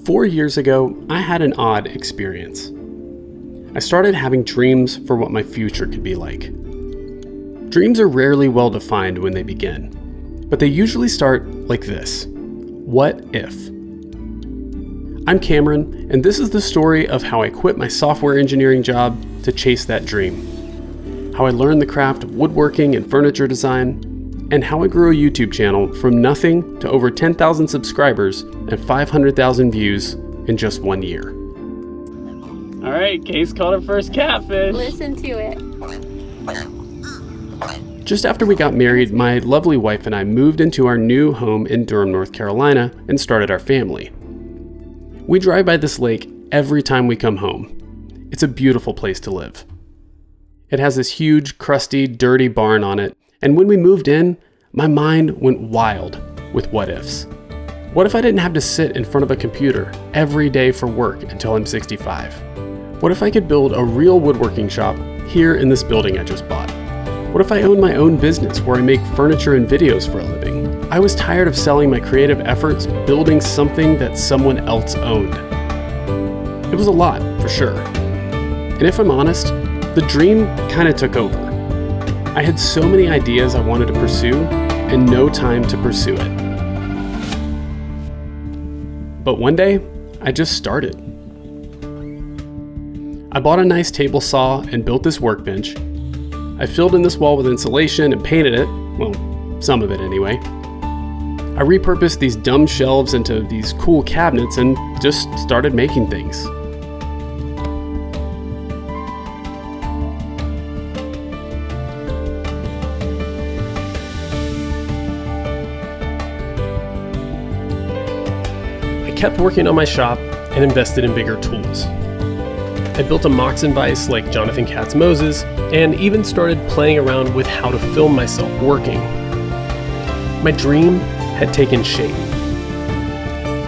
4 years ago, I had an odd experience. I started having dreams for what my future could be like. Dreams are rarely well defined when they begin, but they usually start like this. What if? I'm Cameron, and this is the story of how I quit my software engineering job to chase that dream. How I learned the craft of woodworking and furniture design, and how I grew a YouTube channel from nothing to over 10,000 subscribers and 500,000 views in just 1 year. All right, Case caught her first catfish. Listen to it. Just after we got married, my lovely wife and I moved into our new home in Durham, North Carolina, and started our family. We drive by this lake every time we come home. It's a beautiful place to live. It has this huge, crusty, dirty barn on it, and when we moved in, my mind went wild with what ifs. What if I didn't have to sit in front of a computer every day for work until I'm 65? What if I could build a real woodworking shop here in this building I just bought? What if I owned my own business where I make furniture and videos for a living? I was tired of selling my creative efforts building something that someone else owned. It was a lot, for sure. And if I'm honest, the dream kind of took over. I had so many ideas I wanted to pursue and no time to pursue it. But one day, I just started. I bought a nice table saw and built this workbench. I filled in this wall with insulation and painted it, well, some of it anyway. I repurposed these dumb shelves into these cool cabinets and just started making things. I kept working on my shop and invested in bigger tools. I built a Moxon vise like Jonathan Katz-Moses and even started playing around with how to film myself working. My dream had taken shape.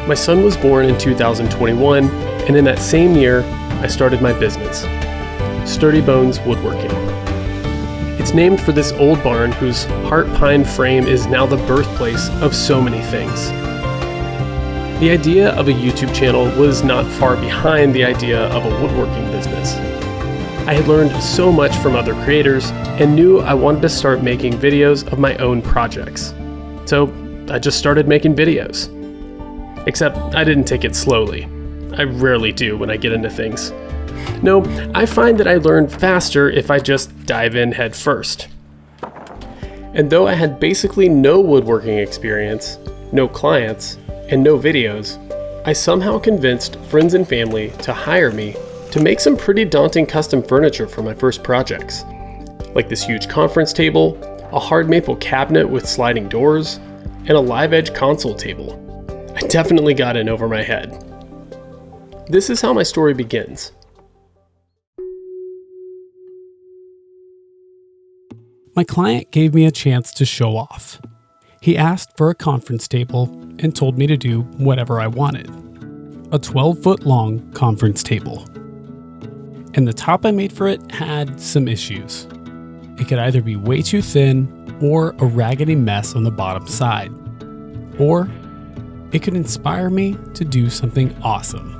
My son was born in 2021, and in that same year, I started my business, Sturdy Bones Woodworking. It's named for this old barn whose heart pine frame is now the birthplace of so many things. The idea of a YouTube channel was not far behind the idea of a woodworking business. I had learned so much from other creators and knew I wanted to start making videos of my own projects. So I just started making videos. Except I didn't take it slowly. I rarely do when I get into things. No, I find that I learn faster if I just dive in head first. And though I had basically no woodworking experience, no clients, and no videos, I somehow convinced friends and family to hire me to make some pretty daunting custom furniture for my first projects, like this huge conference table, a hard maple cabinet with sliding doors, and a live edge console table. I definitely got in over my head. This is how my story begins. My client gave me a chance to show off. He asked for a conference table and told me to do whatever I wanted. A 12-foot long conference table. And the top I made for it had some issues. It could either be way too thin or a raggedy mess on the bottom side. Or it could inspire me to do something awesome.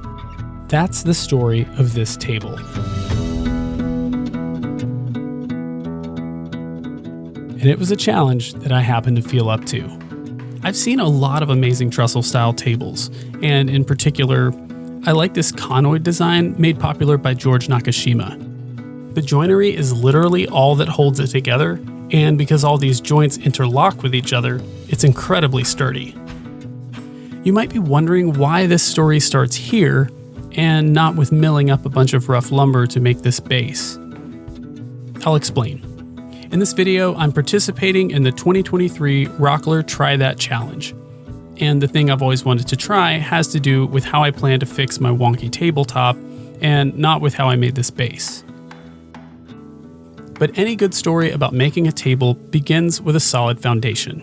That's the story of this table. And it was a challenge that I happened to feel up to. I've seen a lot of amazing trestle-style tables, and in particular, I like this conoid design made popular by George Nakashima. The joinery is literally all that holds it together, and because all these joints interlock with each other, it's incredibly sturdy. You might be wondering why this story starts here, and not with milling up a bunch of rough lumber to make this base. I'll explain. In this video, I'm participating in the 2023 Rockler Try That Challenge. And the thing I've always wanted to try has to do with how I plan to fix my wonky tabletop, and not with how I made this base. But any good story about making a table begins with a solid foundation.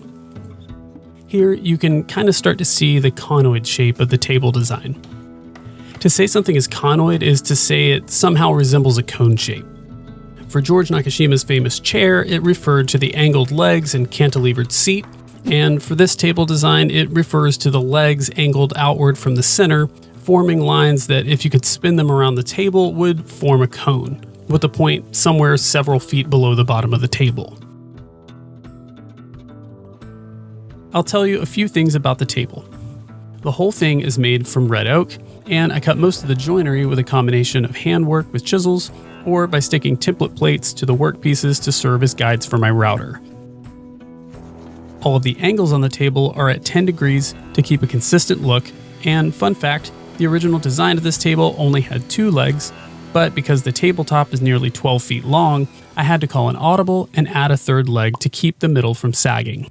Here, you can kind of start to see the conoid shape of the table design. To say something is conoid is to say it somehow resembles a cone shape. For George Nakashima's famous chair, it referred to the angled legs and cantilevered seat, and for this table design, it refers to the legs angled outward from the center forming lines that, if you could spin them around the table, would form a cone, with the point somewhere several feet below the bottom of the table. I'll tell you a few things about the table. The whole thing is made from red oak, and I cut most of the joinery with a combination of handwork with chisels or by sticking template plates to the workpieces to serve as guides for my router. All of the angles on the table are at 10 degrees to keep a consistent look, and fun fact, the original design of this table only had 2 legs, but because the tabletop is nearly 12 feet long, I had to call an audible and add a 3rd leg to keep the middle from sagging.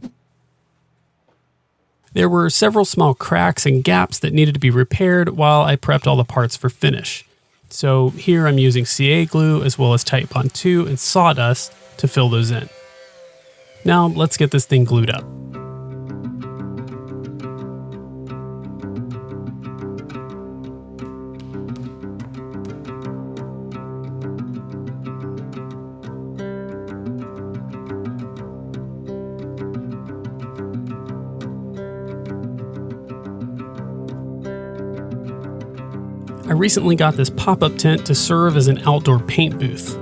There were several small cracks and gaps that needed to be repaired while I prepped all the parts for finish. So here I'm using CA glue as well as Titebond 2 and sawdust to fill those in. Now let's get this thing glued up. I recently got this pop-up tent to serve as an outdoor paint booth.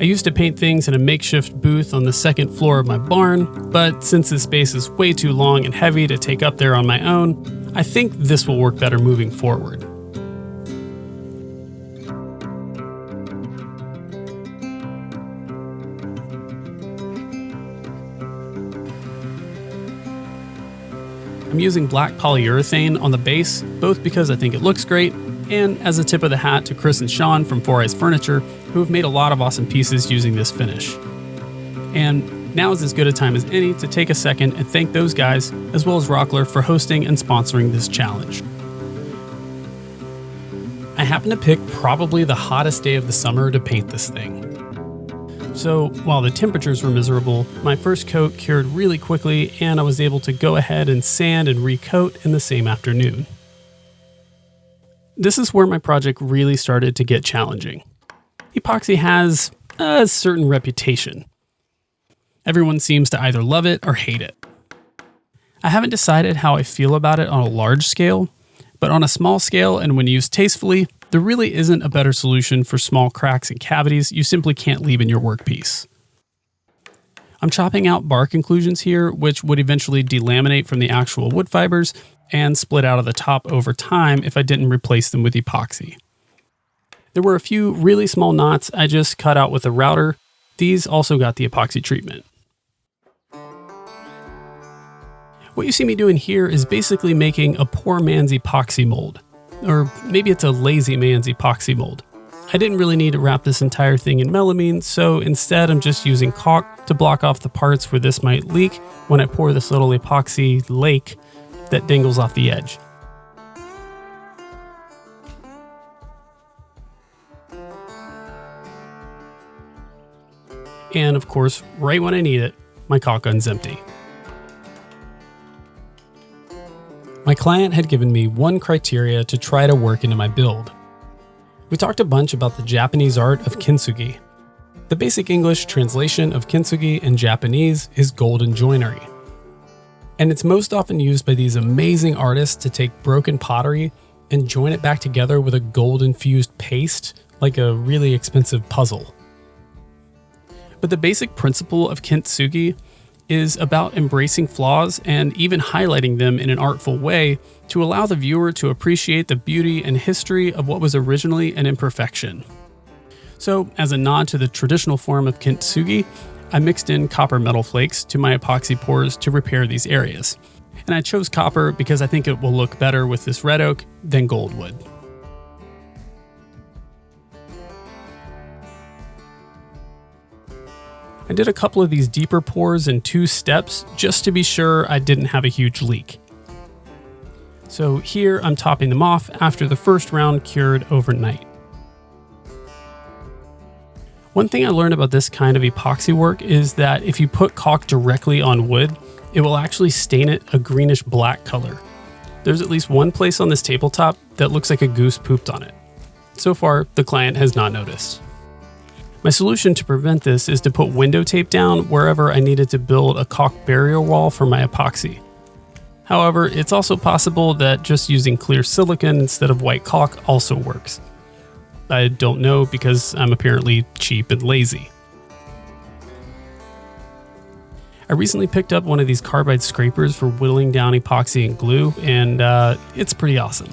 I used to paint things in a makeshift booth on the 2nd floor of my barn, but since this space is way too long and heavy to take up there on my own, I think this will work better moving forward. I'm using black polyurethane on the base, both because I think it looks great, and as a tip of the hat to Chris and Sean from 4 Eyes Furniture, who have made a lot of awesome pieces using this finish. And now is as good a time as any to take a second and thank those guys, as well as Rockler, for hosting and sponsoring this challenge. I happened to pick probably the hottest day of the summer to paint this thing. So while the temperatures were miserable, my first coat cured really quickly and I was able to go ahead and sand and recoat in the same afternoon. This is where my project really started to get challenging. Epoxy has a certain reputation. Everyone seems to either love it or hate it. I haven't decided how I feel about it on a large scale, but on a small scale and when used tastefully, there really isn't a better solution for small cracks and cavities you simply can't leave in your workpiece. I'm chopping out bark inclusions here, which would eventually delaminate from the actual wood fibers and split out of the top over time if I didn't replace them with epoxy. There were a few really small knots I just cut out with a router. These also got the epoxy treatment. What you see me doing here is basically making a poor man's epoxy mold. Or maybe it's a lazy man's epoxy mold. I didn't really need to wrap this entire thing in melamine, so instead I'm just using caulk to block off the parts where this might leak when I pour this little epoxy lake that dangles off the edge. And of course, right when I need it, my caulk gun's empty. My client had given me one criteria to try to work into my build. We talked a bunch about the Japanese art of kintsugi. The basic English translation of kintsugi in Japanese is golden joinery. And it's most often used by these amazing artists to take broken pottery and join it back together with a gold-infused paste, like a really expensive puzzle. But the basic principle of kintsugi is about embracing flaws and even highlighting them in an artful way to allow the viewer to appreciate the beauty and history of what was originally an imperfection. So, as a nod to the traditional form of kintsugi, I mixed in copper metal flakes to my epoxy pours to repair these areas. And I chose copper because I think it will look better with this red oak than gold would. I did a couple of these deeper pours in 2 steps just to be sure I didn't have a huge leak. So here I'm topping them off after the first round cured overnight. One thing I learned about this kind of epoxy work is that if you put caulk directly on wood, it will actually stain it a greenish black color. There's at least one place on this tabletop that looks like a goose pooped on it. So far, the client has not noticed. My solution to prevent this is to put window tape down wherever I needed to build a caulk barrier wall for my epoxy. However, it's also possible that just using clear silicone instead of white caulk also works. I don't know because I'm apparently cheap and lazy. I recently picked up one of these carbide scrapers for whittling down epoxy and glue, and it's pretty awesome.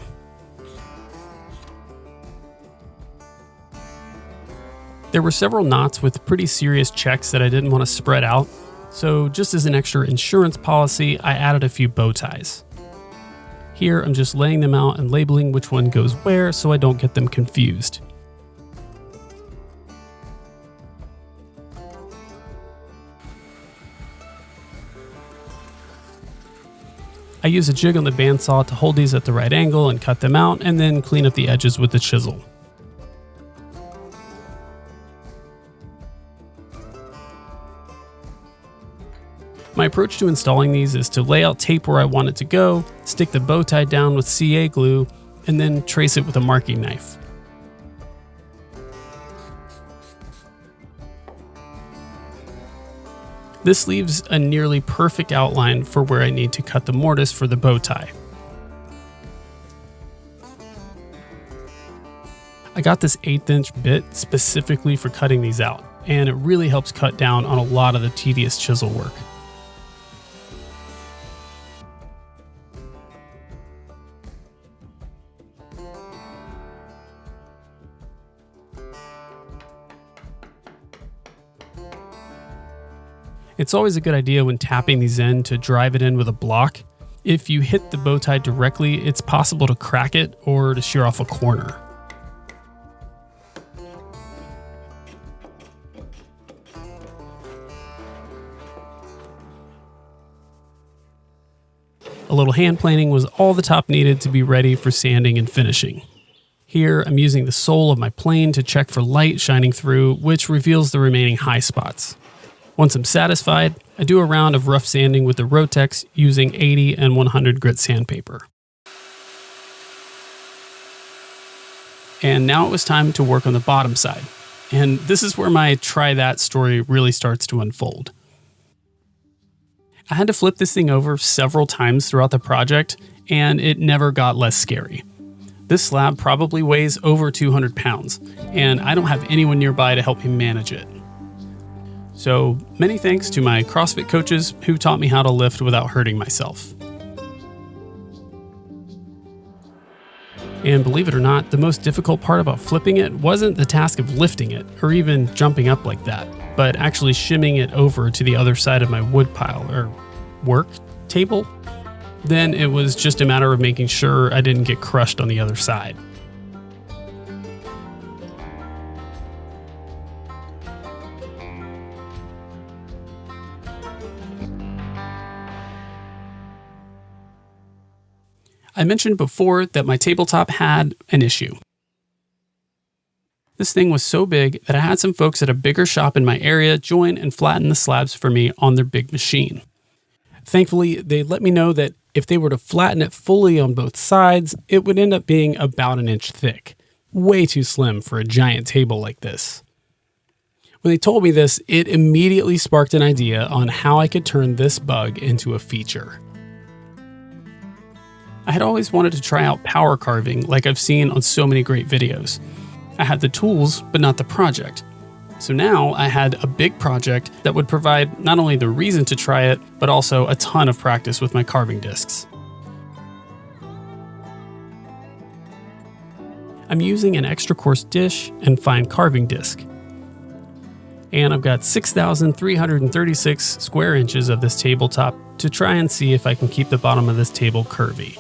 There were several knots with pretty serious checks that I didn't want to spread out, so just as an extra insurance policy, I added a few bow ties. Here, I'm just laying them out and labeling which one goes where so I don't get them confused. I use a jig on the bandsaw to hold these at the right angle and cut them out, and then clean up the edges with the chisel. My approach to installing these is to lay out tape where I want it to go, stick the bow tie down with CA glue, and then trace it with a marking knife. This leaves a nearly perfect outline for where I need to cut the mortise for the bow tie. I got this 1/8" bit specifically for cutting these out, and it really helps cut down on a lot of the tedious chisel work. It's always a good idea when tapping these in to drive it in with a block. If you hit the bow tie directly, it's possible to crack it or to shear off a corner. A little hand planing was all the top needed to be ready for sanding and finishing. Here, I'm using the sole of my plane to check for light shining through, which reveals the remaining high spots. Once I'm satisfied, I do a round of rough sanding with the Rotex using 80 and 100 grit sandpaper. And now it was time to work on the bottom side. And this is where my try that story really starts to unfold. I had to flip this thing over several times throughout the project, and it never got less scary. This slab probably weighs over 200 pounds, and I don't have anyone nearby to help me manage it. So many thanks to my CrossFit coaches who taught me how to lift without hurting myself. And believe it or not, the most difficult part about flipping it wasn't the task of lifting it or even jumping up like that, but actually shimming it over to the other side of my wood pile or work table. Then it was just a matter of making sure I didn't get crushed on the other side. I mentioned before that my tabletop had an issue. This thing was so big that I had some folks at a bigger shop in my area join and flatten the slabs for me on their big machine. Thankfully, they let me know that if they were to flatten it fully on both sides, it would end up being about 1 inch thick. Way too slim for a giant table like this. When they told me this, it immediately sparked an idea on how I could turn this bug into a feature. I had always wanted to try out power carving like I've seen on so many great videos. I had the tools, but not the project. So now I had a big project that would provide not only the reason to try it, but also a ton of practice with my carving discs. I'm using an extra coarse dish and fine carving disc. And I've got 6,336 square inches of this tabletop to try and see if I can keep the bottom of this table curvy.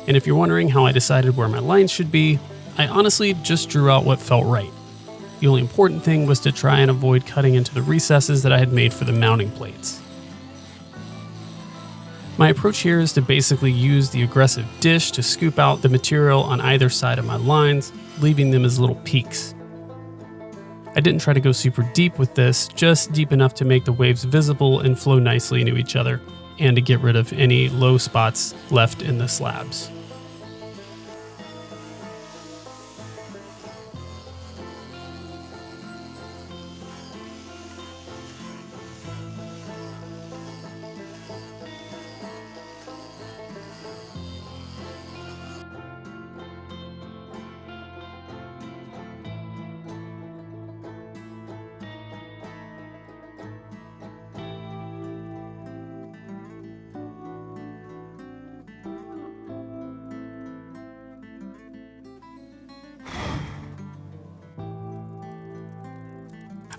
And if you're wondering how I decided where my lines should be, I honestly just drew out what felt right. The only important thing was to try and avoid cutting into the recesses that I had made for the mounting plates. My approach here is to basically use the aggressive dish to scoop out the material on either side of my lines, leaving them as little peaks. I didn't try to go super deep with this, just deep enough to make the waves visible and flow nicely into each other, and to get rid of any low spots left in the slabs.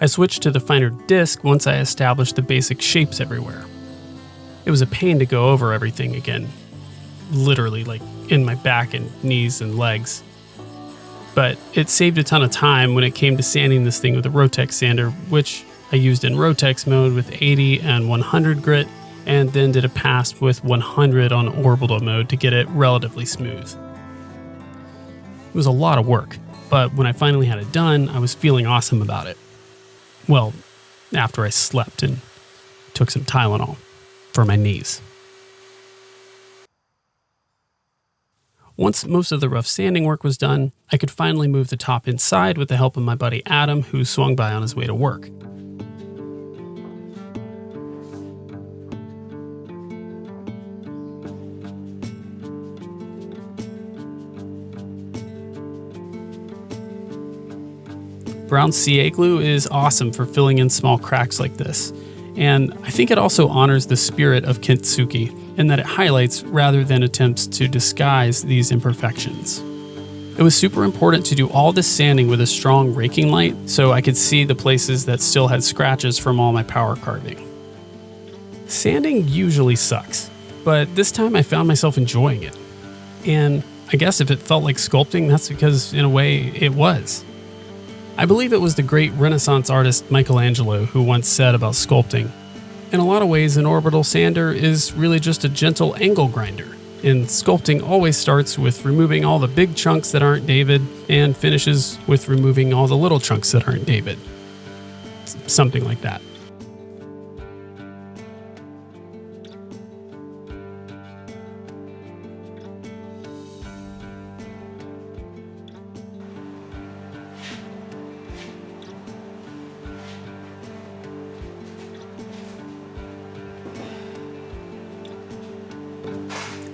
I switched to the finer disc once I established the basic shapes everywhere. It was a pain to go over everything again, literally like in my back and knees and legs. But it saved a ton of time when it came to sanding this thing with a Rotex sander, which I used in Rotex mode with 80 and 100 grit, and then did a pass with 100 on orbital mode to get it relatively smooth. It was a lot of work, but when I finally had it done, I was feeling awesome about it. Well, after I slept and took some Tylenol for my knees. Once most of the rough sanding work was done, I could finally move the top inside with the help of my buddy Adam, who swung by on his way to work. Brown CA glue is awesome for filling in small cracks like this, and I think it also honors the spirit of kintsugi in that it highlights rather than attempts to disguise these imperfections. It was super important to do all this sanding with a strong raking light so I could see the places that still had scratches from all my power carving. Sanding usually sucks, but this time I found myself enjoying it. And I guess if it felt like sculpting, that's because in a way it was. I believe it was the great Renaissance artist Michelangelo who once said about sculpting, in a lot of ways an orbital sander is really just a gentle angle grinder, and sculpting always starts with removing all the big chunks that aren't David and finishes with removing all the little chunks that aren't David. Something like that.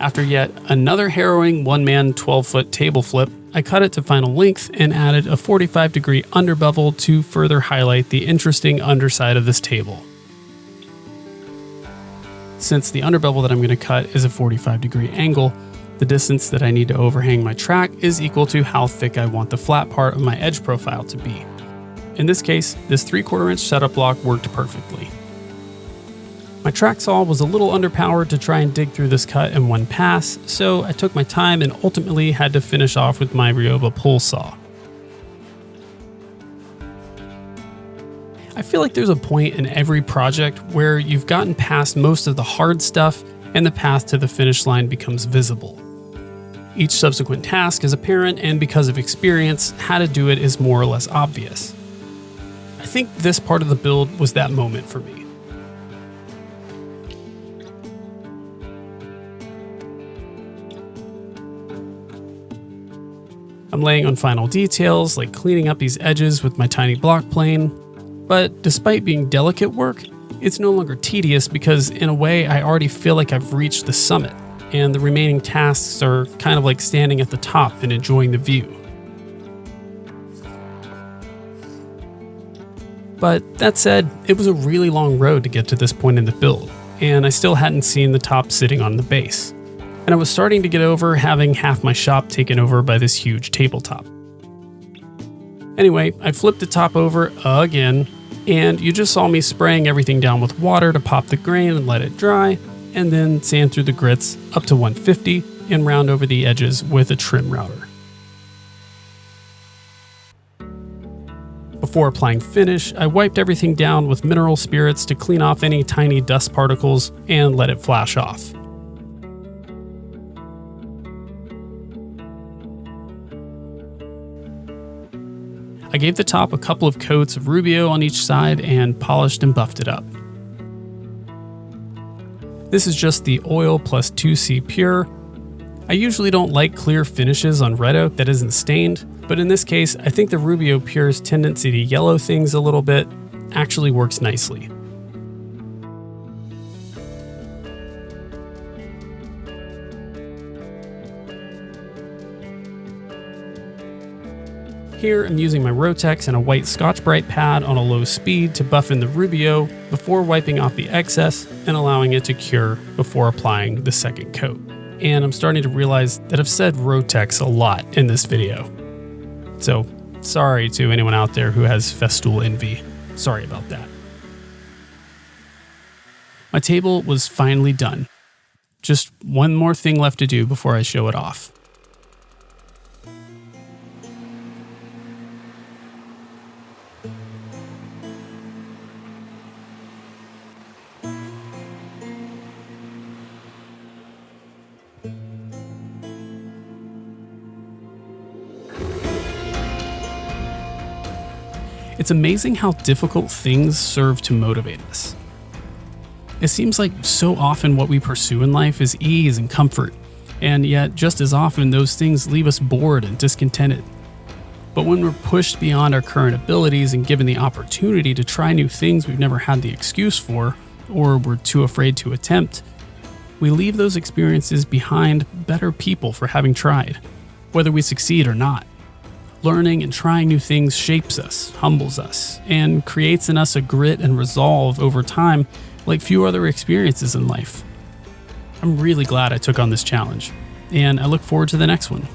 After yet another harrowing one-man 12-foot table flip, I cut it to final length and added a 45-degree underbevel to further highlight the interesting underside of this table. Since the underbevel that I'm going to cut is a 45-degree angle, the distance that I need to overhang my track is equal to how thick I want the flat part of my edge profile to be. In this case, this 3/4 inch setup block worked perfectly. My track saw was a little underpowered to try and dig through this cut in one pass, so I took my time and ultimately had to finish off with my Ryoba pull saw. I feel like there's a point in every project where you've gotten past most of the hard stuff and the path to the finish line becomes visible. Each subsequent task is apparent, and because of experience, how to do it is more or less obvious. I think this part of the build was that moment for me. I'm laying on final details, like cleaning up these edges with my tiny block plane, but despite being delicate work, it's no longer tedious because in a way I already feel like I've reached the summit, and the remaining tasks are kind of like standing at the top and enjoying the view. But that said, it was a really long road to get to this point in the build, and I still hadn't seen the top sitting on the base. And I was starting to get over having half my shop taken over by this huge tabletop. Anyway, I flipped the top over again, and you just saw me spraying everything down with water to pop the grain and let it dry, and then sand through the grits up to 150 and round over the edges with a trim router. Before applying finish, I wiped everything down with mineral spirits to clean off any tiny dust particles and let it flash off. I gave the top a couple of coats of Rubio on each side and polished and buffed it up. This is just the oil plus 2C Pure. I usually don't like clear finishes on red oak that isn't stained, but in this case, I think the Rubio Pure's tendency to yellow things a little bit actually works nicely. Here, I'm using my Rotex and a white Scotch-Brite pad on a low speed to buff in the Rubio before wiping off the excess and allowing it to cure before applying the second coat. And I'm starting to realize that I've said Rotex a lot in this video. So, sorry to anyone out there who has Festool envy. Sorry about that. My table was finally done. Just one more thing left to do before I show it off. It's amazing how difficult things serve to motivate us. It seems like so often what we pursue in life is ease and comfort, and yet just as often those things leave us bored and discontented. But when we're pushed beyond our current abilities and given the opportunity to try new things we've never had the excuse for, or we're too afraid to attempt, we leave those experiences behind better people for having tried, whether we succeed or not. Learning and trying new things shapes us, humbles us, and creates in us a grit and resolve over time like few other experiences in life. I'm really glad I took on this challenge, and I look forward to the next one.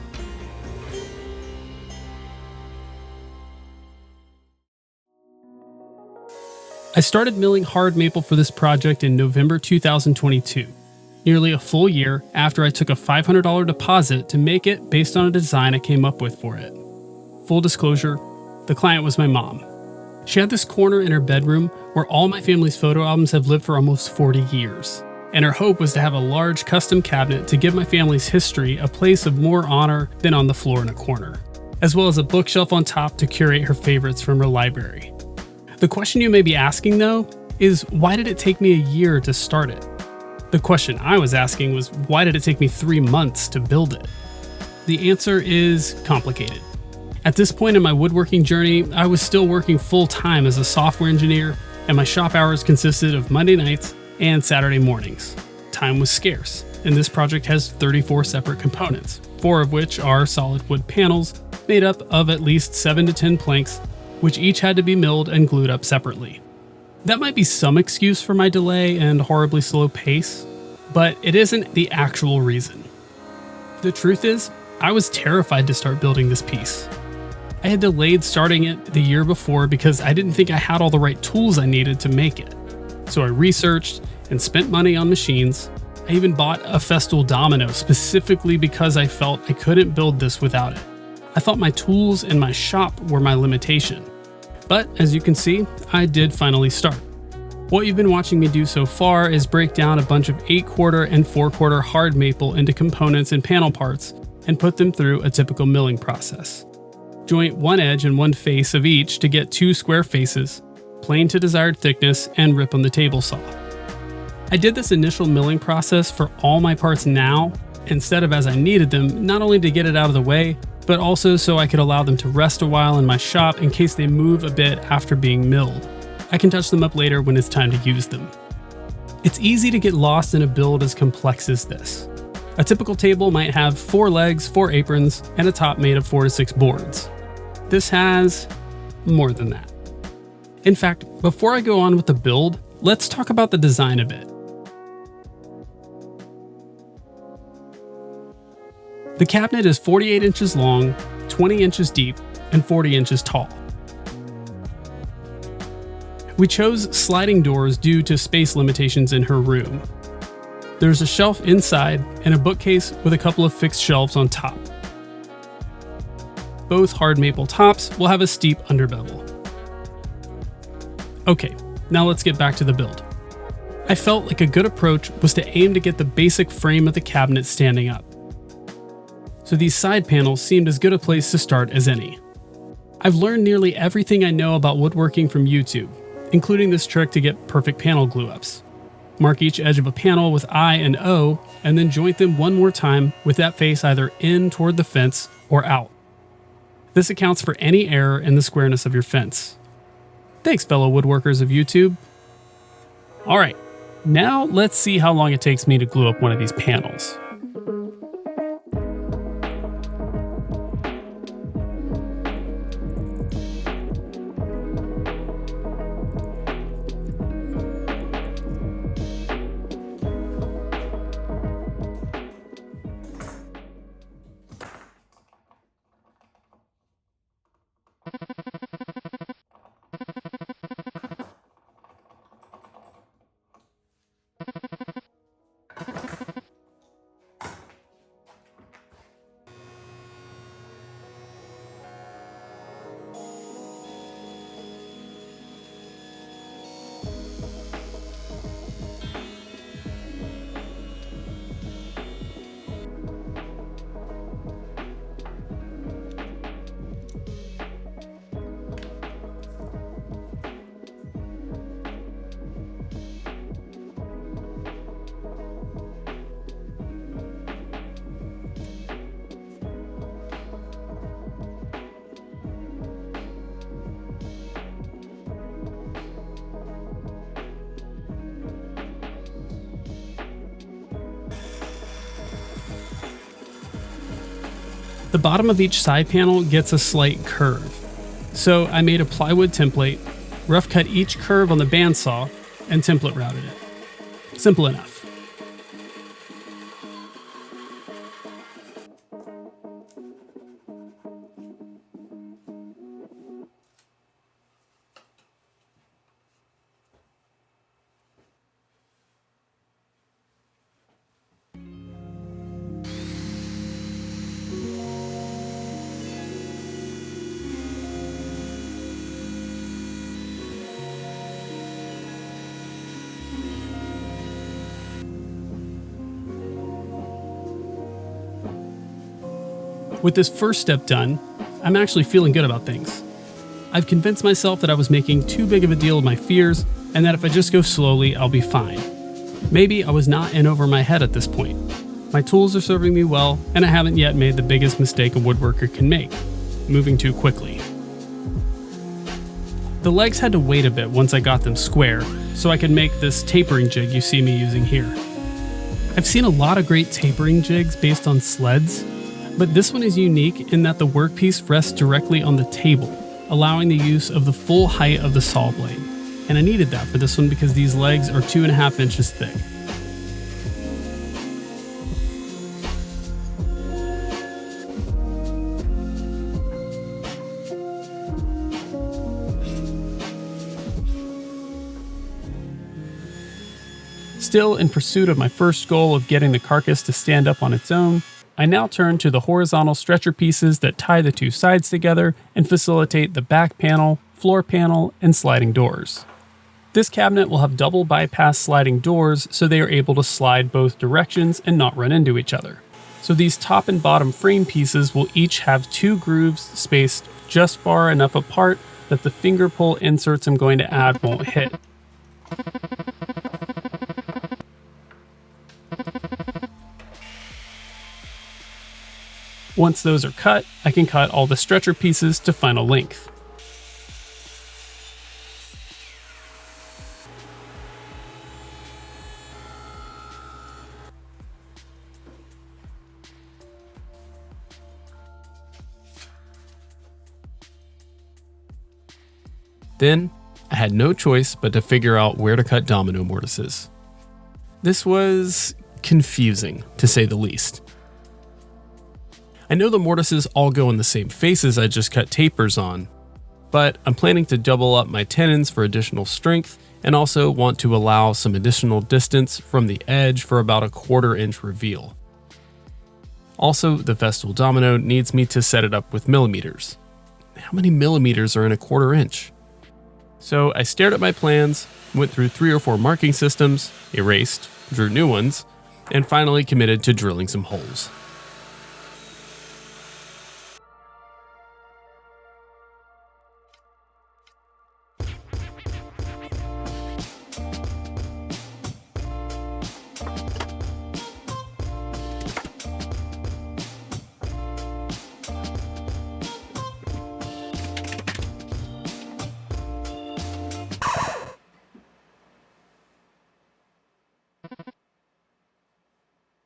I started milling hard maple for this project in November 2022, nearly a full year after I took a $500 deposit to make it based on a design I came up with for it. Full disclosure, the client was my mom. She had this corner in her bedroom where all my family's photo albums have lived for almost 40 years. And her hope was to have a large custom cabinet to give my family's history a place of more honor than on the floor in a corner, as well as a bookshelf on top to curate her favorites from her library. The question you may be asking though is, why did it take me a year to start it? The question I was asking was, why did it take me 3 months to build it? The answer is complicated. At this point in my woodworking journey, I was still working full-time as a software engineer, and my shop hours consisted of Monday nights and Saturday mornings. Time was scarce, and this project has 34 separate components, 4 of which are solid wood panels made up of at least 7 to 10 planks, which each had to be milled and glued up separately. That might be some excuse for my delay and horribly slow pace, but it isn't the actual reason. The truth is, I was terrified to start building this piece. I had delayed starting it the year before because I didn't think I had all the right tools I needed to make it. So I researched and spent money on machines. I even bought a Festool domino specifically because I felt I couldn't build this without it. I thought my tools in my shop were my limitation. But as you can see, I did finally start. What you've been watching me do so far is break down a bunch of 8/4 and 4/4 hard maple into components and panel parts and put them through a typical milling process. Joint one edge and one face of each to get 2 square faces, plane to desired thickness, and rip on the table saw. I did this initial milling process for all my parts now, instead of as I needed them, not only to get it out of the way, but also so I could allow them to rest a while in my shop in case they move a bit after being milled. I can touch them up later when it's time to use them. It's easy to get lost in a build as complex as this. A typical table might have 4 legs, 4 aprons, and a top made of 4 to 6 boards. This has more than that. In fact, before I go on with the build, let's talk about the design a bit. The cabinet is 48 inches long, 20 inches deep, and 40 inches tall. We chose sliding doors due to space limitations in her room. There's a shelf inside and a bookcase with a couple of fixed shelves on top. Both hard maple tops will have a steep underbevel. Okay, now let's get back to the build. I felt like a good approach was to aim to get the basic frame of the cabinet standing up. So these side panels seemed as good a place to start as any. I've learned nearly everything I know about woodworking from YouTube, including this trick to get perfect panel glue-ups. Mark each edge of a panel with I and O, and then joint them one more time with that face either in toward the fence or out. This accounts for any error in the squareness of your fence. Thanks, fellow woodworkers of YouTube. Alright, now let's see how long it takes me to glue up one of these panels. The bottom of each side panel gets a slight curve. So I made a plywood template, rough cut each curve on the bandsaw, and template routed it. Simple enough. With this first step done, I'm actually feeling good about things. I've convinced myself that I was making too big of a deal of my fears and that if I just go slowly, I'll be fine. Maybe I was not in over my head at this point. My tools are serving me well, and I haven't yet made the biggest mistake a woodworker can make, moving too quickly. The legs had to wait a bit once I got them square, so I could make this tapering jig you see me using here. I've seen a lot of great tapering jigs based on sleds, but this one is unique in that the workpiece rests directly on the table, allowing the use of the full height of the saw blade. And I needed that for this one because these legs are 2.5 inches thick. Still in pursuit of my first goal of getting the carcass to stand up on its own, I now turn to the horizontal stretcher pieces that tie the two sides together and facilitate the back panel, floor panel, and sliding doors. This cabinet will have double bypass sliding doors so they are able to slide both directions and not run into each other. So these top and bottom frame pieces will each have 2 grooves spaced just far enough apart that the finger pull inserts I'm going to add won't hit. Once those are cut, I can cut all the stretcher pieces to final length. Then, I had no choice but to figure out where to cut domino mortises. This was confusing, to say the least. I know the mortises all go in the same faces I just cut tapers on, but I'm planning to double up my tenons for additional strength and also want to allow some additional distance from the edge for about a 1/4 inch reveal. Also, the Festool domino needs me to set it up with millimeters. How many millimeters are in a 1/4 inch? So I stared at my plans, went through 3 or 4 marking systems, erased, drew new ones, and finally committed to drilling some holes.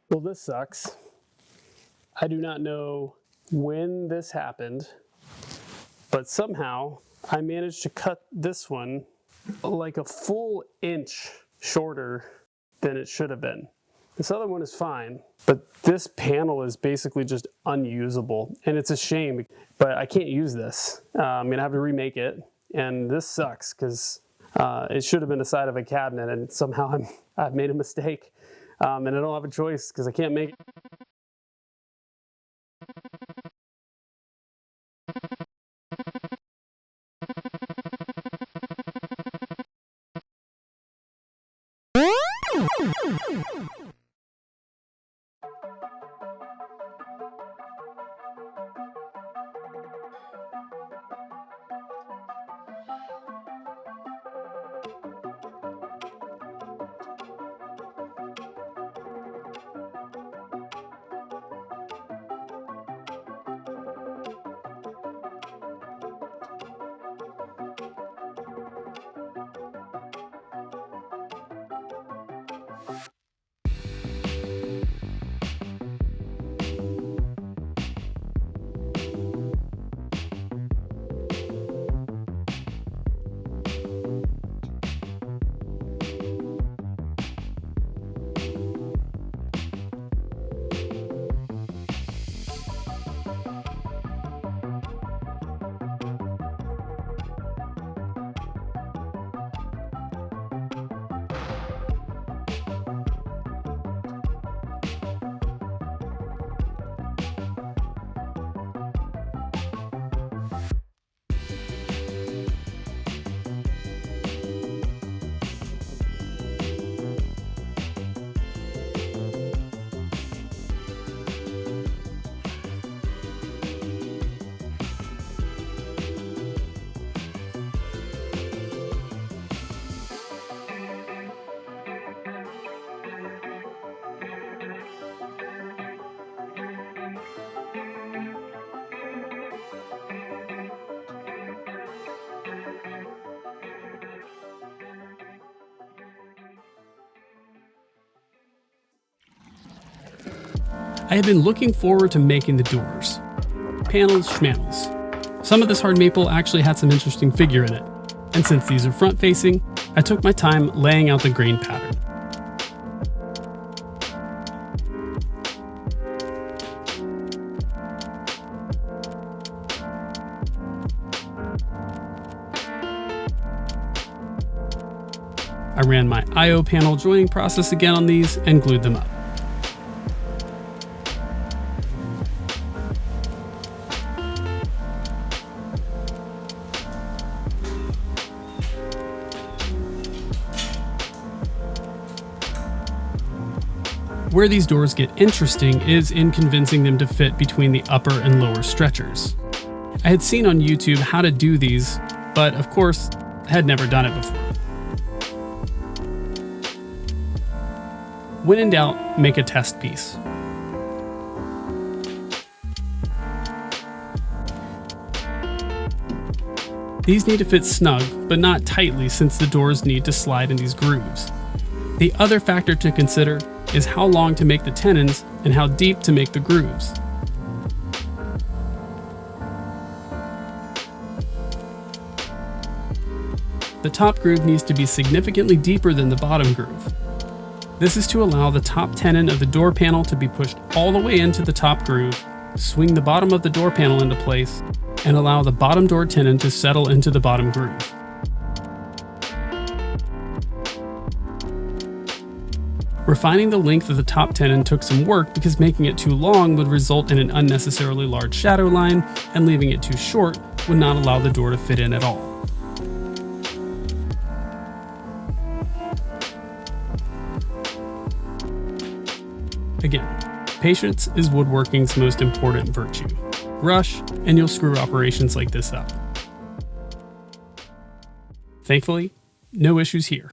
Well, this sucks. I do not know when this happened, but somehow I managed to cut this one like a full inch shorter than it should have been. This other one is fine, but this panel is basically just unusable, and it's a shame, but I can't use this. I'm gonna have to remake it, and this sucks because it should have been the side of a cabinet, and somehow I've made a mistake. And I don't have a choice because I can't make it. I had been looking forward to making the doors. Panels, schmanels. Some of this hard maple actually had some interesting figure in it, and since these are front-facing, I took my time laying out the grain pattern. I ran my I/O panel joining process again on these and glued them up. Where these doors get interesting is in convincing them to fit between the upper and lower stretchers. I had seen on YouTube how to do these, but of course, I had never done it before. When in doubt, make a test piece. These need to fit snug, but not tightly since the doors need to slide in these grooves. The other factor to consider is how long to make the tenons and how deep to make the grooves. The top groove needs to be significantly deeper than the bottom groove. This is to allow the top tenon of the door panel to be pushed all the way into the top groove, swing the bottom of the door panel into place, and allow the bottom door tenon to settle into the bottom groove. Refining the length of the top tenon took some work because making it too long would result in an unnecessarily large shadow line, and leaving it too short would not allow the door to fit in at all. Again, patience is woodworking's most important virtue. Rush, and you'll screw operations like this up. Thankfully, no issues here.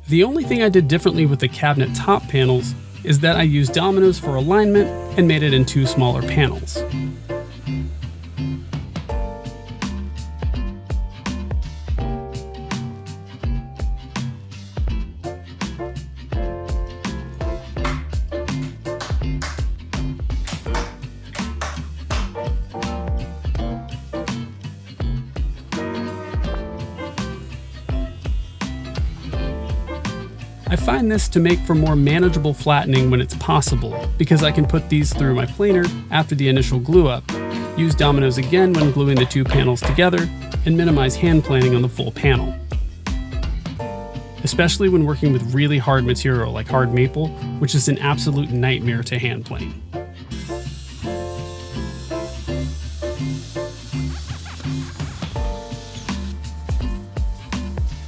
The only thing I did differently with the cabinet top panels is that I used dominoes for alignment and made it in 2 smaller panels. I find this to make for more manageable flattening when it's possible, because I can put these through my planer after the initial glue up, use dominoes again when gluing the 2 panels together, and minimize hand planing on the full panel. Especially when working with really hard material like hard maple, which is an absolute nightmare to hand plane.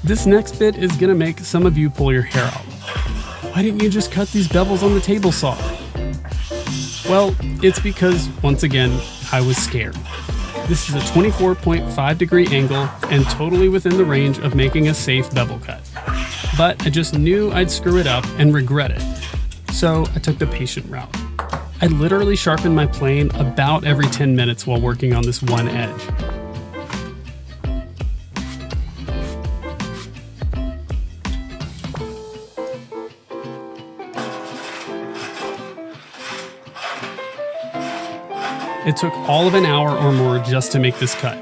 This next bit is gonna make some of you pull your hair out. Why didn't you just cut these bevels on the table saw? Well, it's because, once again, I was scared. This is a 24.5 degree angle and totally within the range of making a safe bevel cut. But I just knew I'd screw it up and regret it. So I took the patient route. I literally sharpened my plane about every 10 minutes while working on this one edge. It took all of an hour or more just to make this cut.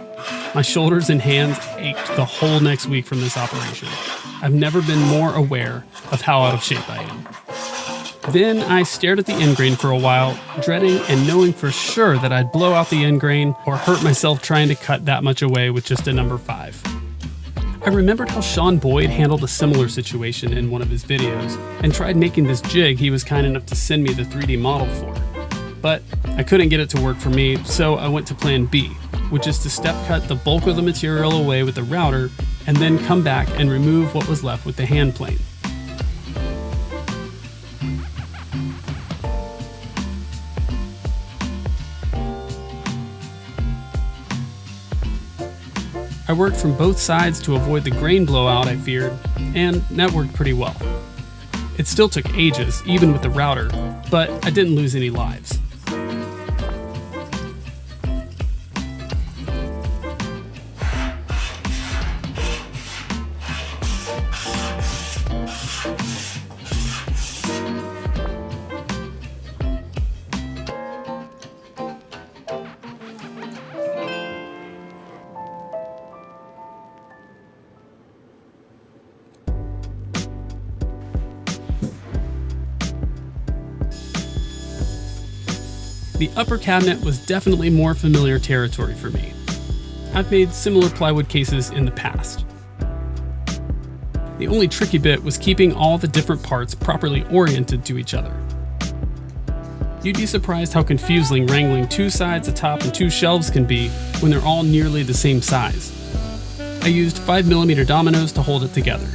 My shoulders and hands ached the whole next week from this operation. I've never been more aware of how out of shape I am. Then I stared at the end grain for a while, dreading and knowing for sure that I'd blow out the end grain or hurt myself trying to cut that much away with just a number 5. I remembered how Sean Boyd handled a similar situation in one of his videos and tried making this jig he was kind enough to send me the 3D model for. But I couldn't get it to work for me, so I went to plan B, which is to step cut the bulk of the material away with the router and then come back and remove what was left with the hand plane. I worked from both sides to avoid the grain blowout I feared, and that worked pretty well. It still took ages, even with the router, but I didn't lose any lives. The upper cabinet was definitely more familiar territory for me. I've made similar plywood cases in the past. The only tricky bit was keeping all the different parts properly oriented to each other. You'd be surprised how confusing wrangling 2 sides, a top, and 2 shelves can be when they're all nearly the same size. I used 5mm dominoes to hold it together.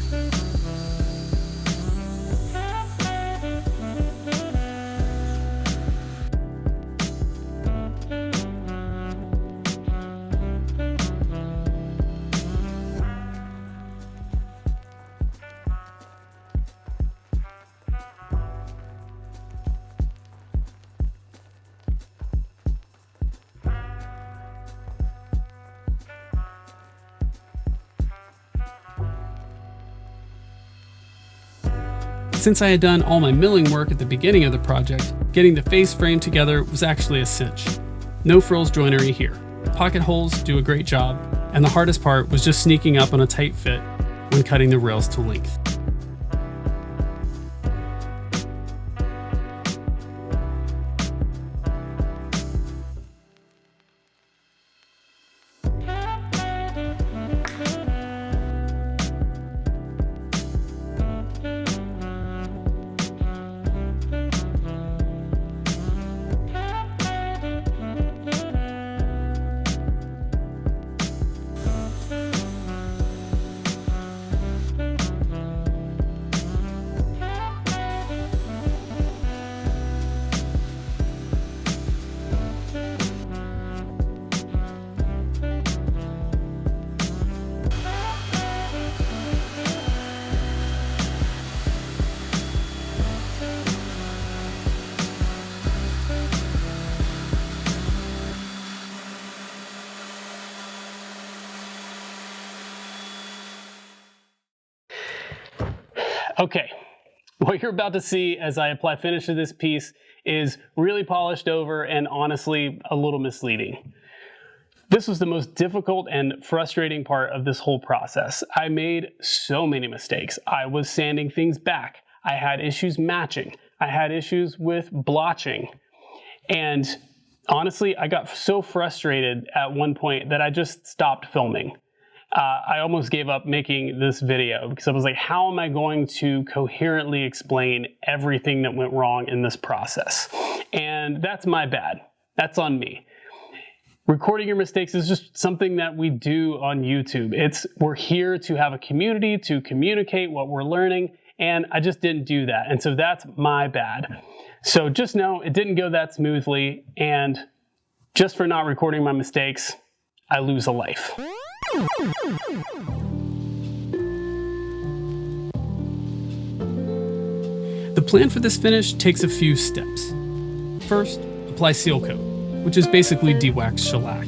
Since I had done all my milling work at the beginning of the project, getting the face frame together was actually a cinch. No frills joinery here. Pocket holes do a great job, and the hardest part was just sneaking up on a tight fit when cutting the rails to length. Okay, what you're about to see as I apply finish to this piece is really polished over and honestly a little misleading. This was the most difficult and frustrating part of this whole process. I made so many mistakes. I was sanding things back. I had issues matching. I had issues with blotching. And honestly, I got so frustrated at one point that I just stopped filming. I almost gave up making this video because I was like, how am I going to coherently explain everything that went wrong in this process? And that's my bad. That's on me. Recording your mistakes is just something that we do on YouTube. We're here to have a community, to communicate what we're learning, and I just didn't do that. And so that's my bad. So just know it didn't go that smoothly, and just for not recording my mistakes, I lose a life. The plan for this finish takes a few steps. First, apply seal coat, which is basically de-waxed shellac.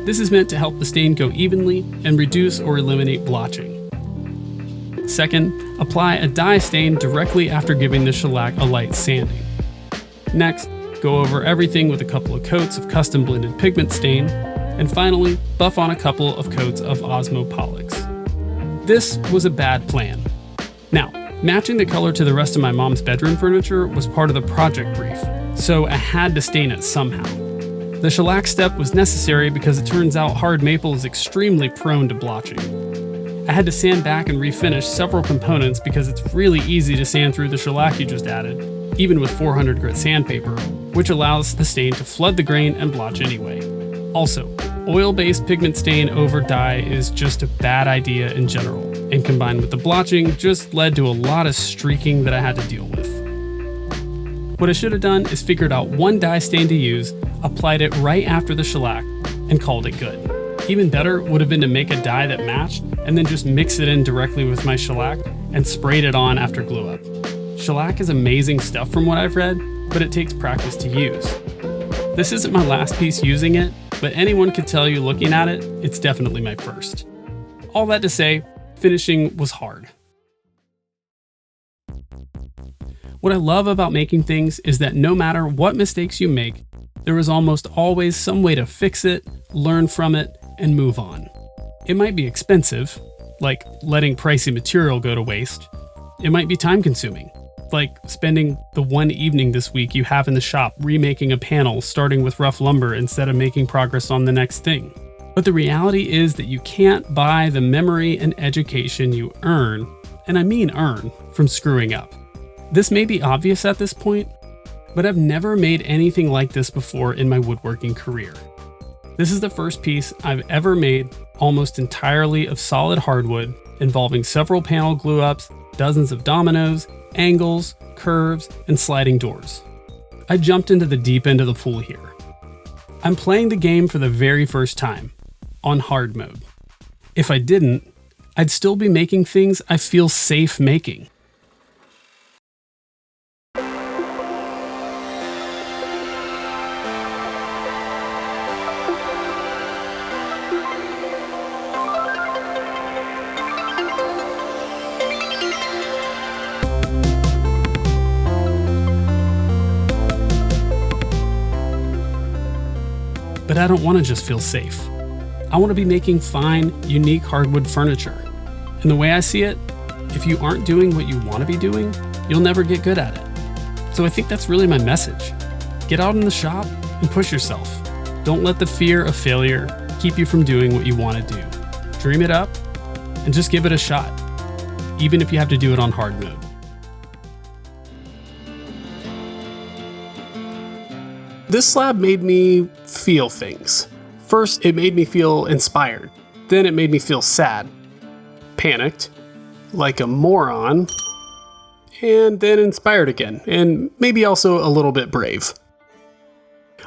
This is meant to help the stain go evenly and reduce or eliminate blotching. Second, apply a dye stain directly after giving the shellac a light sanding. Next, go over everything with a couple of coats of custom blended pigment stain, and finally, buff on a couple of coats of Osmopolix. This was a bad plan. Now, matching the color to the rest of my mom's bedroom furniture was part of the project brief, so I had to stain it somehow. The shellac step was necessary because it turns out hard maple is extremely prone to blotching. I had to sand back and refinish several components because it's really easy to sand through the shellac you just added, even with 400 grit sandpaper, which allows the stain to flood the grain and blotch anyway. Also, oil-based pigment stain over dye is just a bad idea in general, and combined with the blotching just led to a lot of streaking that I had to deal with. What I should have done is figured out one dye stain to use, applied it right after the shellac, and called it good. Even better would have been to make a dye that matched and then just mix it in directly with my shellac and sprayed it on after glue up. Shellac is amazing stuff from what I've read, but it takes practice to use. This isn't my last piece using it, but anyone could tell you looking at it, it's definitely my first. All that to say, finishing was hard. What I love about making things is that no matter what mistakes you make, there is almost always some way to fix it, learn from it, and move on. It might be expensive, like letting pricey material go to waste. It might be time consuming, like spending the one evening this week you have in the shop remaking a panel starting with rough lumber instead of making progress on the next thing. But the reality is that you can't buy the memory and education you earn, and I mean earn, from screwing up. This may be obvious at this point, but I've never made anything like this before in my woodworking career. This is the first piece I've ever made almost entirely of solid hardwood, involving several panel glue-ups, dozens of dominoes, angles, curves, and sliding doors. I jumped into the deep end of the pool here. I'm playing the game for the very first time, on hard mode. If I didn't, I'd still be making things I feel safe making. But I don't want to just feel safe. I want to be making fine, unique hardwood furniture. And the way I see it, if you aren't doing what you want to be doing, you'll never get good at it. So I think that's really my message. Get out in the shop and push yourself. Don't let the fear of failure keep you from doing what you want to do. Dream it up and just give it a shot, even if you have to do it on hard mode. This slab made me feel things. First, it made me feel inspired. Then it made me feel sad, panicked, like a moron, and then inspired again, and maybe also a little bit brave.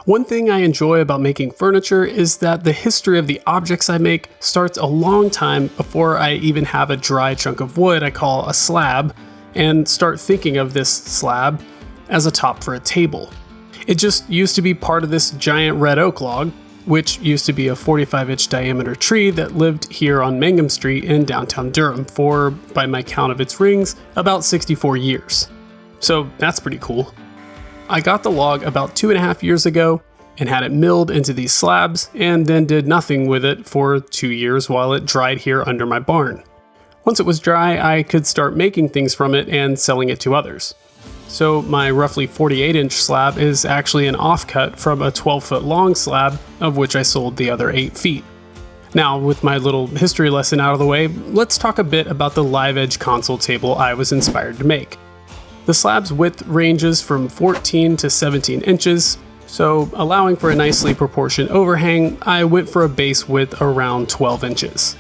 One thing I enjoy about making furniture is that the history of the objects I make starts a long time before I even have a dry chunk of wood I call a slab, and start thinking of this slab as a top for a table. It just used to be part of this giant red oak log, which used to be a 45-inch diameter tree that lived here on Mangum Street in downtown Durham for, by my count of its rings, about 64 years. So that's pretty cool. I got the log about 2.5 years ago and had it milled into these slabs, and then did nothing with it for 2 years while it dried here under my barn. Once it was dry, I could start making things from it and selling it to others. So my roughly 48-inch slab is actually an offcut from a 12-foot long slab, of which I sold the other 8 feet. Now, with my little history lesson out of the way, let's talk a bit about the live edge console table I was inspired to make. The slab's width ranges from 14 to 17 inches, so allowing for a nicely proportioned overhang, I went for a base width around 12 inches.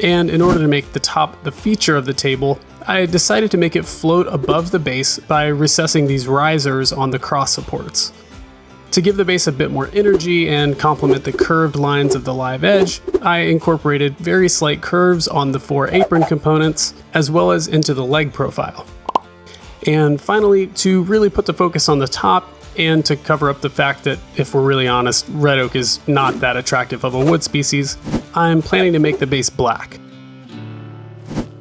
And in order to make the top the feature of the table, I decided to make it float above the base by recessing these risers on the cross supports. To give the base a bit more energy and complement the curved lines of the live edge, I incorporated very slight curves on the 4 apron components, as well as into the leg profile. And finally, to really put the focus on the top, and to cover up the fact that, if we're really honest, red oak is not that attractive of a wood species, I'm planning to make the base black.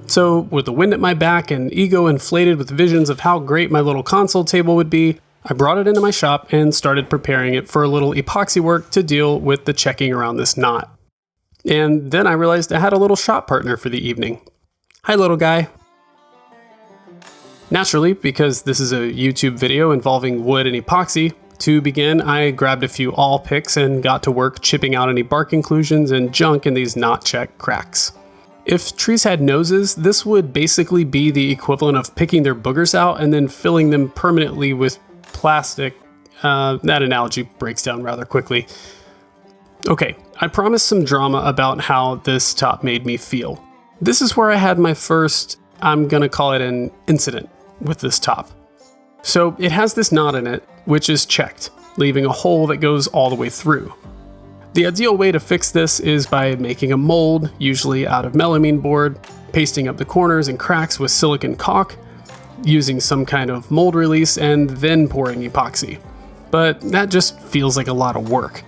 So, with the wind at my back and ego inflated with visions of how great my little console table would be, I brought it into my shop and started preparing it for a little epoxy work to deal with the checking around this knot. And then I realized I had a little shop partner for the evening. Hi, little guy. Naturally, because this is a YouTube video involving wood and epoxy, to begin, I grabbed a few awl picks and got to work chipping out any bark inclusions and junk in these knot check cracks. If trees had noses, this would basically be the equivalent of picking their boogers out and then filling them permanently with plastic. That analogy breaks down rather quickly. Okay, I promised some drama about how this top made me feel. This is where I had my first, I'm gonna call it an incident with this top. So it has this knot in it, which is checked, leaving a hole that goes all the way through. The ideal way to fix this is by making a mold, usually out of melamine board, pasting up the corners and cracks with silicone caulk, using some kind of mold release, and then pouring epoxy. But that just feels like a lot of work.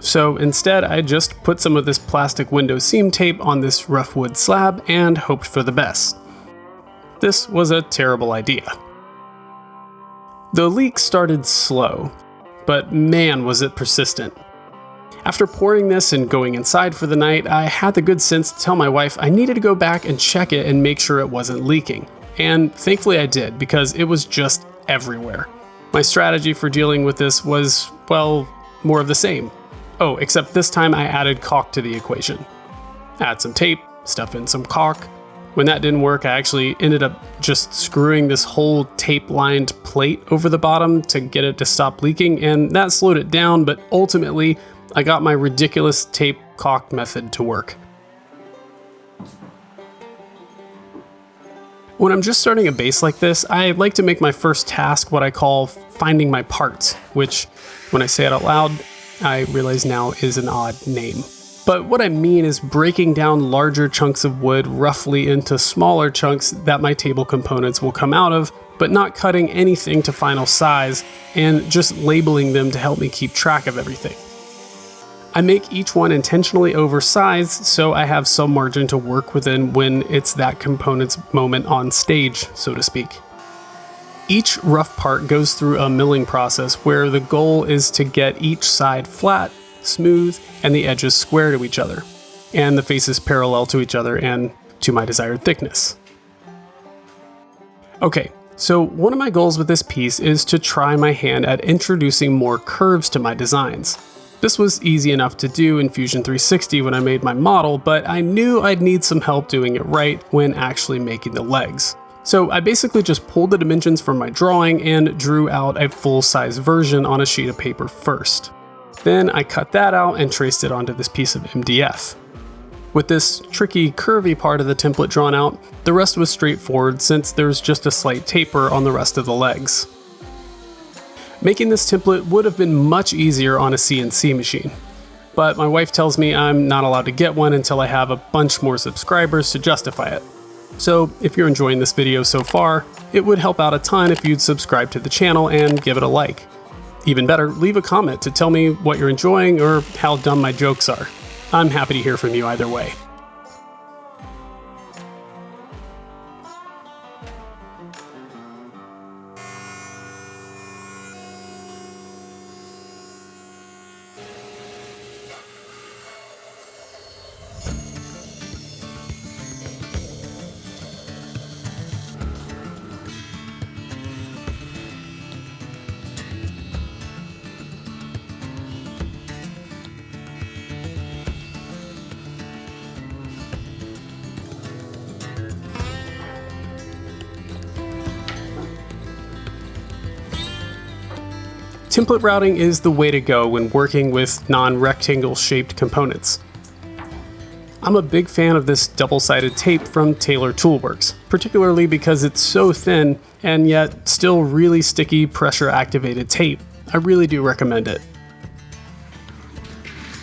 So instead, I just put some of this plastic window seam tape on this rough wood slab and hoped for the best. This was a terrible idea. The leak started slow, but man was it persistent. After pouring this and going inside for the night, I had the good sense to tell my wife I needed to go back and check it and make sure it wasn't leaking. And thankfully I did, because it was just everywhere. My strategy for dealing with this was, well, more of the same. Oh, except this time I added caulk to the equation. Add some tape, stuff in some caulk. When that didn't work, I actually ended up just screwing this whole tape-lined plate over the bottom to get it to stop leaking, and that slowed it down, but ultimately, I got my ridiculous tape caulk method to work. When I'm just starting a base like this, I like to make my first task what I call finding my parts, which, when I say it out loud, I realize now is an odd name. But what I mean is breaking down larger chunks of wood roughly into smaller chunks that my table components will come out of, but not cutting anything to final size, and just labeling them to help me keep track of everything. I make each one intentionally oversized so I have some margin to work within when it's that component's moment on stage, so to speak. Each rough part goes through a milling process where the goal is to get each side flat, smooth, and the edges square to each other, and the faces parallel to each other and to my desired thickness. Okay, so one of my goals with this piece is to try my hand at introducing more curves to my designs. This was easy enough to do in Fusion 360 when I made my model, but I knew I'd need some help doing it right when actually making the legs. So I basically just pulled the dimensions from my drawing and drew out a full-size version on a sheet of paper first. Then I cut that out and traced it onto this piece of MDF. With this tricky, curvy part of the template drawn out, the rest was straightforward since there's just a slight taper on the rest of the legs. Making this template would have been much easier on a CNC machine, but my wife tells me I'm not allowed to get one until I have a bunch more subscribers to justify it. So if you're enjoying this video so far, it would help out a ton if you'd subscribe to the channel and give it a like. Even better, leave a comment to tell me what you're enjoying or how dumb my jokes are. I'm happy to hear from you either way. Template routing is the way to go when working with non-rectangle shaped components. I'm a big fan of this double-sided tape from Taylor Toolworks, particularly because it's so thin and yet still really sticky pressure-activated tape. I really do recommend it.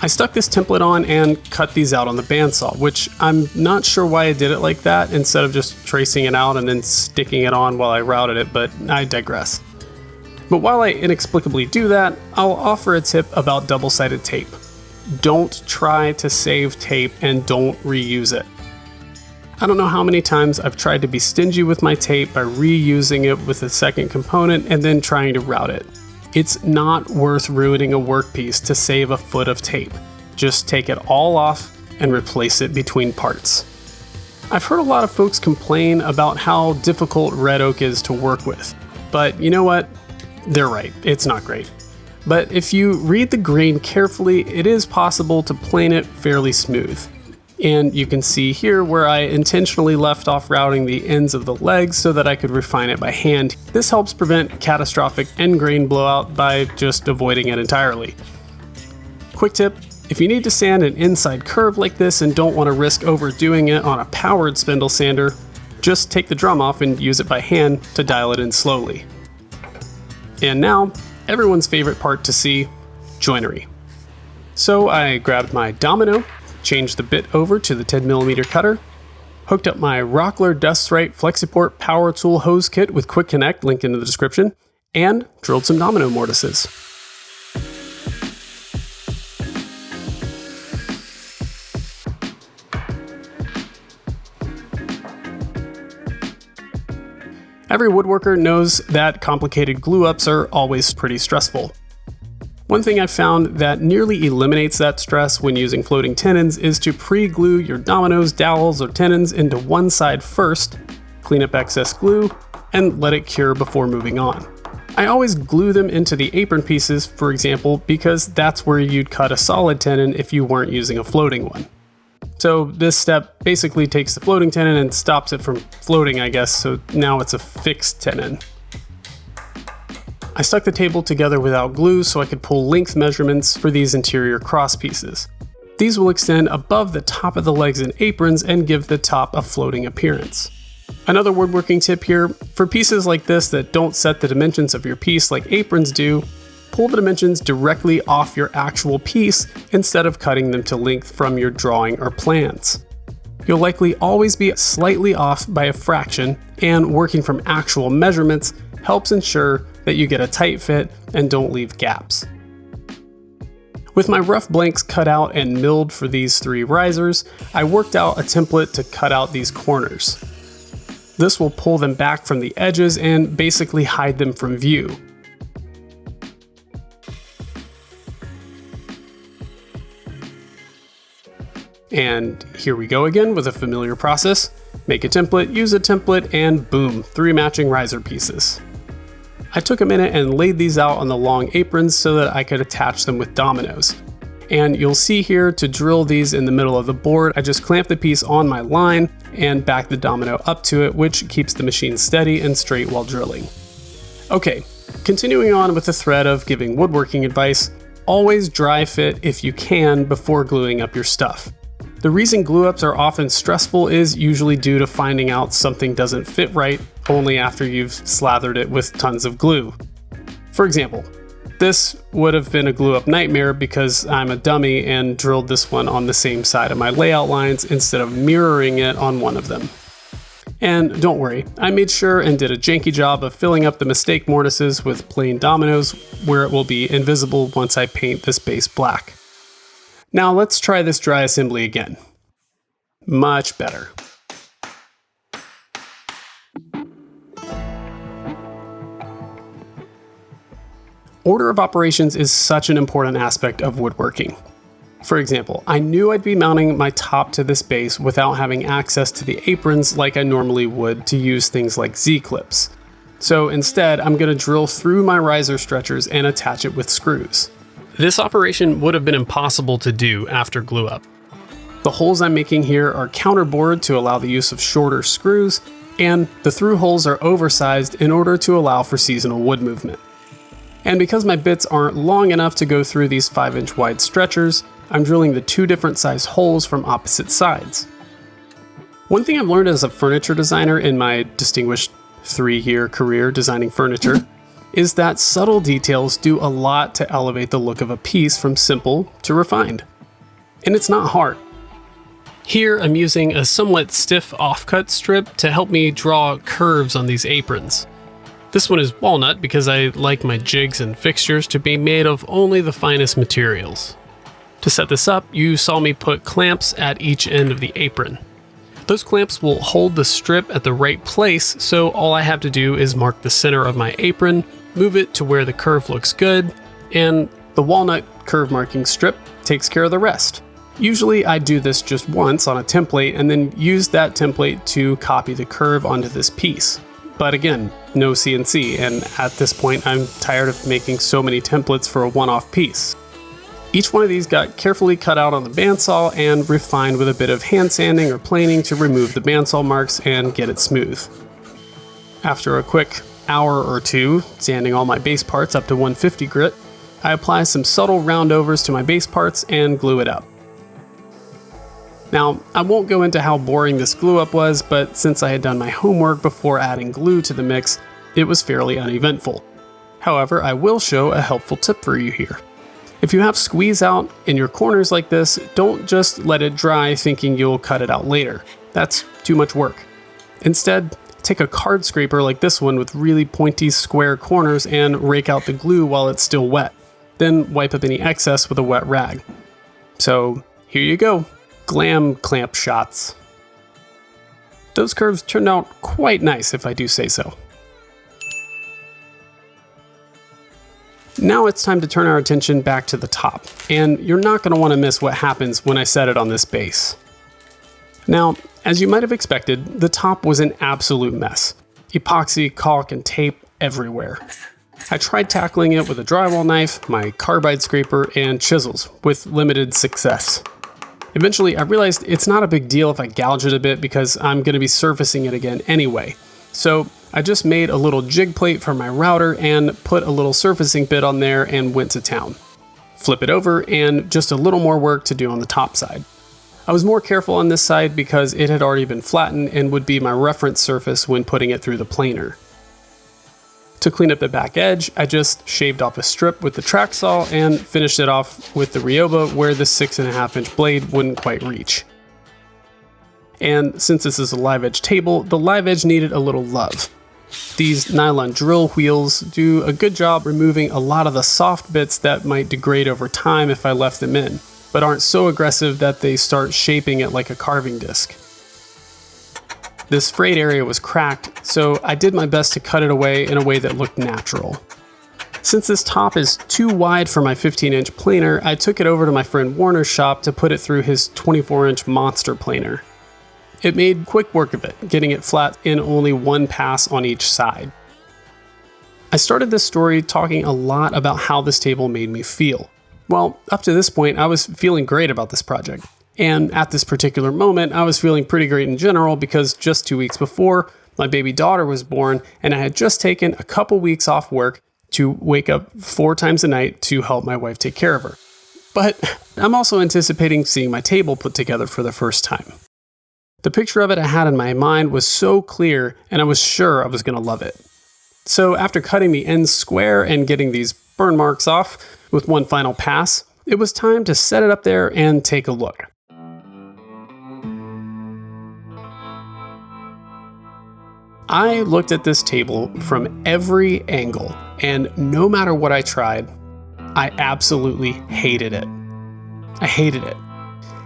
I stuck this template on and cut these out on the bandsaw, which I'm not sure why I did it like that instead of just tracing it out and then sticking it on while I routed it, but I digress. But while I inexplicably do that, I'll offer a tip about double-sided tape. Don't try to save tape and don't reuse it. I don't know how many times I've tried to be stingy with my tape by reusing it with a second component and then trying to route it. It's not worth ruining a workpiece to save a foot of tape. Just take it all off and replace it between parts. I've heard a lot of folks complain about how difficult red oak is to work with, but you know what? They're right, it's not great. But if you read the grain carefully, it is possible to plane it fairly smooth. And you can see here where I intentionally left off routing the ends of the legs so that I could refine it by hand. This helps prevent catastrophic end grain blowout by just avoiding it entirely. Quick tip, if you need to sand an inside curve like this and don't want to risk overdoing it on a powered spindle sander, just take the drum off and use it by hand to dial it in slowly. And now, everyone's favorite part to see, joinery. So I grabbed my domino, changed the bit over to the 10mm cutter, hooked up my Rockler Dust-Right Flexiport Power Tool Hose Kit with Quick Connect, link in the description, and drilled some domino mortises. Every woodworker knows that complicated glue-ups are always pretty stressful. One thing I've found that nearly eliminates that stress when using floating tenons is to pre-glue your dominoes, dowels, or tenons into one side first, clean up excess glue, and let it cure before moving on. I always glue them into the apron pieces, for example, because that's where you'd cut a solid tenon if you weren't using a floating one. So this step basically takes the floating tenon and stops it from floating, I guess, so now it's a fixed tenon. I stuck the table together without glue so I could pull length measurements for these interior cross pieces. These will extend above the top of the legs and aprons and give the top a floating appearance. Another woodworking tip here, for pieces like this that don't set the dimensions of your piece like aprons do, pull the dimensions directly off your actual piece instead of cutting them to length from your drawing or plans. You'll likely always be slightly off by a fraction, and working from actual measurements helps ensure that you get a tight fit and don't leave gaps. With my rough blanks cut out and milled for these 3 risers, I worked out a template to cut out these corners. This will pull them back from the edges and basically hide them from view. And here we go again with a familiar process. Make a template, use a template, and boom, 3 matching riser pieces. I took a minute and laid these out on the long aprons so that I could attach them with dominoes. And you'll see here, to drill these in the middle of the board, I just clamp the piece on my line and back the domino up to it, which keeps the machine steady and straight while drilling. Okay, continuing on with the thread of giving woodworking advice, always dry fit if you can before gluing up your stuff. The reason glue-ups are often stressful is usually due to finding out something doesn't fit right only after you've slathered it with tons of glue. For example, this would have been a glue-up nightmare because I'm a dummy and drilled this one on the same side of my layout lines instead of mirroring it on one of them. And don't worry, I made sure and did a janky job of filling up the mistake mortises with plain dominoes where it will be invisible once I paint this base black. Now let's try this dry assembly again. Much better. Order of operations is such an important aspect of woodworking. For example, I knew I'd be mounting my top to this base without having access to the aprons like I normally would to use things like Z-clips. So instead, I'm going to drill through my riser stretchers and attach it with screws. This operation would have been impossible to do after glue up. The holes I'm making here are counterbored to allow the use of shorter screws, and the through holes are oversized in order to allow for seasonal wood movement. And because my bits aren't long enough to go through these 5-inch wide stretchers, I'm drilling the 2 different size holes from opposite sides. One thing I've learned as a furniture designer in my distinguished 3-year career designing furniture is that subtle details do a lot to elevate the look of a piece from simple to refined. And it's not hard. Here I'm using a somewhat stiff offcut strip to help me draw curves on these aprons. This one is walnut because I like my jigs and fixtures to be made of only the finest materials. To set this up, you saw me put clamps at each end of the apron. Those clamps will hold the strip at the right place, so all I have to do is mark the center of my apron, move it to where the curve looks good, and the walnut curve marking strip takes care of the rest. Usually I do this just once on a template and then use that template to copy the curve onto this piece. But again, no CNC, and at this point I'm tired of making so many templates for a one-off piece. Each one of these got carefully cut out on the bandsaw and refined with a bit of hand sanding or planing to remove the bandsaw marks and get it smooth. After a quick hour or 2 sanding all my base parts up to 150 grit, I apply some subtle roundovers to my base parts and glue it up. Now, I won't go into how boring this glue up was, but since I had done my homework before adding glue to the mix, it was fairly uneventful. However, I will show a helpful tip for you here. If you have squeeze out in your corners like this, don't just let it dry thinking you'll cut it out later. That's too much work. Instead, take a card scraper like this one with really pointy square corners and rake out the glue while it's still wet. Then wipe up any excess with a wet rag. So here you go. Glam clamp shots. Those curves turned out quite nice if I do say so. Now it's time to turn our attention back to the top, and you're not going to want to miss what happens when I set it on this base. Now, as you might have expected, the top was an absolute mess. Epoxy, caulk, and tape everywhere. I tried tackling it with a drywall knife, my carbide scraper, and chisels, with limited success. Eventually, I realized it's not a big deal if I gouge it a bit because I'm going to be surfacing it again anyway. So I just made a little jig plate for my router and put a little surfacing bit on there and went to town. Flip it over and just a little more work to do on the top side. I was more careful on this side because it had already been flattened and would be my reference surface when putting it through the planer. To clean up the back edge, I just shaved off a strip with the track saw and finished it off with the Ryoba where the 6.5-inch blade wouldn't quite reach. And since this is a live edge table, the live edge needed a little love. These nylon drill wheels do a good job removing a lot of the soft bits that might degrade over time if I left them in, but aren't so aggressive that they start shaping it like a carving disc. This frayed area was cracked, so I did my best to cut it away in a way that looked natural. Since this top is too wide for my 15-inch planer, I took it over to my friend Warner's shop to put it through his 24-inch monster planer. It made quick work of it, getting it flat in only one pass on each side. I started this story talking a lot about how this table made me feel. Well, up to this point, I was feeling great about this project. And at this particular moment, I was feeling pretty great in general because just 2 weeks before, my baby daughter was born and I had just taken a couple weeks off work to wake up 4 times a night to help my wife take care of her. But I'm also anticipating seeing my table put together for the first time. The picture of it I had in my mind was so clear and I was sure I was going to love it. So after cutting the ends square and getting these burn marks off with one final pass, it was time to set it up there and take a look. I looked at this table from every angle, and no matter what I tried, I absolutely hated it. I hated it.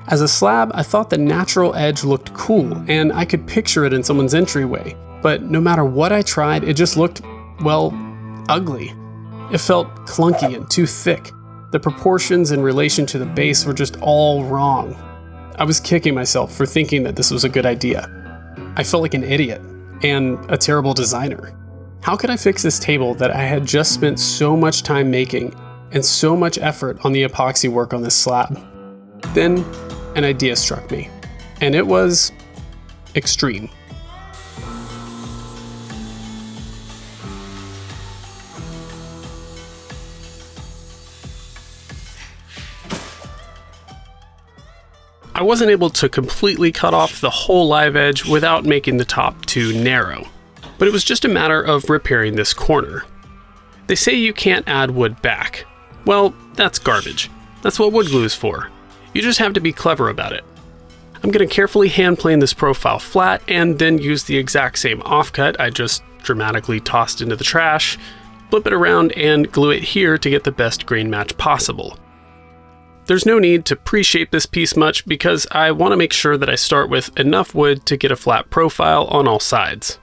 As a slab, I thought the natural edge looked cool, and I could picture it in someone's entryway, but no matter what I tried, it just looked, well, ugly. It felt clunky and too thick. The proportions in relation to the base were just all wrong. I was kicking myself for thinking that this was a good idea. I felt like an idiot. And a terrible designer. How could I fix this table that I had just spent so much time making and so much effort on the epoxy work on this slab? Then an idea struck me, and it was extreme. I wasn't able to completely cut off the whole live edge without making the top too narrow, but it was just a matter of repairing this corner. They say you can't add wood back. Well, that's garbage. That's what wood glue is for. You just have to be clever about it. I'm going to carefully hand plane this profile flat and then use the exact same offcut I just dramatically tossed into the trash, flip it around and glue it here to get the best grain match possible. There's no need to pre-shape this piece much because I want to make sure that I start with enough wood to get a flat profile on all sides.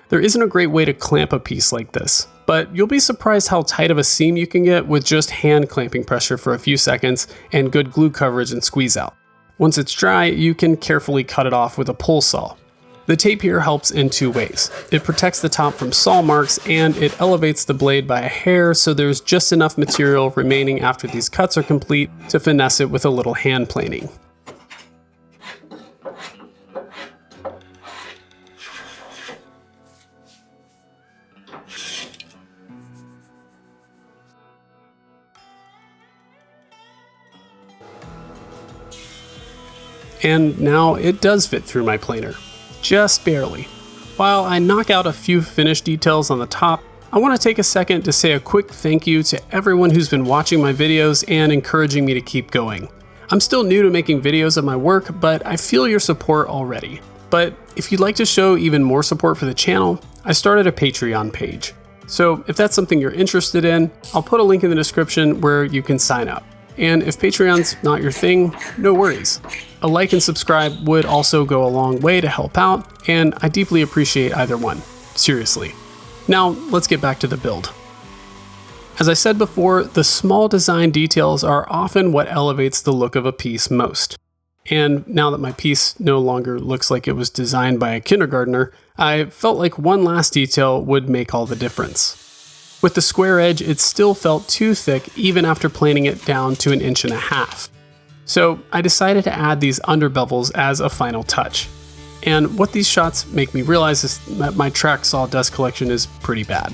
There isn't a great way to clamp a piece like this, but you'll be surprised how tight of a seam you can get with just hand clamping pressure for a few seconds and good glue coverage and squeeze out. Once it's dry, you can carefully cut it off with a pull saw. The tape here helps in 2 ways. It protects the top from saw marks and it elevates the blade by a hair so there's just enough material remaining after these cuts are complete to finesse it with a little hand planing. And now it does fit through my planer. Just barely. While I knock out a few finished details on the top, I want to take a second to say a quick thank you to everyone who's been watching my videos and encouraging me to keep going. I'm still new to making videos of my work, but I feel your support already. But if you'd like to show even more support for the channel, I started a Patreon page. So if that's something you're interested in, I'll put a link in the description where you can sign up. And if Patreon's not your thing, no worries. A like and subscribe would also go a long way to help out, and I deeply appreciate either one. Seriously. Now, let's get back to the build. As I said before, the small design details are often what elevates the look of a piece most. And now that my piece no longer looks like it was designed by a kindergartner, I felt like one last detail would make all the difference. With the square edge, it still felt too thick even after planing it down to 1.5 inches. So I decided to add these underbevels as a final touch. And what these shots make me realize is that my track sawdust collection is pretty bad.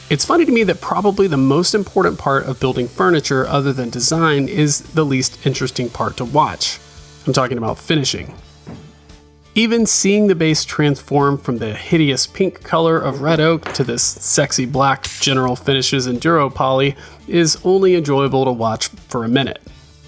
It's funny to me that probably the most important part of building furniture other than design is the least interesting part to watch. I'm talking about finishing. Even seeing the base transform from the hideous pink color of red oak to this sexy black general finishes in Duro Poly is only enjoyable to watch for a minute.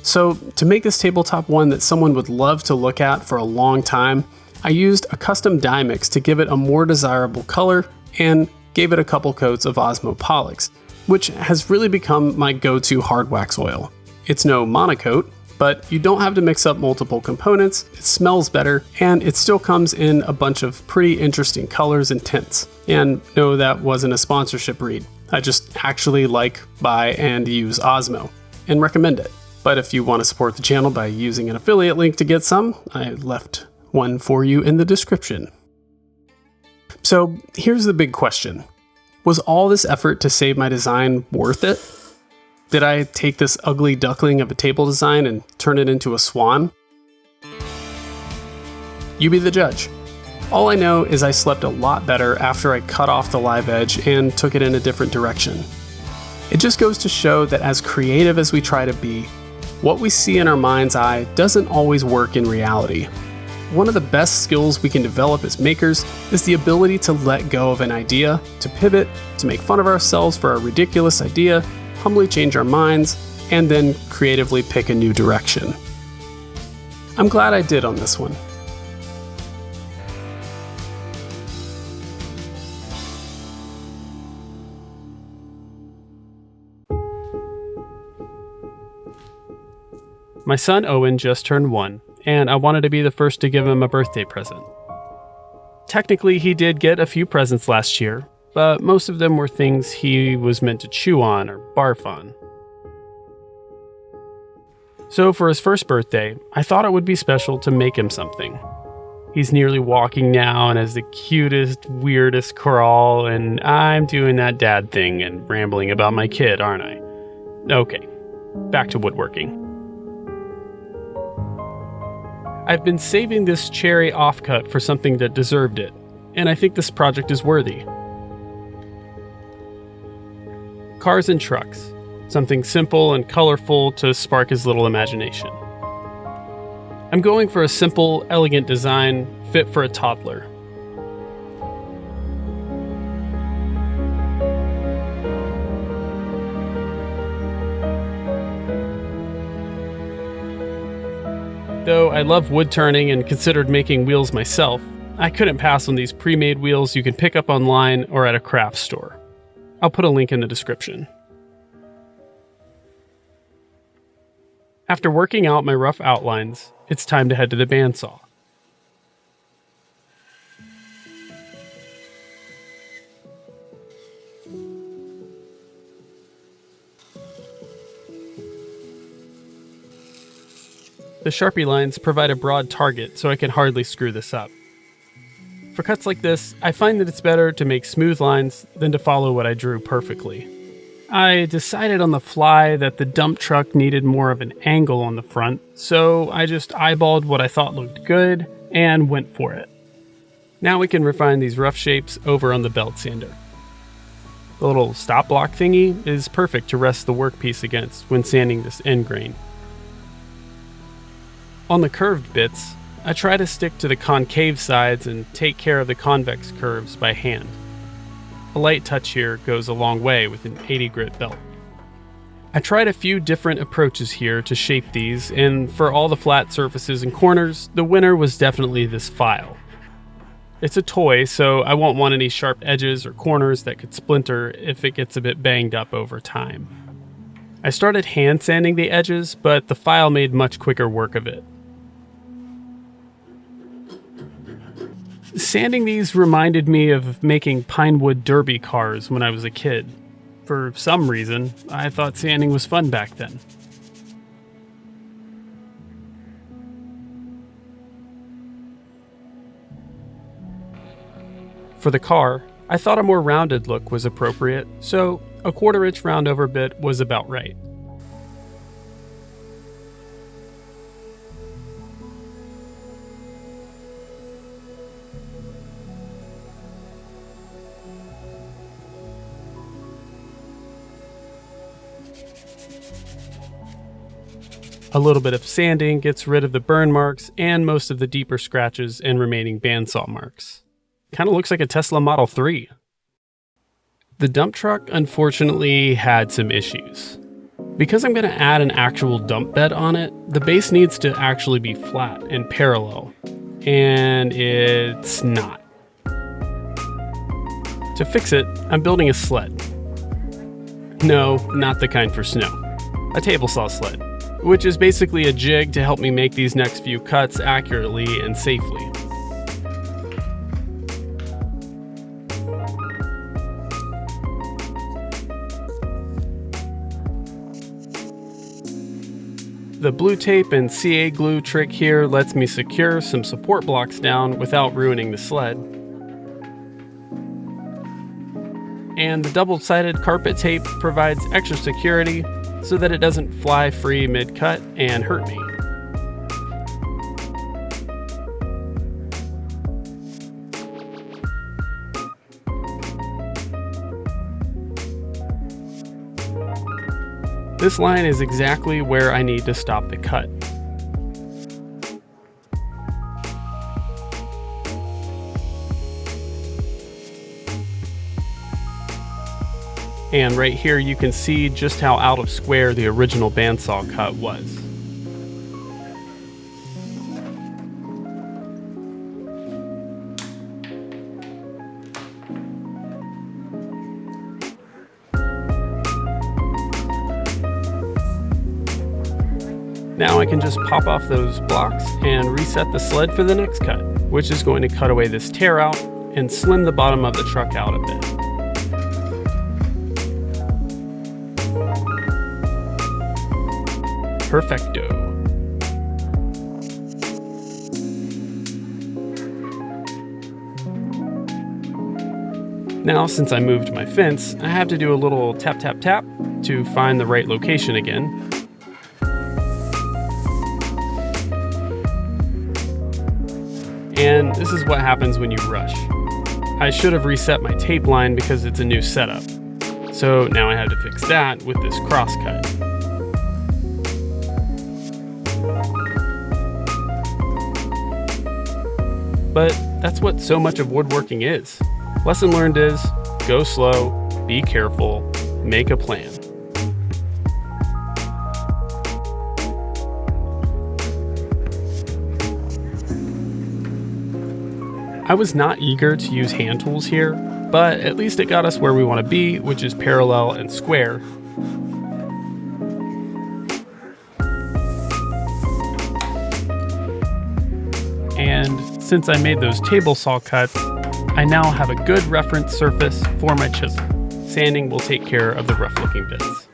So to make this tabletop one that someone would love to look at for a long time, I used a custom dye mix to give it a more desirable color and gave it a couple coats of Osmopolix, which has really become my go-to hard wax oil. It's no monocoat, but you don't have to mix up multiple components, it smells better, and it still comes in a bunch of pretty interesting colors and tints. And no, that wasn't a sponsorship read. I just actually like, buy, and use Osmo, and recommend it. But if you want to support the channel by using an affiliate link to get some, I left one for you in the description. So here's the big question. Was all this effort to save my design worth it? Did I take this ugly duckling of a table design and turn it into a swan? You be the judge. All I know is I slept a lot better after I cut off the live edge and took it in a different direction. It just goes to show that as creative as we try to be, what we see in our mind's eye doesn't always work in reality. One of the best skills we can develop as makers is the ability to let go of an idea, to pivot, to make fun of ourselves for a ridiculous idea, humbly change our minds, and then creatively pick a new direction. I'm glad I did on this one. My son Owen just turned 1, and I wanted to be the first to give him a birthday present. Technically, he did get a few presents last year, but most of them were things he was meant to chew on or barf on. So for his first birthday, I thought it would be special to make him something. He's nearly walking now and has the cutest, weirdest crawl, and I'm doing that dad thing and rambling about my kid, aren't I? Okay, back to woodworking. I've been saving this cherry offcut for something that deserved it, and I think this project is worthy. Cars and trucks, something simple and colorful to spark his little imagination. I'm going for a simple, elegant design fit for a toddler. Though I love wood turning and considered making wheels myself, I couldn't pass on these pre-made wheels you can pick up online or at a craft store. I'll put a link in the description. After working out my rough outlines, it's time to head to the bandsaw. The Sharpie lines provide a broad target, so I can hardly screw this up. For cuts like this, I find that it's better to make smooth lines than to follow what I drew perfectly. I decided on the fly that the dump truck needed more of an angle on the front, so I just eyeballed what I thought looked good and went for it. Now we can refine these rough shapes over on the belt sander. The little stop block thingy is perfect to rest the workpiece against when sanding this end grain. On the curved bits, I try to stick to the concave sides and take care of the convex curves by hand. A light touch here goes a long way with an 80 grit belt. I tried a few different approaches here to shape these, and for all the flat surfaces and corners, the winner was definitely this file. It's a toy, so I won't want any sharp edges or corners that could splinter if it gets a bit banged up over time. I started hand sanding the edges, but the file made much quicker work of it. Sanding these reminded me of making pinewood derby cars when I was a kid. For some reason, I thought sanding was fun back then. For the car, I thought a more rounded look was appropriate, so a 1/4-inch roundover bit was about right. A little bit of sanding gets rid of the burn marks and most of the deeper scratches and remaining bandsaw marks. Kind of looks like a Tesla Model 3. The dump truck unfortunately had some issues. Because I'm going to add an actual dump bed on it, the base needs to actually be flat and parallel, and it's not. To fix it, I'm building a sled. No, not the kind for snow. A table saw sled, which is basically a jig to help me make these next few cuts accurately and safely. The blue tape and CA glue trick here lets me secure some support blocks down without ruining the sled. And the double-sided carpet tape provides extra security so that it doesn't fly free mid-cut and hurt me. This line is exactly where I need to stop the cut. And right here you can see just how out of square the original bandsaw cut was. Now I can just pop off those blocks and reset the sled for the next cut, which is going to cut away this tear out and slim the bottom of the truck out a bit. Perfecto. Now, since I moved my fence, I have to do a little tap tap tap to find the right location again. And this is what happens when you rush. I should have reset my tape line because it's a new setup. So now I have to fix that with this crosscut. But that's what so much of woodworking is. Lesson learned is, go slow, be careful, make a plan. I was not eager to use hand tools here, but at least it got us where we want to be, which is parallel and square. And since I made those table saw cuts, I now have a good reference surface for my chisel. Sanding will take care of the rough looking bits.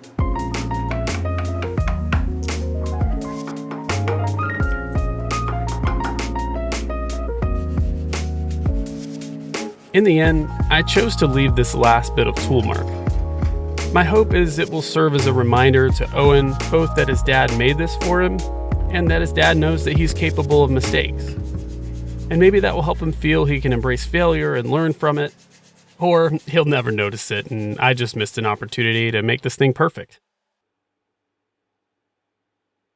In the end, I chose to leave this last bit of tool mark. My hope is it will serve as a reminder to Owen both that his dad made this for him and that his dad knows that he's capable of mistakes. And maybe that will help him feel he can embrace failure and learn from it, or he'll never notice it and I just missed an opportunity to make this thing perfect.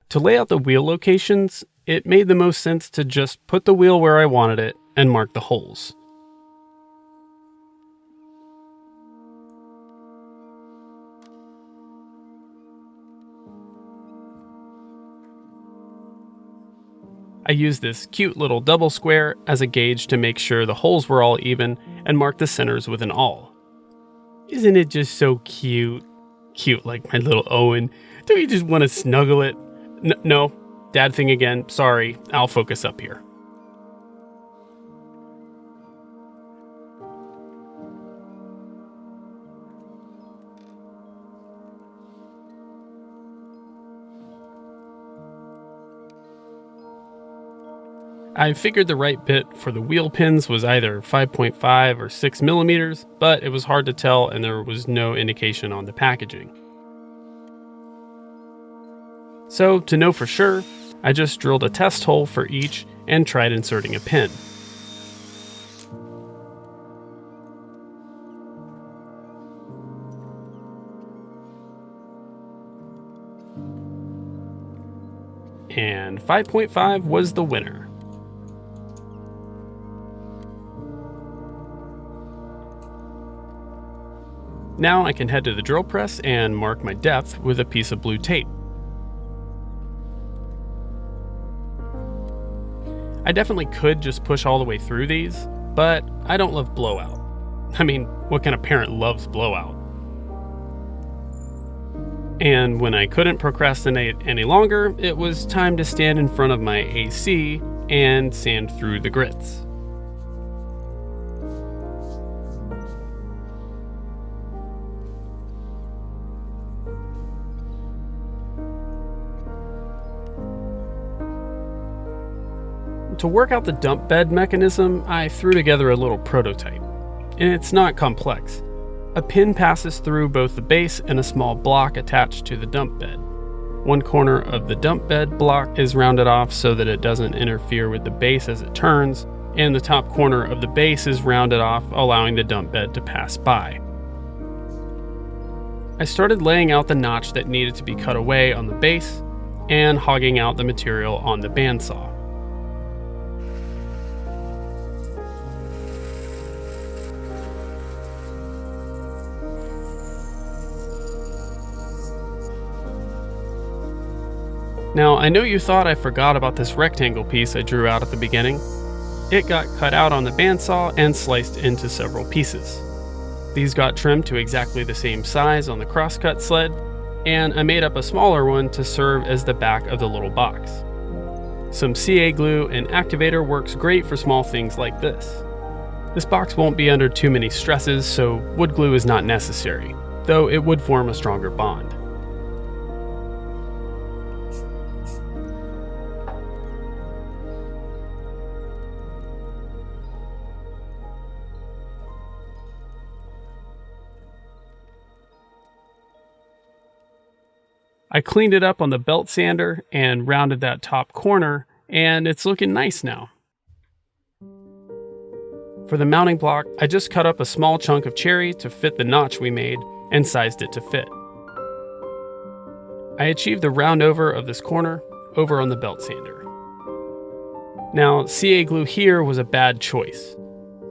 To lay out the wheel locations, it made the most sense to just put the wheel where I wanted it and mark the holes. I used this cute little double square as a gauge to make sure the holes were all even and marked the centers with an awl. Isn't it just so cute? Cute like my little Owen. Don't you just want to snuggle it? No, dad thing again. Sorry, I'll focus up here. I figured the right bit for the wheel pins was either 5.5 or 6 millimeters, but it was hard to tell and there was no indication on the packaging. So, to know for sure, I just drilled a test hole for each and tried inserting a pin. And 5.5 was the winner. Now I can head to the drill press and mark my depth with a piece of blue tape. I definitely could just push all the way through these, but I don't love blowout. I mean, what kind of parent loves blowout? And when I couldn't procrastinate any longer, it was time to stand in front of my AC and sand through the grits. To work out the dump bed mechanism, I threw together a little prototype, and it's not complex. A pin passes through both the base and a small block attached to the dump bed. One corner of the dump bed block is rounded off so that it doesn't interfere with the base as it turns, and the top corner of the base is rounded off, allowing the dump bed to pass by. I started laying out the notch that needed to be cut away on the base and hogging out the material on the bandsaw. Now, I know you thought I forgot about this rectangle piece I drew out at the beginning. It got cut out on the bandsaw and sliced into several pieces. These got trimmed to exactly the same size on the crosscut sled, and I made up a smaller one to serve as the back of the little box. Some CA glue and activator works great for small things like this. This box won't be under too many stresses, so wood glue is not necessary, though it would form a stronger bond. I cleaned it up on the belt sander and rounded that top corner, and it's looking nice now. For the mounting block, I just cut up a small chunk of cherry to fit the notch we made and sized it to fit. I achieved the round over of this corner over on the belt sander. Now, CA glue here was a bad choice.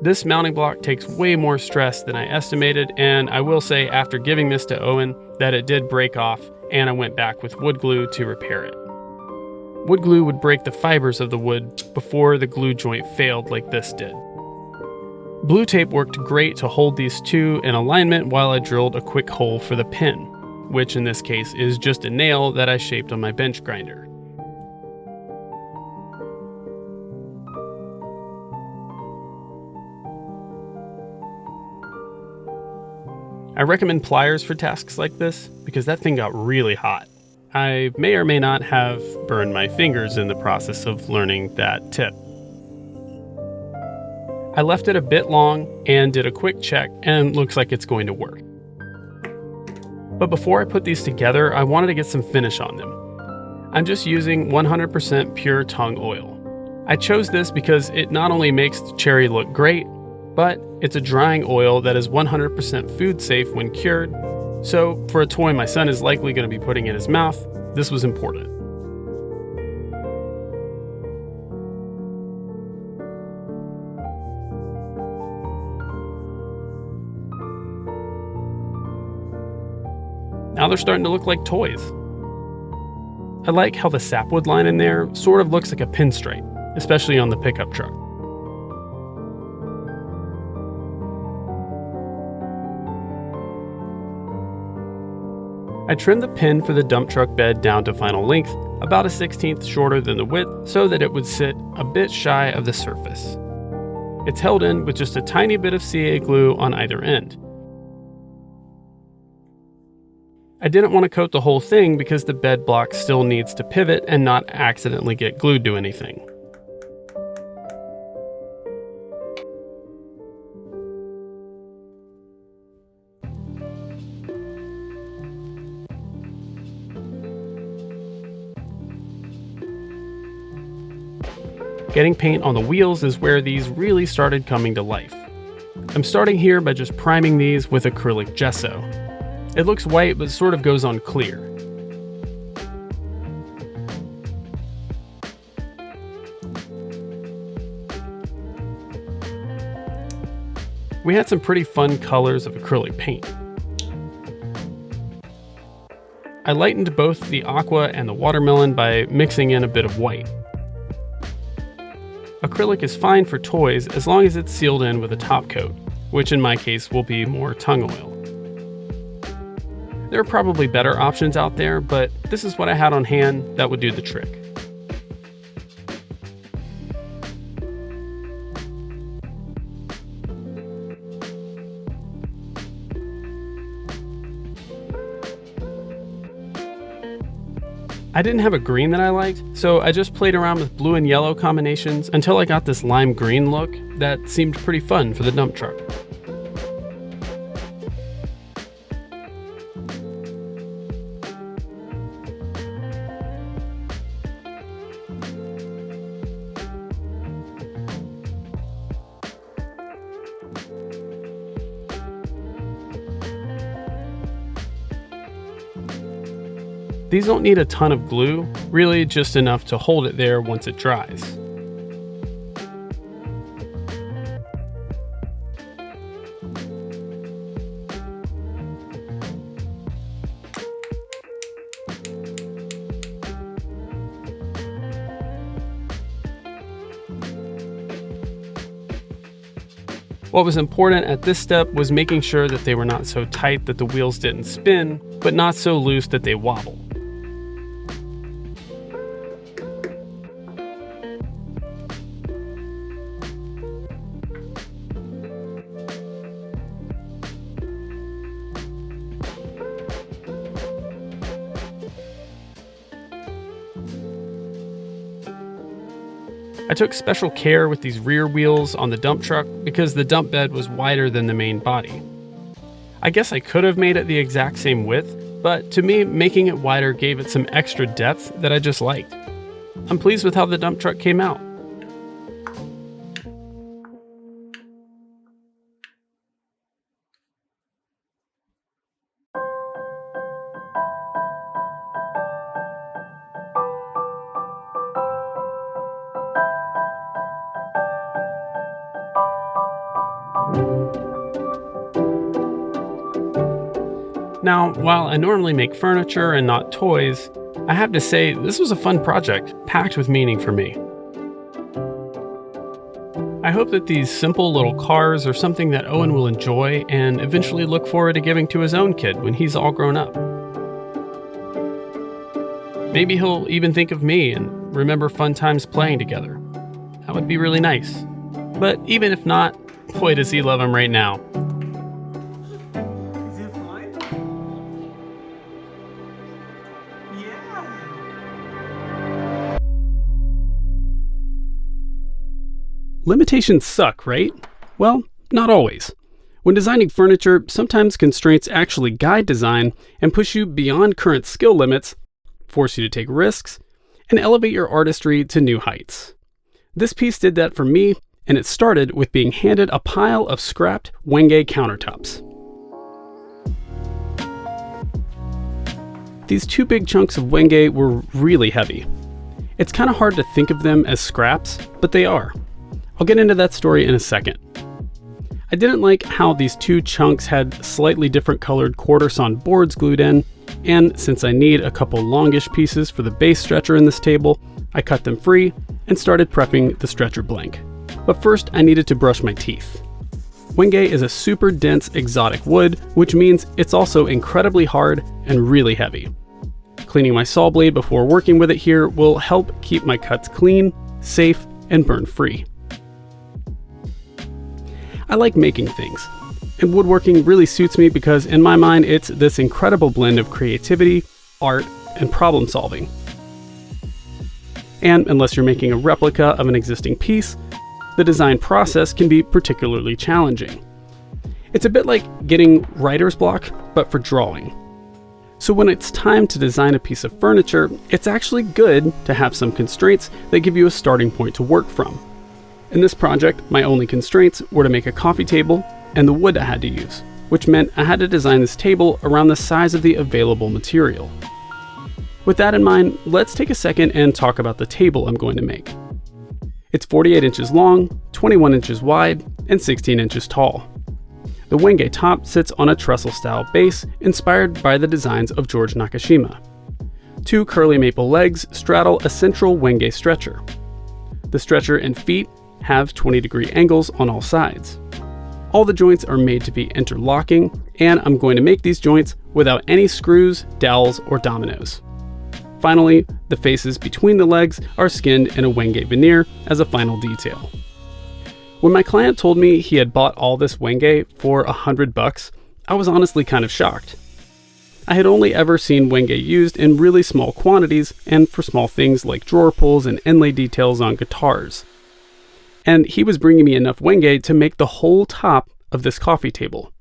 This mounting block takes way more stress than I estimated, and I will say after giving this to Owen that it did break off, and I went back with wood glue to repair it. Wood glue would break the fibers of the wood before the glue joint failed like this did. Blue tape worked great to hold these two in alignment while I drilled a quick hole for the pin, which in this case is just a nail that I shaped on my bench grinder. I recommend pliers for tasks like this because that thing got really hot. I may or may not have burned my fingers in the process of learning that tip. I left it a bit long and did a quick check, and looks like it's going to work. But before I put these together, I wanted to get some finish on them. I'm just using 100% pure tung oil. I chose this because it not only makes the cherry look great, but it's a drying oil that is 100% food safe when cured, so for a toy my son is likely going to be putting in his mouth, this was important. Now they're starting to look like toys. I like how the sapwood line in there sort of looks like a pinstripe, especially on the pickup truck. I trimmed the pin for the dump truck bed down to final length, about a 1/16 shorter than the width, so that it would sit a bit shy of the surface. It's held in with just a tiny bit of CA glue on either end. I didn't want to coat the whole thing because the bed block still needs to pivot and not accidentally get glued to anything. Getting paint on the wheels is where these really started coming to life. I'm starting here by just priming these with acrylic gesso. It looks white but sort of goes on clear. We had some pretty fun colors of acrylic paint. I lightened both the aqua and the watermelon by mixing in a bit of white. Acrylic is fine for toys as long as it's sealed in with a top coat, which in my case will be more tung oil. There are probably better options out there, but this is what I had on hand that would do the trick. I didn't have a green that I liked, so I just played around with blue and yellow combinations until I got this lime green look that seemed pretty fun for the dump truck. These don't need a ton of glue, really just enough to hold it there once it dries. What was important at this step was making sure that they were not so tight that the wheels didn't spin, but not so loose that they wobble. I took special care with these rear wheels on the dump truck because the dump bed was wider than the main body. I guess I could have made it the exact same width, but to me, making it wider gave it some extra depth that I just liked. I'm pleased with how the dump truck came out. Now, while I normally make furniture and not toys, I have to say this was a fun project, packed with meaning for me. I hope that these simple little cars are something that Owen will enjoy and eventually look forward to giving to his own kid when he's all grown up. Maybe he'll even think of me and remember fun times playing together. That would be really nice. But even if not, boy does he love him right now. Limitations suck, right? Well, not always. When designing furniture, sometimes constraints actually guide design and push you beyond current skill limits, force you to take risks, and elevate your artistry to new heights. This piece did that for me, and it started with being handed a pile of scrapped Wenge countertops. These two big chunks of Wenge were really heavy. It's kind of hard to think of them as scraps, but they are. I'll get into that story in a second. I didn't like how these two chunks had slightly different colored quarter-sawn boards glued in, And since I need a couple longish pieces for the base stretcher in this table, I cut them free and started prepping the stretcher blank. But first, I needed to brush my teeth. Wenge is a super dense exotic wood, which means it's also incredibly hard and really heavy. Cleaning my saw blade before working with it here will help keep my cuts clean, safe, and burn-free. I like making things, and woodworking really suits me because in my mind it's this incredible blend of creativity, art, and problem solving. And unless you're making a replica of an existing piece, the design process can be particularly challenging. It's a bit like getting writer's block, but for drawing. So when it's time to design a piece of furniture, it's actually good to have some constraints that give you a starting point to work from. In this project, my only constraints were to make a coffee table and the wood I had to use, which meant I had to design this table around the size of the available material. With that in mind, let's take a second and talk about the table I'm going to make. It's 48 inches long, 21 inches wide, and 16 inches tall. The Wenge top sits on a trestle-style base inspired by the designs of George Nakashima. Two curly maple legs straddle a central Wenge stretcher. The stretcher and feet have 20-degree angles on all sides. All the joints are made to be interlocking, and I'm going to make these joints without any screws, dowels, or dominoes. Finally, the faces between the legs are skinned in a Wenge veneer as a final detail. When my client told me he had bought all this Wenge for $100, I was honestly kind of shocked. I had only ever seen Wenge used in really small quantities and for small things like drawer pulls and inlay details on guitars. And he was bringing me enough Wenge to make the whole top of this coffee table.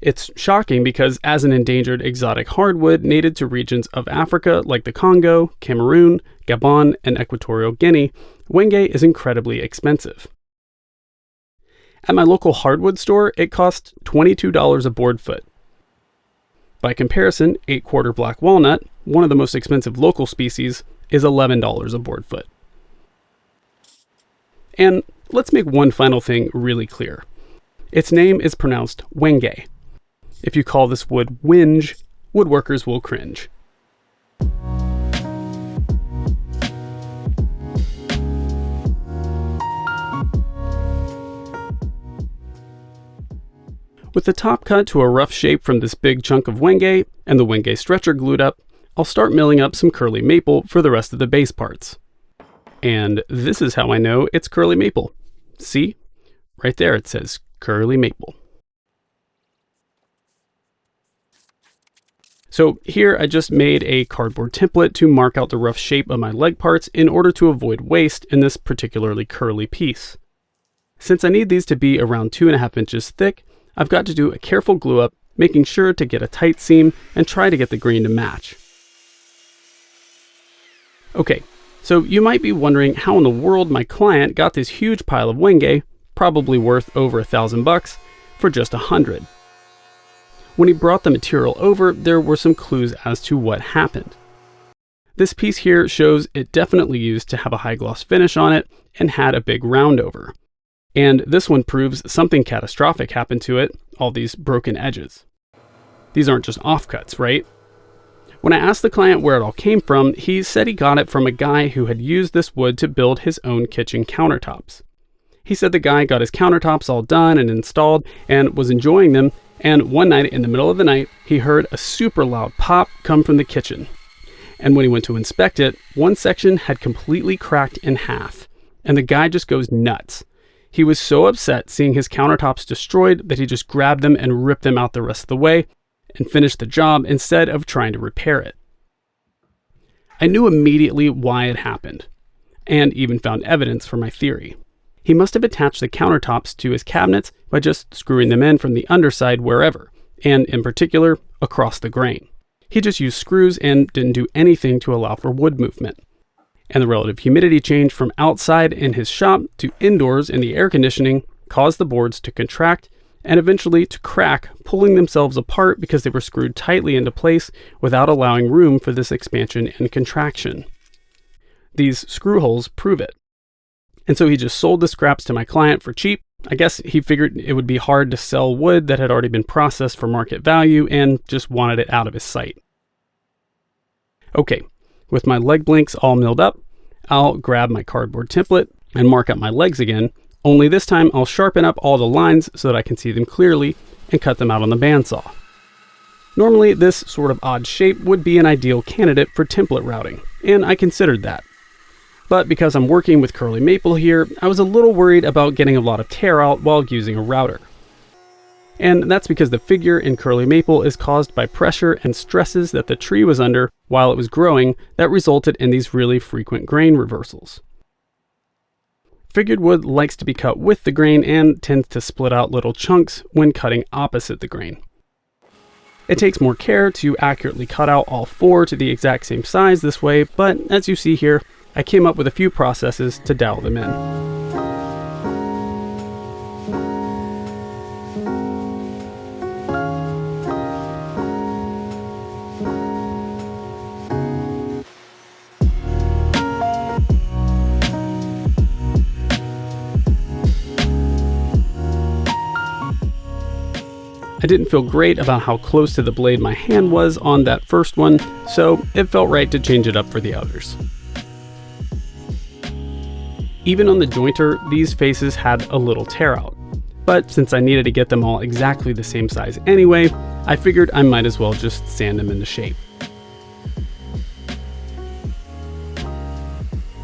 It's shocking because as an endangered exotic hardwood native to regions of Africa like the Congo, Cameroon, Gabon, and Equatorial Guinea, Wenge is incredibly expensive. At my local hardwood store, it costs $22 a board foot. By comparison, 8-quarter black walnut, one of the most expensive local species, is $11 a board foot. And let's make one final thing really clear. Its name is pronounced Wenge. If you call this wood whinge, woodworkers will cringe. With the top cut to a rough shape from this big chunk of Wenge and the Wenge stretcher glued up, I'll start milling up some curly maple for the rest of the base parts. And this is how I know it's curly maple. See? Right there it says curly maple. So here I just made a cardboard template to mark out the rough shape of my leg parts in order to avoid waste in this particularly curly piece. Since I need these to be around 2.5 inches thick, I've got to do a careful glue up, making sure to get a tight seam and try to get the grain to match. Okay, so you might be wondering how in the world my client got this huge pile of Wenge, probably worth over $1,000, for just $100. When he brought the material over, there were some clues as to what happened. This piece here shows it definitely used to have a high gloss finish on it and had a big round over. And this one proves something catastrophic happened to it, all these broken edges. These aren't just offcuts, right? When I asked the client where it all came from, he said he got it from a guy who had used this wood to build his own kitchen countertops. He said the guy got his countertops all done and installed and was enjoying them, and one night in the middle of the night, he heard a super loud pop come from the kitchen. And when he went to inspect it, one section had completely cracked in half, and the guy just goes nuts. He was so upset seeing his countertops destroyed that he just grabbed them and ripped them out the rest of the way and finished the job instead of trying to repair it. I knew immediately why it happened, and even found evidence for my theory. He must have attached the countertops to his cabinets by just screwing them in from the underside wherever, and in particular, across the grain. He just used screws and didn't do anything to allow for wood movement. And the relative humidity change from outside in his shop to indoors in the air conditioning caused the boards to contract and eventually to crack, pulling themselves apart because they were screwed tightly into place without allowing room for this expansion and contraction. These screw holes prove it. And so he just sold the scraps to my client for cheap I guess he figured it would be hard to sell wood that had already been processed for market value and just wanted it out of his sight. Okay, with my leg blanks all milled up, I'll grab my cardboard template and mark up my legs again, only this time I'll sharpen up all the lines so that I can see them clearly and cut them out on the bandsaw. Normally, this sort of odd shape would be an ideal candidate for template routing, and I considered that. But because I'm working with curly maple here, I was a little worried about getting a lot of tear out while using a router. And that's because the figure in curly maple is caused by pressure and stresses that the tree was under while it was growing that resulted in these really frequent grain reversals. Figured wood likes to be cut with the grain and tends to split out little chunks when cutting opposite the grain. It takes more care to accurately cut out all four to the exact same size this way, but as you see here, I came up with a few processes to dial them in. I didn't feel great about how close to the blade my hand was on that first one, so it felt right to change it up for the others. Even on the jointer, these faces had a little tear out, but since I needed to get them all exactly the same size anyway, I figured I might as well just sand them into shape.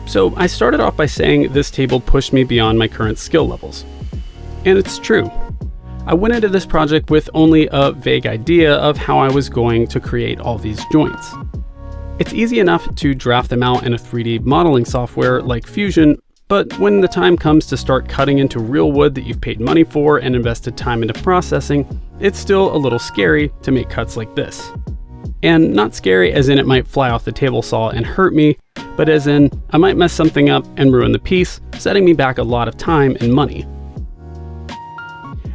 So I started off by saying this table pushed me beyond my current skill levels. And it's true. I went into this project with only a vague idea of how I was going to create all these joints. It's easy enough to draft them out in a 3D modeling software like Fusion, but when the time comes to start cutting into real wood that you've paid money for and invested time into processing, it's still a little scary to make cuts like this. And not scary as in it might fly off the table saw and hurt me, but as in I might mess something up and ruin the piece, setting me back a lot of time and money.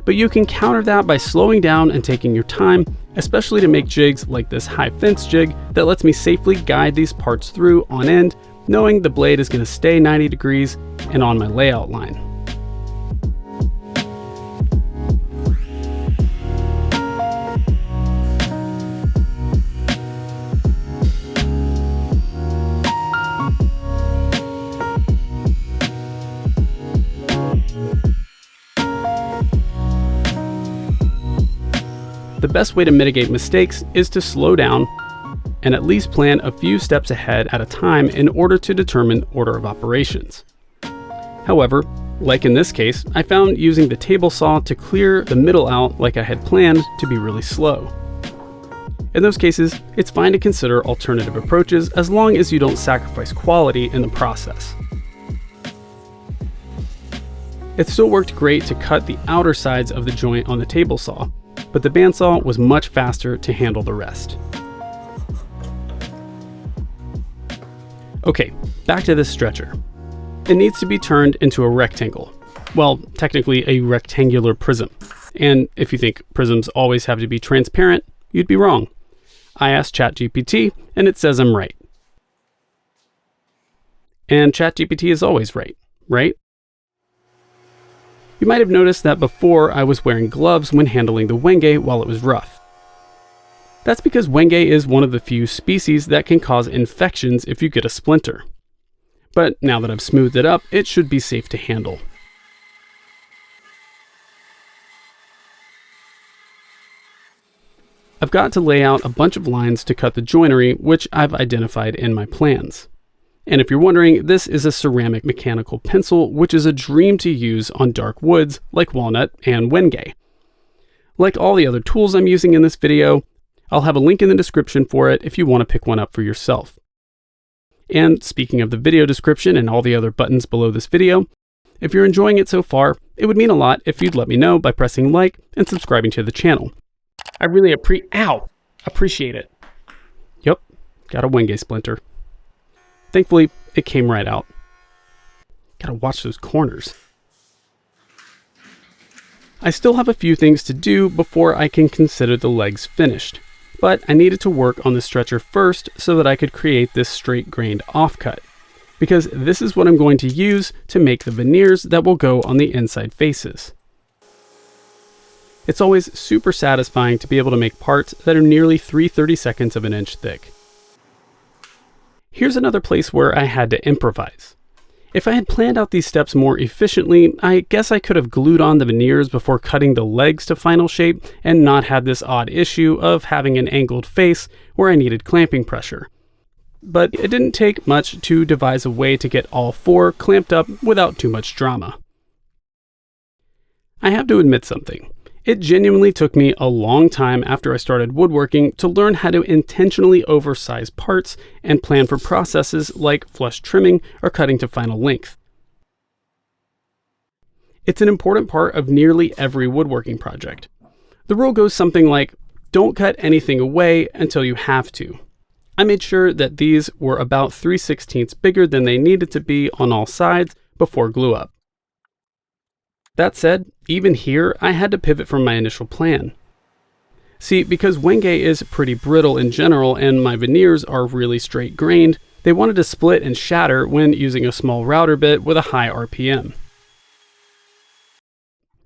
But you can counter that by slowing down and taking your time, especially to make jigs like this high fence jig that lets me safely guide these parts through on end, knowing the blade is going to stay 90 degrees and on my layout line. The best way to mitigate mistakes is to slow down and at least plan a few steps ahead at a time in order to determine order of operations. However, like in this case, I found using the table saw to clear the middle out like I had planned to be really slow. In those cases, it's fine to consider alternative approaches as long as you don't sacrifice quality in the process. It still worked great to cut the outer sides of the joint on the table saw, but the bandsaw was much faster to handle the rest. Okay, back to this stretcher. It needs to be turned into a rectangle. Well, technically a rectangular prism. And if you think prisms always have to be transparent, you'd be wrong. I asked ChatGPT and it says I'm right. And ChatGPT is always right, right? You might have noticed that before I was wearing gloves when handling the wenge while it was rough. That's because wenge is one of the few species that can cause infections if you get a splinter. But now that I've smoothed it up, it should be safe to handle. I've got to lay out a bunch of lines to cut the joinery, which I've identified in my plans. And if you're wondering, this is a ceramic mechanical pencil, which is a dream to use on dark woods like walnut and wenge. Like all the other tools I'm using in this video, I'll have a link in the description for it if you want to pick one up for yourself. And speaking of the video description and all the other buttons below this video, if you're enjoying it so far, it would mean a lot if you'd let me know by pressing like and subscribing to the channel. I really appreciate it. Yep, got a wenge splinter. Thankfully, it came right out. Gotta watch those corners. I still have a few things to do before I can consider the legs finished, but I needed to work on the stretcher first so that I could create this straight grained offcut, because this is what I'm going to use to make the veneers that will go on the inside faces. It's always super satisfying to be able to make parts that are nearly 3/32 of an inch thick. Here's another place where I had to improvise. If I had planned out these steps more efficiently, I guess I could have glued on the veneers before cutting the legs to final shape and not had this odd issue of having an angled face where I needed clamping pressure. But it didn't take much to devise a way to get all four clamped up without too much drama. I have to admit something. It genuinely took me a long time after I started woodworking to learn how to intentionally oversize parts and plan for processes like flush trimming or cutting to final length. It's an important part of nearly every woodworking project. The rule goes something like, don't cut anything away until you have to. I made sure that these were about 3/16 bigger than they needed to be on all sides before glue up. That said, even here, I had to pivot from my initial plan. See, because Wenge is pretty brittle in general and my veneers are really straight grained, they wanted to split and shatter when using a small router bit with a high RPM.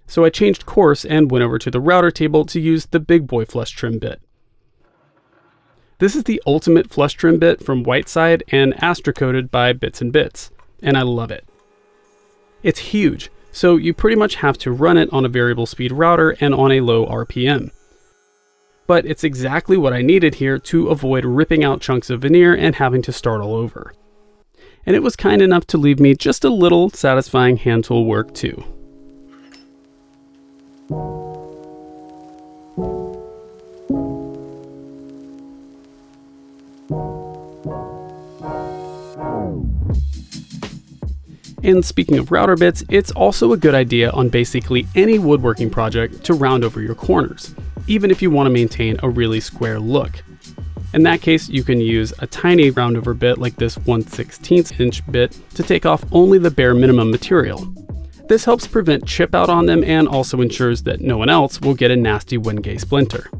So I changed course and went over to the router table to use the big boy flush trim bit. This is the ultimate flush trim bit from Whiteside and astrocoated by Bits and Bits, and I love it. It's huge, so you pretty much have to run it on a variable speed router and on a low RPM. But it's exactly what I needed here to avoid ripping out chunks of veneer and having to start all over. And it was kind enough to leave me just a little satisfying hand tool work too. And speaking of router bits, it's also a good idea on basically any woodworking project to round over your corners, even if you want to maintain a really square look. In that case, you can use a tiny round over bit like this 1/16 inch bit to take off only the bare minimum material. This helps prevent chip out on them and also ensures that no one else will get a nasty Wenge splinter.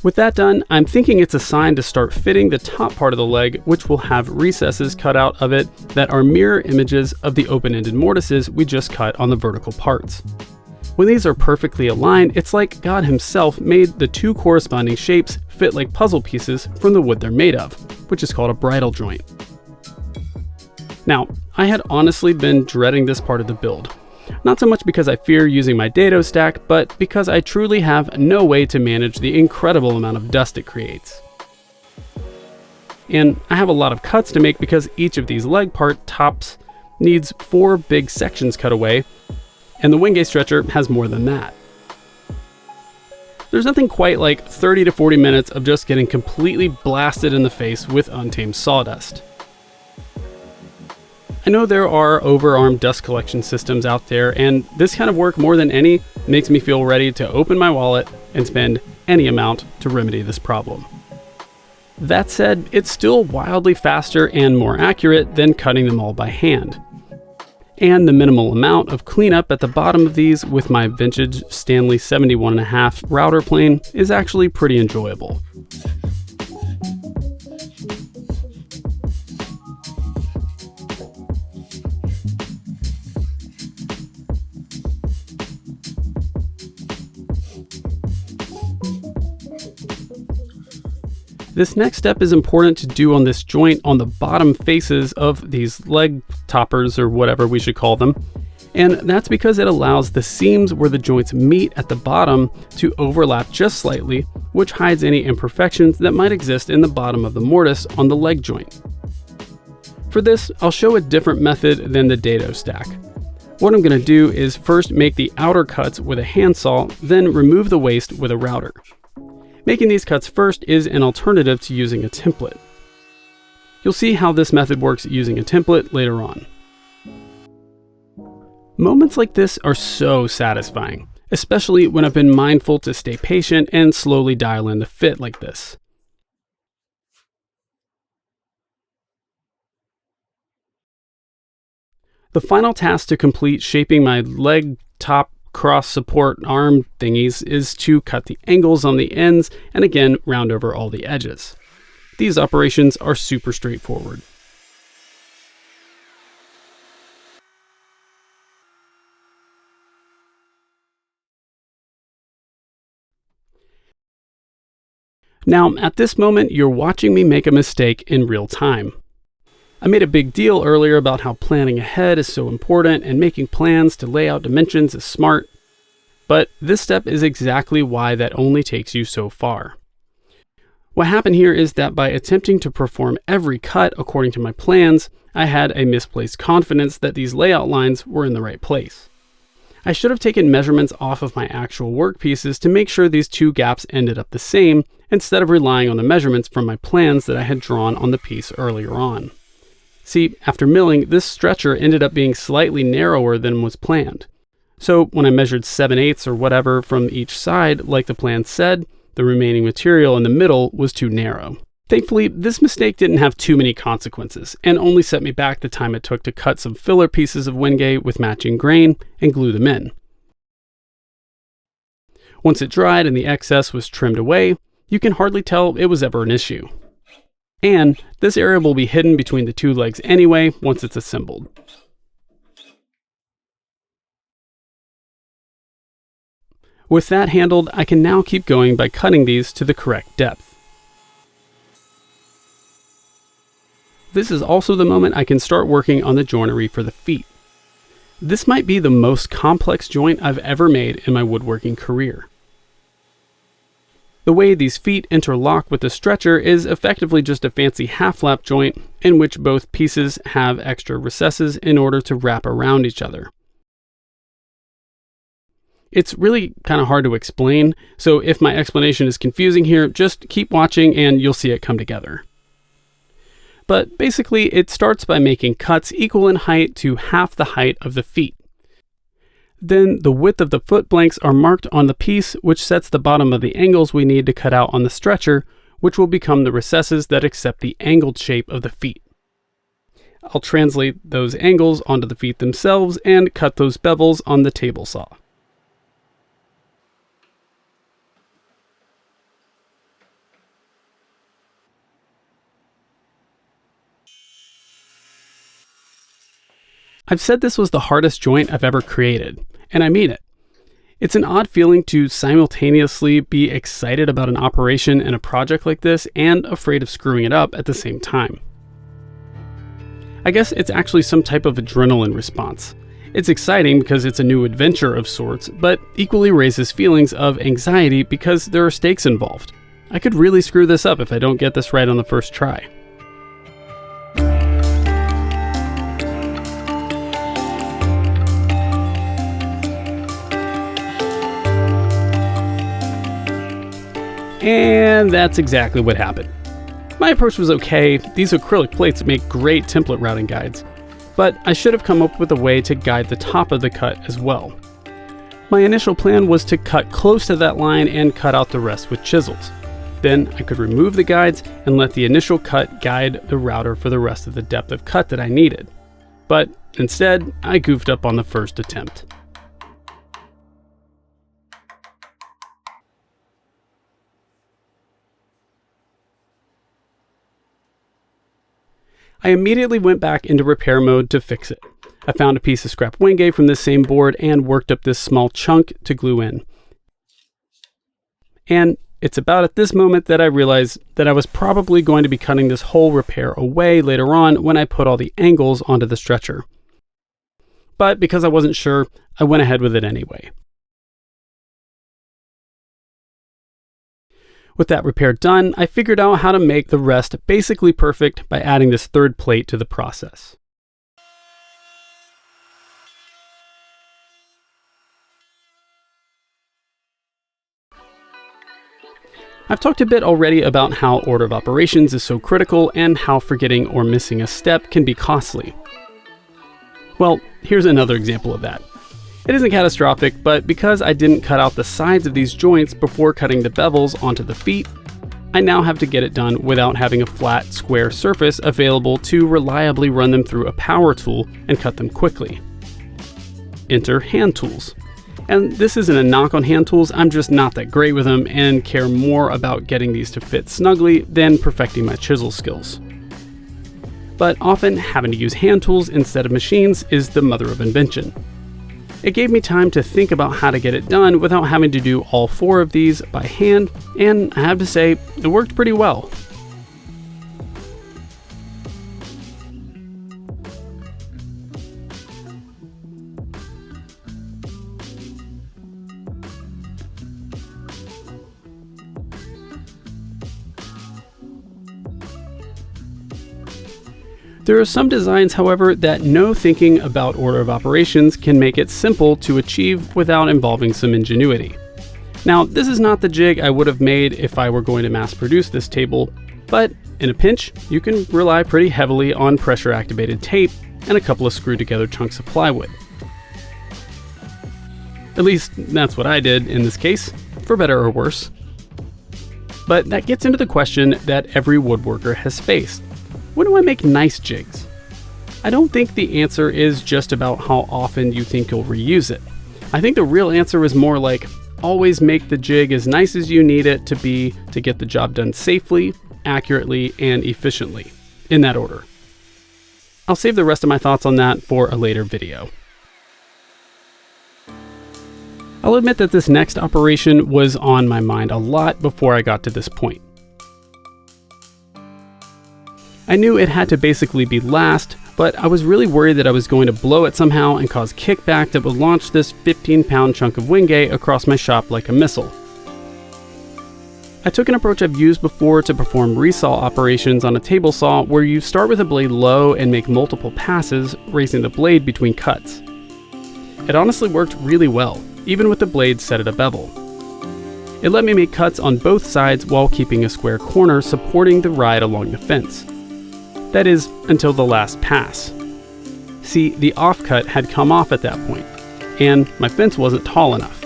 With that done, I'm thinking it's a sign to start fitting the top part of the leg, which will have recesses cut out of it that are mirror images of the open-ended mortises we just cut on the vertical parts. When these are perfectly aligned, it's like God himself made the two corresponding shapes fit like puzzle pieces from the wood they're made of, which is called a bridle joint. Now, I had honestly been dreading this part of the build. Not so much because I fear using my dado stack, but because I truly have no way to manage the incredible amount of dust it creates. And I have a lot of cuts to make because each of these leg part tops needs 4 big sections cut away, and the Wenge stretcher has more than that. There's nothing quite like 30 to 40 minutes of just getting completely blasted in the face with untamed sawdust. I know there are overarm dust collection systems out there, and this kind of work more than any makes me feel ready to open my wallet and spend any amount to remedy this problem. That said, it's still wildly faster and more accurate than cutting them all by hand. And the minimal amount of cleanup at the bottom of these with my vintage Stanley 71.5 router plane is actually pretty enjoyable. This next step is important to do on this joint on the bottom faces of these leg toppers, or whatever we should call them. And that's because it allows the seams where the joints meet at the bottom to overlap just slightly, which hides any imperfections that might exist in the bottom of the mortise on the leg joint. For this, I'll show a different method than the dado stack. What I'm going to do is first make the outer cuts with a handsaw, then remove the waste with a router. Making these cuts first is an alternative to using a template. You'll see how this method works using a template later on. Moments like this are so satisfying, especially when I've been mindful to stay patient and slowly dial in the fit like this. The final task to complete shaping my leg top cross support arm thingies is to cut the angles on the ends and again round over all the edges. These operations are super straightforward. Now, at this moment, you're watching me make a mistake in real time. I made a big deal earlier about how planning ahead is so important and making plans to lay out dimensions is smart, but this step is exactly why that only takes you so far. What happened here is that by attempting to perform every cut according to my plans, I had a misplaced confidence that these layout lines were in the right place. I should have taken measurements off of my actual workpieces to make sure these two gaps ended up the same, instead of relying on the measurements from my plans that I had drawn on the piece earlier on. See, after milling, this stretcher ended up being slightly narrower than was planned. So when I measured 7/8 or whatever from each side, like the plan said, the remaining material in the middle was too narrow. Thankfully, this mistake didn't have too many consequences, and only set me back the time it took to cut some filler pieces of Wenge with matching grain and glue them in. Once it dried and the excess was trimmed away, you can hardly tell it was ever an issue. And this area will be hidden between the two legs anyway once it's assembled. With that handled, I can now keep going by cutting these to the correct depth. This is also the moment I can start working on the joinery for the feet. This might be the most complex joint I've ever made in my woodworking career. The way these feet interlock with the stretcher is effectively just a fancy half-lap joint in which both pieces have extra recesses in order to wrap around each other. It's really kind of hard to explain, so if my explanation is confusing here, just keep watching and you'll see it come together. But basically, it starts by making cuts equal in height to half the height of the feet. Then the width of the foot blanks are marked on the piece, which sets the bottom of the angles we need to cut out on the stretcher, which will become the recesses that accept the angled shape of the feet. I'll translate those angles onto the feet themselves and cut those bevels on the table saw. I've said this was the hardest joint I've ever created, and I mean it. It's an odd feeling to simultaneously be excited about an operation and a project like this and afraid of screwing it up at the same time. I guess it's actually some type of adrenaline response. It's exciting because it's a new adventure of sorts, but equally raises feelings of anxiety because there are stakes involved. I could really screw this up if I don't get this right on the first try. And that's exactly what happened. My approach was okay. These acrylic plates make great template routing guides, but I should have come up with a way to guide the top of the cut as well. My initial plan was to cut close to that line and cut out the rest with chisels. Then I could remove the guides and let the initial cut guide the router for the rest of the depth of cut that I needed. But instead, I goofed up on the first attempt. I immediately went back into repair mode to fix it. I found a piece of scrap Wenge from this same board and worked up this small chunk to glue in. And it's about at this moment that I realized that I was probably going to be cutting this whole repair away later on when I put all the angles onto the stretcher. But because I wasn't sure, I went ahead with it anyway. With that repair done, I figured out how to make the rest basically perfect by adding this third plate to the process. I've talked a bit already about how order of operations is so critical and how forgetting or missing a step can be costly. Well, here's another example of that. It isn't catastrophic, but because I didn't cut out the sides of these joints before cutting the bevels onto the feet, I now have to get it done without having a flat, square surface available to reliably run them through a power tool and cut them quickly. Enter hand tools. And this isn't a knock on hand tools, I'm just not that great with them and care more about getting these to fit snugly than perfecting my chisel skills. But often having to use hand tools instead of machines is the mother of invention. It gave me time to think about how to get it done without having to do all 4 of these by hand, and I have to say, it worked pretty well. There are some designs, however, that no thinking about order of operations can make it simple to achieve without involving some ingenuity. Now, this is not the jig I would have made if I were going to mass produce this table, but in a pinch, you can rely pretty heavily on pressure activated tape and a couple of screwed together chunks of plywood. At least, that's what I did in this case, for better or worse. But that gets into the question that every woodworker has faced. When do I make nice jigs? I don't think the answer is just about how often you think you'll reuse it. I think the real answer is more like, always make the jig as nice as you need it to be to get the job done safely, accurately, and efficiently, in that order. I'll save the rest of my thoughts on that for a later video. I'll admit that this next operation was on my mind a lot before I got to this point. I knew it had to basically be last, but I was really worried that I was going to blow it somehow and cause kickback that would launch this 15-pound chunk of wingate across my shop like a missile. I took an approach I've used before to perform resaw operations on a table saw, where you start with a blade low and make multiple passes, raising the blade between cuts. It honestly worked really well, even with the blade set at a bevel. It let me make cuts on both sides while keeping a square corner supporting the ride along the fence. That is, until the last pass. See, the offcut had come off at that point, and my fence wasn't tall enough.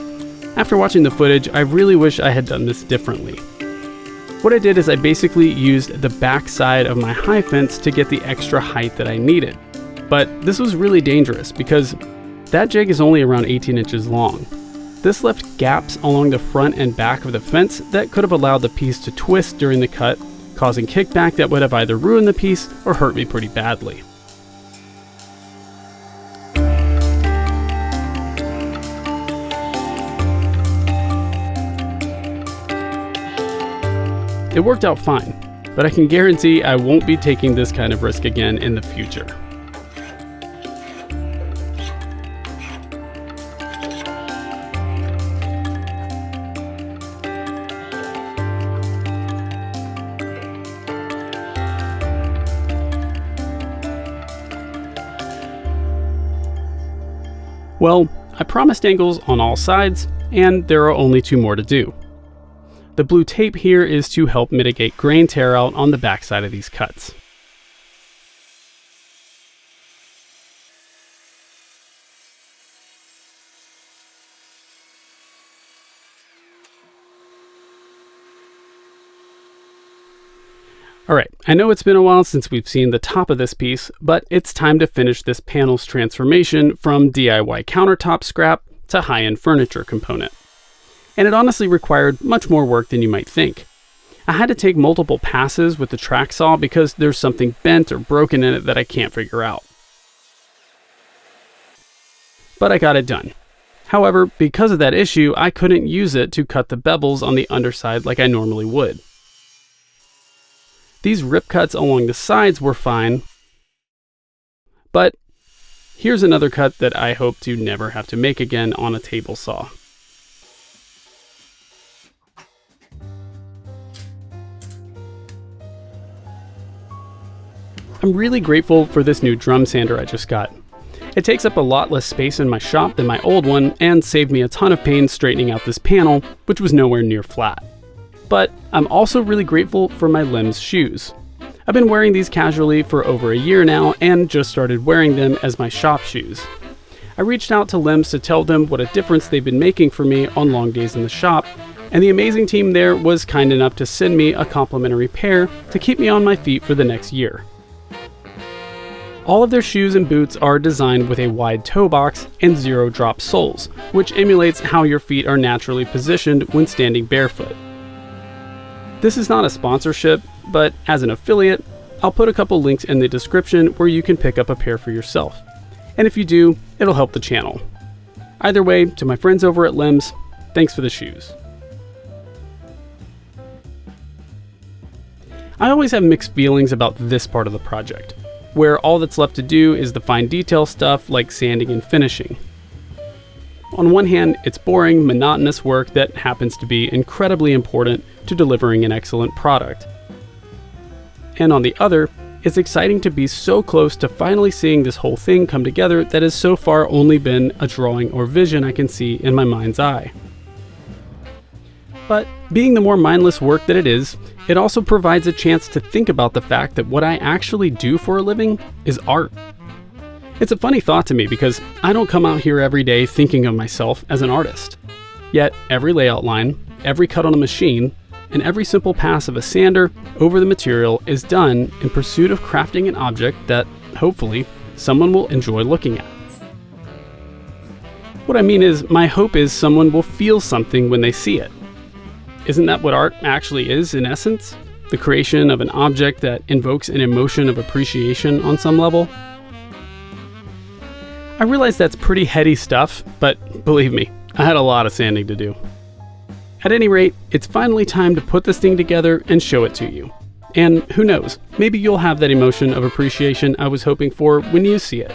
After watching the footage, I really wish I had done this differently. What I did is I basically used the back side of my high fence to get the extra height that I needed. But this was really dangerous because that jig is only around 18 inches long. This left gaps along the front and back of the fence that could have allowed the piece to twist during the cut, causing kickback that would have either ruined the piece or hurt me pretty badly. It worked out fine, but I can guarantee I won't be taking this kind of risk again in the future. Well, I promised angles on all sides, and there are only 2 more to do. The blue tape here is to help mitigate grain tear out on the backside of these cuts. Alright, I know it's been a while since we've seen the top of this piece, but it's time to finish this panel's transformation from DIY countertop scrap to high-end furniture component. And it honestly required much more work than you might think. I had to take multiple passes with the track saw because there's something bent or broken in it that I can't figure out. But I got it done. However, because of that issue, I couldn't use it to cut the bevels on the underside like I normally would. These rip cuts along the sides were fine, but here's another cut that I hope to never have to make again on a table saw. I'm really grateful for this new drum sander I just got. It takes up a lot less space in my shop than my old one and saved me a ton of pain straightening out this panel, which was nowhere near flat. But I'm also really grateful for my Limbs shoes. I've been wearing these casually for over a year now and just started wearing them as my shop shoes. I reached out to Limbs to tell them what a difference they've been making for me on long days in the shop, and the amazing team there was kind enough to send me a complimentary pair to keep me on my feet for the next year. All of their shoes and boots are designed with a wide toe box and zero drop soles, which emulates how your feet are naturally positioned when standing barefoot. This is not a sponsorship, but as an affiliate, I'll put a couple links in the description where you can pick up a pair for yourself. And if you do, it'll help the channel. Either way, to my friends over at Limbs, thanks for the shoes. I always have mixed feelings about this part of the project, where all that's left to do is the fine detail stuff like sanding and finishing. On one hand, it's boring, monotonous work that happens to be incredibly important to delivering an excellent product. And on the other, it's exciting to be so close to finally seeing this whole thing come together that has so far only been a drawing or vision I can see in my mind's eye. But being the more mindless work that it is, it also provides a chance to think about the fact that what I actually do for a living is art. It's a funny thought to me because I don't come out here every day thinking of myself as an artist. Yet every layout line, every cut on a machine, and every simple pass of a sander over the material is done in pursuit of crafting an object that, hopefully, someone will enjoy looking at. What I mean is, my hope is someone will feel something when they see it. Isn't that what art actually is, in essence? The creation of an object that invokes an emotion of appreciation on some level? I realize that's pretty heady stuff, but believe me, I had a lot of sanding to do. At any rate, it's finally time to put this thing together and show it to you. And who knows, maybe you'll have that emotion of appreciation I was hoping for when you see it.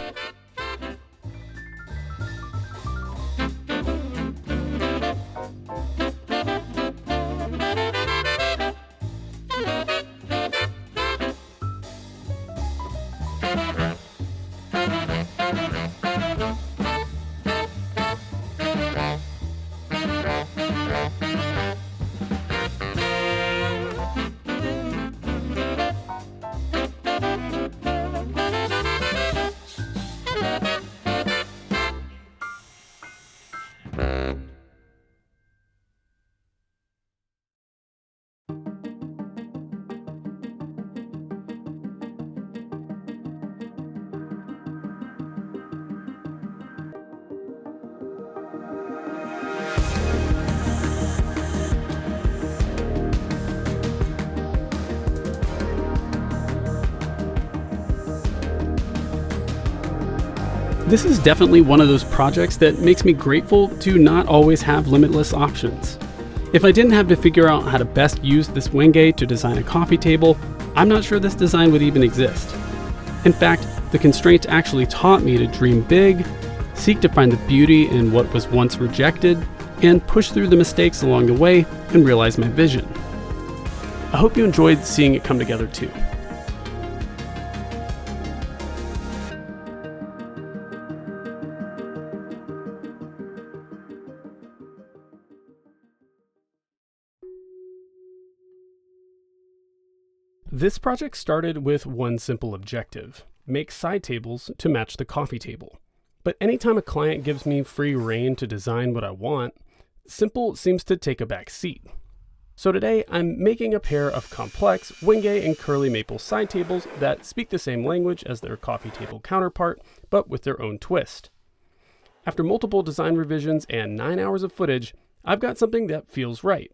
This is definitely one of those projects that makes me grateful to not always have limitless options. If I didn't have to figure out how to best use this wenge to design a coffee table, I'm not sure this design would even exist. In fact, the constraints actually taught me to dream big, seek to find the beauty in what was once rejected, and push through the mistakes along the way and realize my vision. I hope you enjoyed seeing it come together too. This project started with one simple objective: make side tables to match the coffee table. But anytime a client gives me free rein to design what I want, simple seems to take a back seat. So today I'm making a pair of complex wenge and curly maple side tables that speak the same language as their coffee table counterpart, but with their own twist. After multiple design revisions and 9 hours of footage, I've got something that feels right.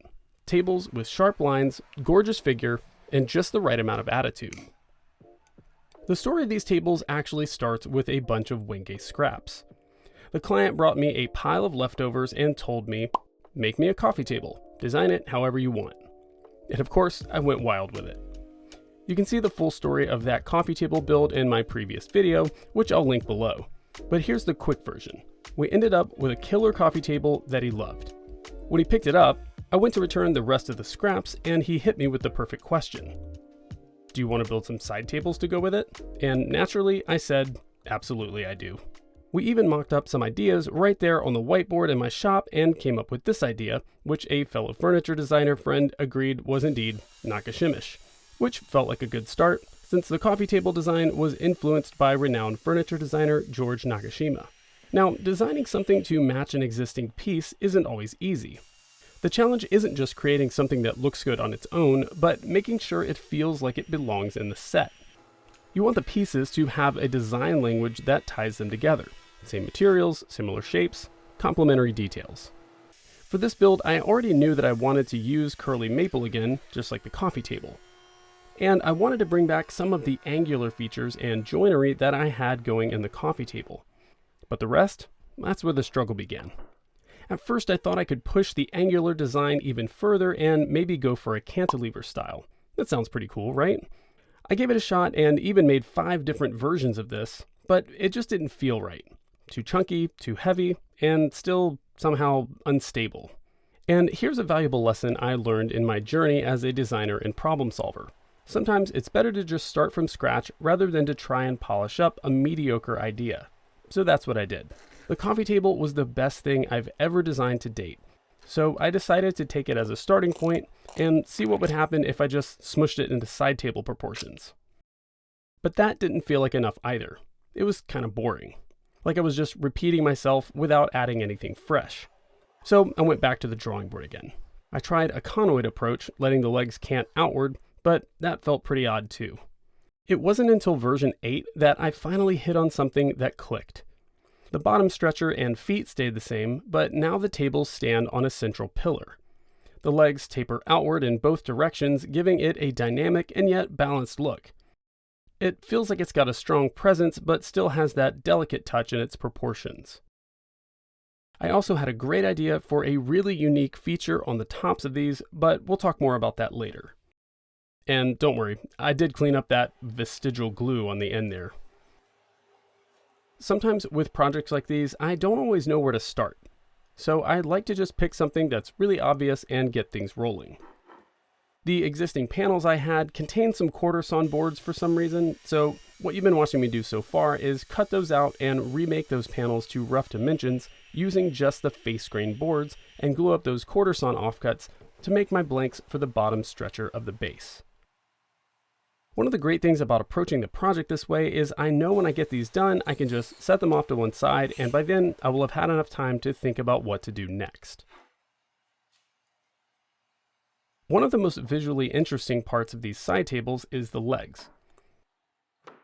Tables with sharp lines, gorgeous figure, and just the right amount of attitude. The story of these tables actually starts with a bunch of wenge scraps. The client brought me a pile of leftovers and told me, make me a coffee table, design it however you want. And of course, I went wild with it. You can see the full story of that coffee table build in my previous video, which I'll link below. But here's the quick version. We ended up with a killer coffee table that he loved. When he picked it up, I went to return the rest of the scraps and he hit me with the perfect question. Do you want to build some side tables to go with it? And naturally, I said, absolutely I do. We even mocked up some ideas right there on the whiteboard in my shop and came up with this idea, which a fellow furniture designer friend agreed was indeed Nakashimish, which felt like a good start since the coffee table design was influenced by renowned furniture designer George Nakashima. Now, designing something to match an existing piece isn't always easy. The challenge isn't just creating something that looks good on its own, but making sure it feels like it belongs in the set. You want the pieces to have a design language that ties them together. Same materials, similar shapes, complementary details. For this build, I already knew that I wanted to use curly maple again, just like the coffee table. And I wanted to bring back some of the angular features and joinery that I had going in the coffee table. But the rest, That's where the struggle began. At first I thought I could push the angular design even further and maybe go for a cantilever style. That sounds pretty cool, right? I gave it a shot and even made 5 different versions of this, but it just didn't feel right. Too chunky, too heavy, and still somehow unstable. And here's a valuable lesson I learned in my journey as a designer and problem solver. Sometimes it's better to just start from scratch rather than to try and polish up a mediocre idea. So that's what I did. The coffee table was the best thing I've ever designed to date. So I decided to take it as a starting point and see what would happen if I just smushed it into side table proportions. But that didn't feel like enough either. It was kind of boring. Like I was just repeating myself without adding anything fresh. So I went back to the drawing board again. I tried a conoid approach, letting the legs cant outward, but that felt pretty odd too. It wasn't until version 8 that I finally hit on something that clicked. The bottom stretcher and feet stayed the same, but now the tables stand on a central pillar. The legs taper outward in both directions, giving it a dynamic and yet balanced look. It feels like it's got a strong presence, but still has that delicate touch in its proportions. I also had a great idea for a really unique feature on the tops of these, but we'll talk more about that later. And don't worry, I did clean up that vestigial glue on the end there. Sometimes with projects like these, I don't always know where to start. So I like to just pick something that's really obvious and get things rolling. The existing panels I had contained some quarter sawn boards for some reason, so what you've been watching me do so far is cut those out and remake those panels to rough dimensions using just the face grain boards and glue up those quarter sawn offcuts to make my blanks for the bottom stretcher of the base. One of the great things about approaching the project this way is I know when I get these done, I can just set them off to one side, and by then I will have had enough time to think about what to do next. One of the most visually interesting parts of these side tables is the legs.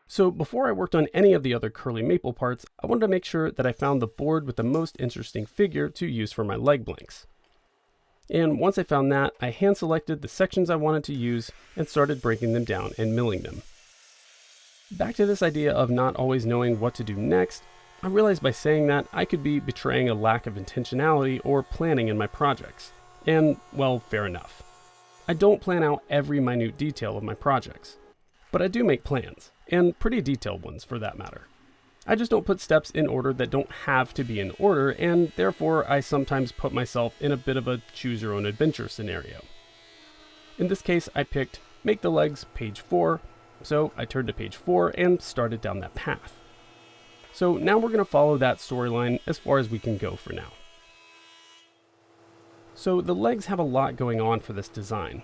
So before I worked on any of the other curly maple parts, I wanted to make sure that I found the board with the most interesting figure to use for my leg blanks. And once I found that, I hand selected the sections I wanted to use and started breaking them down and milling them. Back to this idea of not always knowing what to do next, I realized by saying that I could be betraying a lack of intentionality or planning in my projects. And, well, fair enough. I don't plan out every minute detail of my projects, but I do make plans, and pretty detailed ones for that matter. I just don't put steps in order that don't have to be in order, and therefore I sometimes put myself in a bit of a choose-your-own-adventure scenario. In this case, I picked Make the Legs page 4, so I turned to page 4 and started down that path. So now we're going to follow that storyline as far as we can go for now. So the legs have a lot going on for this design.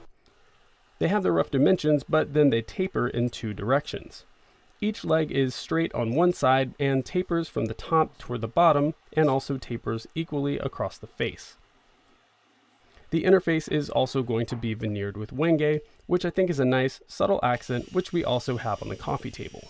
They have the rough dimensions, but then they taper in 2 directions. Each leg is straight on one side and tapers from the top toward the bottom, and also tapers equally across the face. The interface is also going to be veneered with wenge, which I think is a nice, subtle accent which we also have on the coffee table.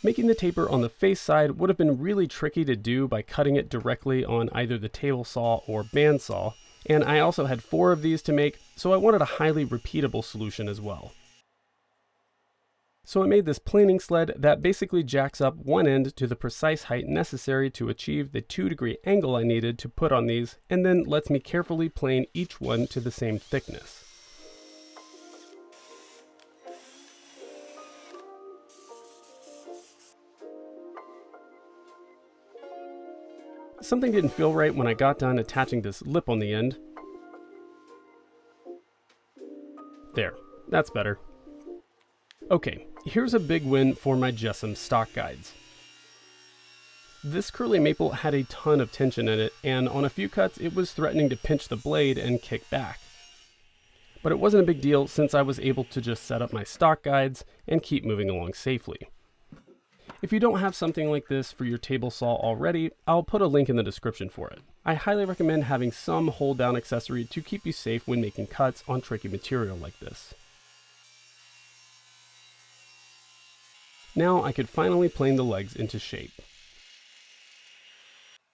Making the taper on the face side would have been really tricky to do by cutting it directly on either the table saw or bandsaw, and I also had 4 of these to make, so I wanted a highly repeatable solution as well. So I made this planing sled that basically jacks up one end to the precise height necessary to achieve the 2-degree angle I needed to put on these, and then lets me carefully plane each one to the same thickness. Something didn't feel right when I got done attaching this lip on the end. There, that's better. Okay, here's a big win for my Jessam stock guides. This curly maple had a ton of tension in it, and on a few cuts it was threatening to pinch the blade and kick back. But it wasn't a big deal since I was able to just set up my stock guides and keep moving along safely. If you don't have something like this for your table saw already, I'll put a link in the description for it. I highly recommend having some hold down accessory to keep you safe when making cuts on tricky material like this. Now I could finally plane the legs into shape.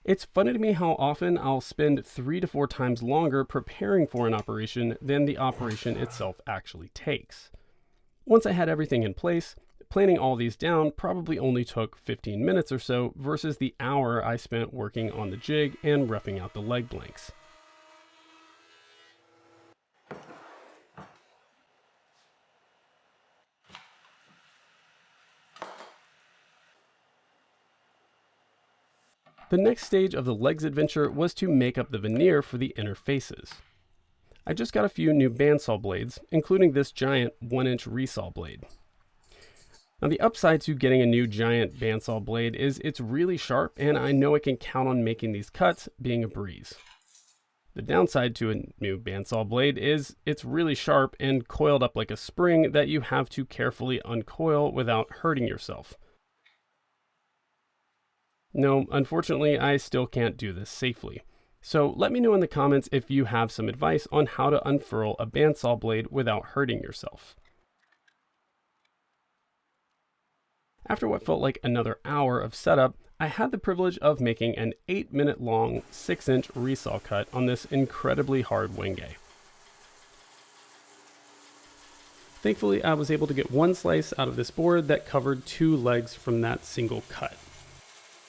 It's funny to me how often I'll spend 3 to 4 times longer preparing for an operation than the operation itself actually takes. Once I had everything in place, Planing all these down probably only took 15 minutes or so versus the hour I spent working on the jig and roughing out the leg blanks. The next stage of the legs adventure was to make up the veneer for the inner faces. I just got a few new bandsaw blades, including this giant 1-inch resaw blade. Now the upside to getting a new giant bandsaw blade is it's really sharp, and I know I can count on making these cuts being a breeze. The downside to a new bandsaw blade is it's really sharp and coiled up like a spring that you have to carefully uncoil without hurting yourself. No, unfortunately, I still can't do this safely. So let me know in the comments if you have some advice on how to unfurl a bandsaw blade without hurting yourself. After what felt like another hour of setup, I had the privilege of making an 8-minute long 6-inch resaw cut on this incredibly hard wenge. Thankfully, I was able to get one slice out of this board that covered 2 legs from that single cut.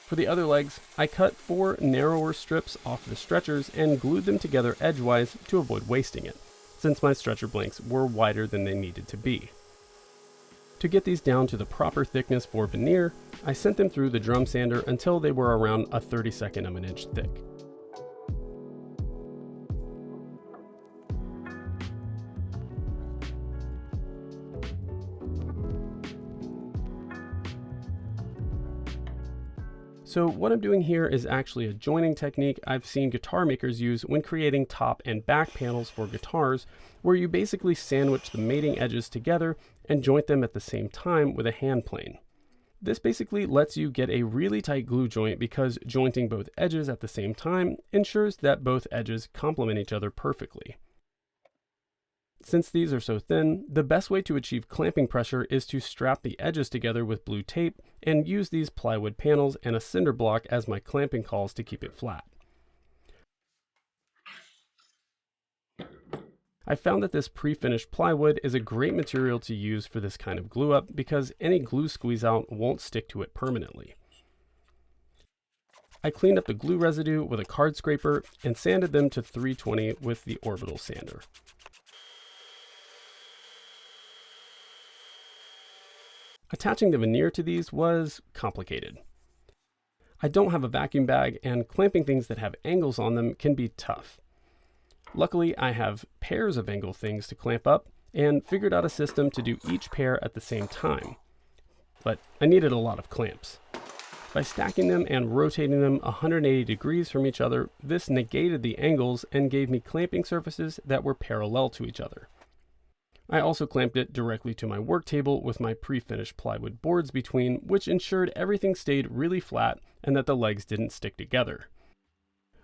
For the other legs, I cut 4 narrower strips off the stretchers and glued them together edgewise to avoid wasting it, since my stretcher blanks were wider than they needed to be. To get these down to the proper thickness for veneer, I sent them through the drum sander until they were around a 32nd of an inch thick. So what I'm doing here is actually a joining technique I've seen guitar makers use when creating top and back panels for guitars, where you basically sandwich the mating edges together and joint them at the same time with a hand plane. This basically lets you get a really tight glue joint because jointing both edges at the same time ensures that both edges complement each other perfectly. Since these are so thin, the best way to achieve clamping pressure is to strap the edges together with blue tape and use these plywood panels and a cinder block as my clamping cauls to keep it flat. I found that this pre-finished plywood is a great material to use for this kind of glue up because any glue squeeze out won't stick to it permanently. I cleaned up the glue residue with a card scraper and sanded them to 320 with the orbital sander. Attaching the veneer to these was complicated. I don't have a vacuum bag, and clamping things that have angles on them can be tough. Luckily, I have pairs of angle things to clamp up and figured out a system to do each pair at the same time. But I needed a lot of clamps. By stacking them and rotating them 180 degrees from each other, this negated the angles and gave me clamping surfaces that were parallel to each other. I also clamped it directly to my work table with my pre-finished plywood boards between, which ensured everything stayed really flat and that the legs didn't stick together.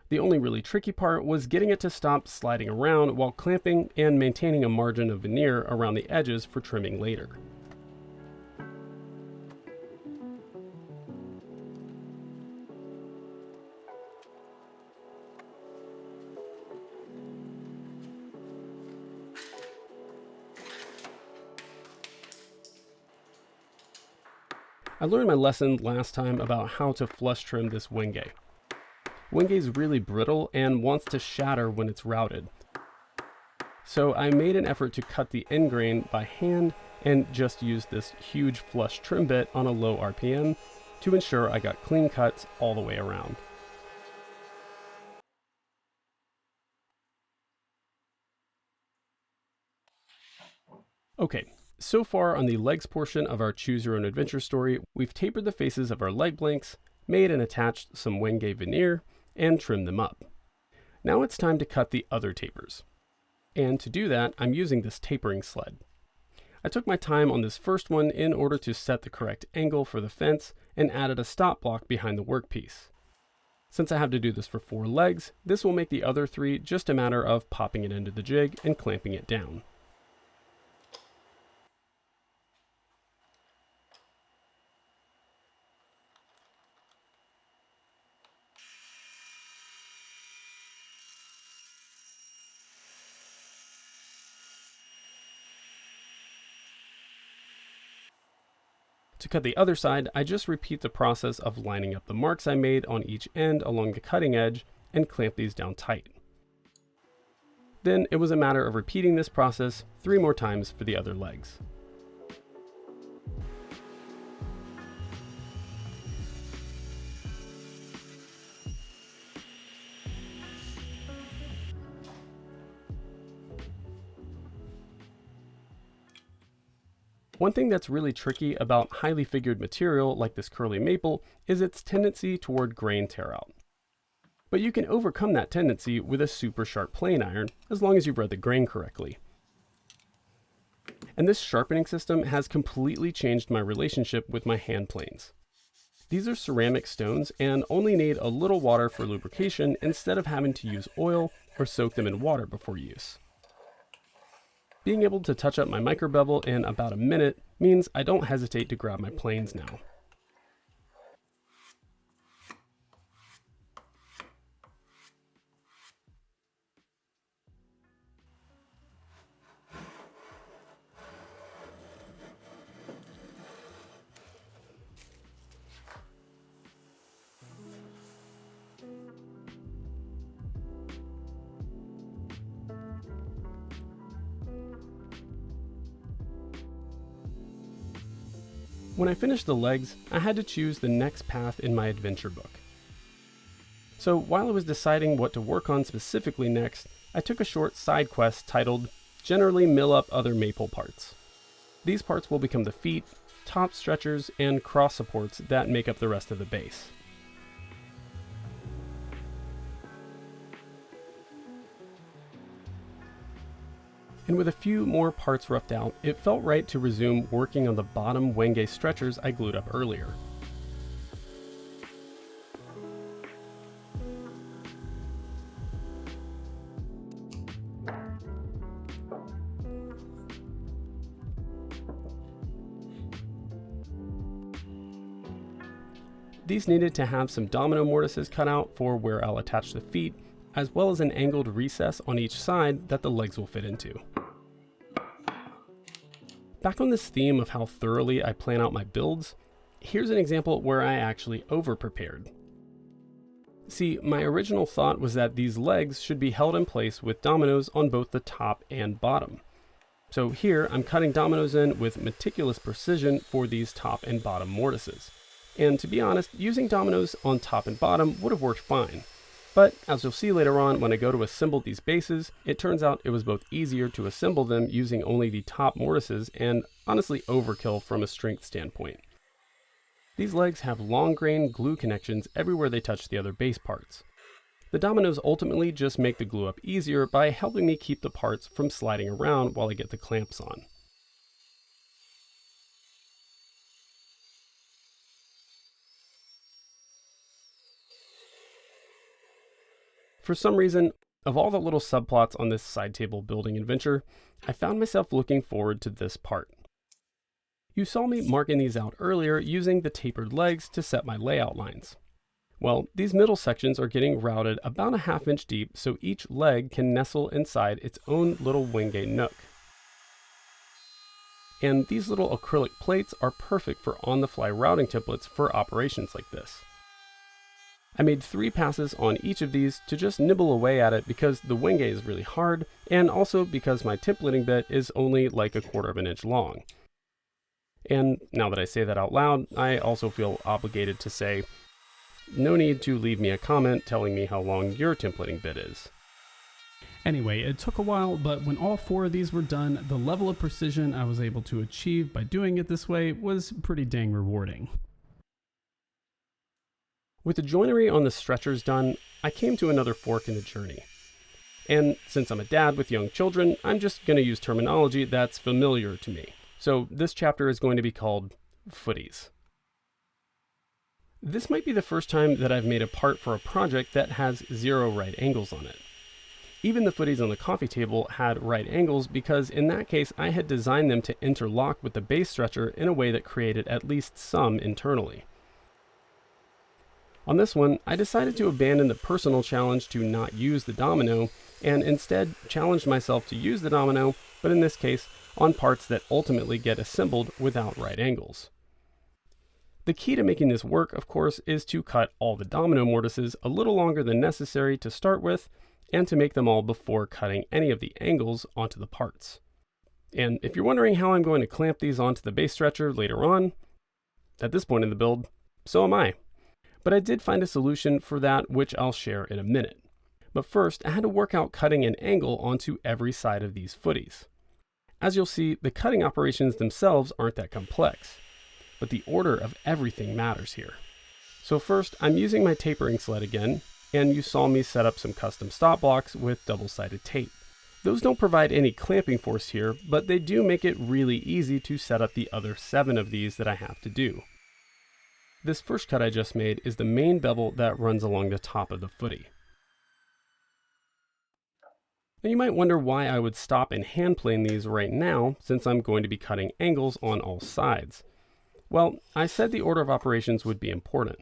The only really tricky part was getting it to stop sliding around while clamping and maintaining a margin of veneer around the edges for trimming later. I learned my lesson last time about how to flush trim this wenge. Wenge is really brittle and wants to shatter when it's routed. So I made an effort to cut the end grain by hand and just used this huge flush trim bit on a low RPM to ensure I got clean cuts all the way around. Okay, so far on the legs portion of our Choose Your Own Adventure story, we've tapered the faces of our leg blanks, made and attached some wenge veneer, and trimmed them up. Now it's time to cut the other tapers. And to do that, I'm using this tapering sled. I took my time on this first one in order to set the correct angle for the fence and added a stop block behind the workpiece. Since I have to do this for 4 legs, this will make the other 3 just a matter of popping it into the jig and clamping it down. To cut the other side, I just repeat the process of lining up the marks I made on each end along the cutting edge and clamp these down tight. Then it was a matter of repeating this process 3 more times for the other legs. One thing that's really tricky about highly figured material like this curly maple is its tendency toward grain tear out. But you can overcome that tendency with a super sharp plane iron as long as you've read the grain correctly. And this sharpening system has completely changed my relationship with my hand planes. These are ceramic stones and only need a little water for lubrication instead of having to use oil or soak them in water before use. Being able to touch up my micro bevel in about a minute means I don't hesitate to grab my planes now. When I finished the legs, I had to choose the next path in my adventure book. So while I was deciding what to work on specifically next, I took a short side quest titled Generally Mill Up Other Maple Parts. These parts will become the feet, top stretchers, and cross supports that make up the rest of the base. And with a few more parts roughed out, it felt right to resume working on the bottom wenge stretchers I glued up earlier. These needed to have some domino mortises cut out for where I'll attach the feet, as well as an angled recess on each side that the legs will fit into. Back on this theme of how thoroughly I plan out my builds, here's an example where I actually over-prepared. See, my original thought was that these legs should be held in place with dominoes on both the top and bottom. So here, I'm cutting dominoes in with meticulous precision for these top and bottom mortises. And to be honest, using dominoes on top and bottom would have worked fine. But as you'll see later on when I go to assemble these bases, it turns out it was both easier to assemble them using only the top mortises and honestly overkill from a strength standpoint. These legs have long grain glue connections everywhere they touch the other base parts. The dominoes ultimately just make the glue up easier by helping me keep the parts from sliding around while I get the clamps on. For some reason, of all the little subplots on this side table building adventure, I found myself looking forward to this part. You saw me marking these out earlier using the tapered legs to set my layout lines. Well, these middle sections are getting routed about a ½ inch deep so each leg can nestle inside its own little wenge nook. And these little acrylic plates are perfect for on-the-fly routing templates for operations like this. I made 3 passes on each of these to just nibble away at it because the wenge is really hard, and also because my templating bit is only like 1/4 inch long. And now that I say that out loud, I also feel obligated to say, no need to leave me a comment telling me how long your templating bit is. Anyway, it took a while, but when all 4 of these were done, the level of precision I was able to achieve by doing it this way was pretty dang rewarding. With the joinery on the stretchers done, I came to another fork in the journey. And since I'm a dad with young children, I'm just going to use terminology that's familiar to me. So this chapter is going to be called Footies. This might be the first time that I've made a part for a project that has 0 right angles on it. Even the footies on the coffee table had right angles because in that case I had designed them to interlock with the base stretcher in a way that created at least some internally. On this one, I decided to abandon the personal challenge to not use the domino and instead challenged myself to use the domino, but in this case, on parts that ultimately get assembled without right angles. The key to making this work, of course, is to cut all the domino mortises a little longer than necessary to start with, and to make them all before cutting any of the angles onto the parts. And if you're wondering how I'm going to clamp these onto the base stretcher later on, at this point in the build, so am I. But I did find a solution for that, which I'll share in a minute. But first, I had to work out cutting an angle onto every side of these footies. As you'll see, the cutting operations themselves aren't that complex, but the order of everything matters here. So first, I'm using my tapering sled again, and you saw me set up some custom stop blocks with double-sided tape. Those don't provide any clamping force here, but they do make it really easy to set up the other 7 of these that I have to do. This first cut I just made is the main bevel that runs along the top of the footy. Now you might wonder why I would stop and hand plane these right now, since I'm going to be cutting angles on all sides. Well, I said the order of operations would be important.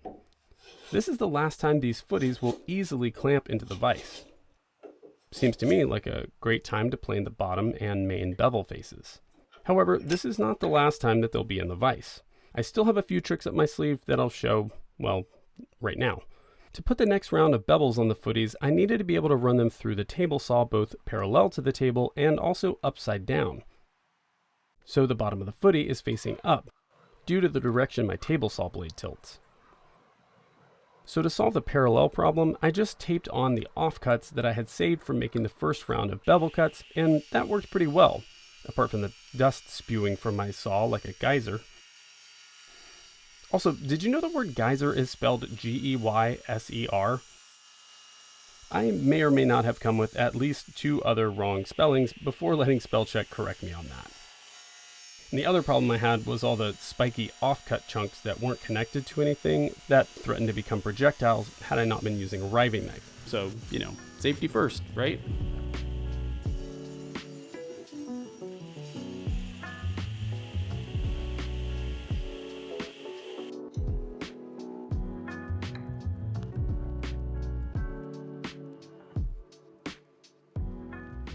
This is the last time these footies will easily clamp into the vise. Seems to me like a great time to plane the bottom and main bevel faces. However, this is not the last time that they'll be in the vise. I still have a few tricks up my sleeve that I'll show, well, right now. To put the next round of bevels on the footies, I needed to be able to run them through the table saw both parallel to the table and also upside down. So the bottom of the footy is facing up, due to the direction my table saw blade tilts. So to solve the parallel problem, I just taped on the offcuts that I had saved from making the first round of bevel cuts, and that worked pretty well, apart from the dust spewing from my saw like a geyser. Also, did you know the word geyser is spelled G-E-Y-S-E-R? I may or may not have come with at least 2 other wrong spellings before letting spell check correct me on that. And the other problem I had was all the spiky offcut chunks that weren't connected to anything that threatened to become projectiles had I not been using a riving knife. So, safety first, right?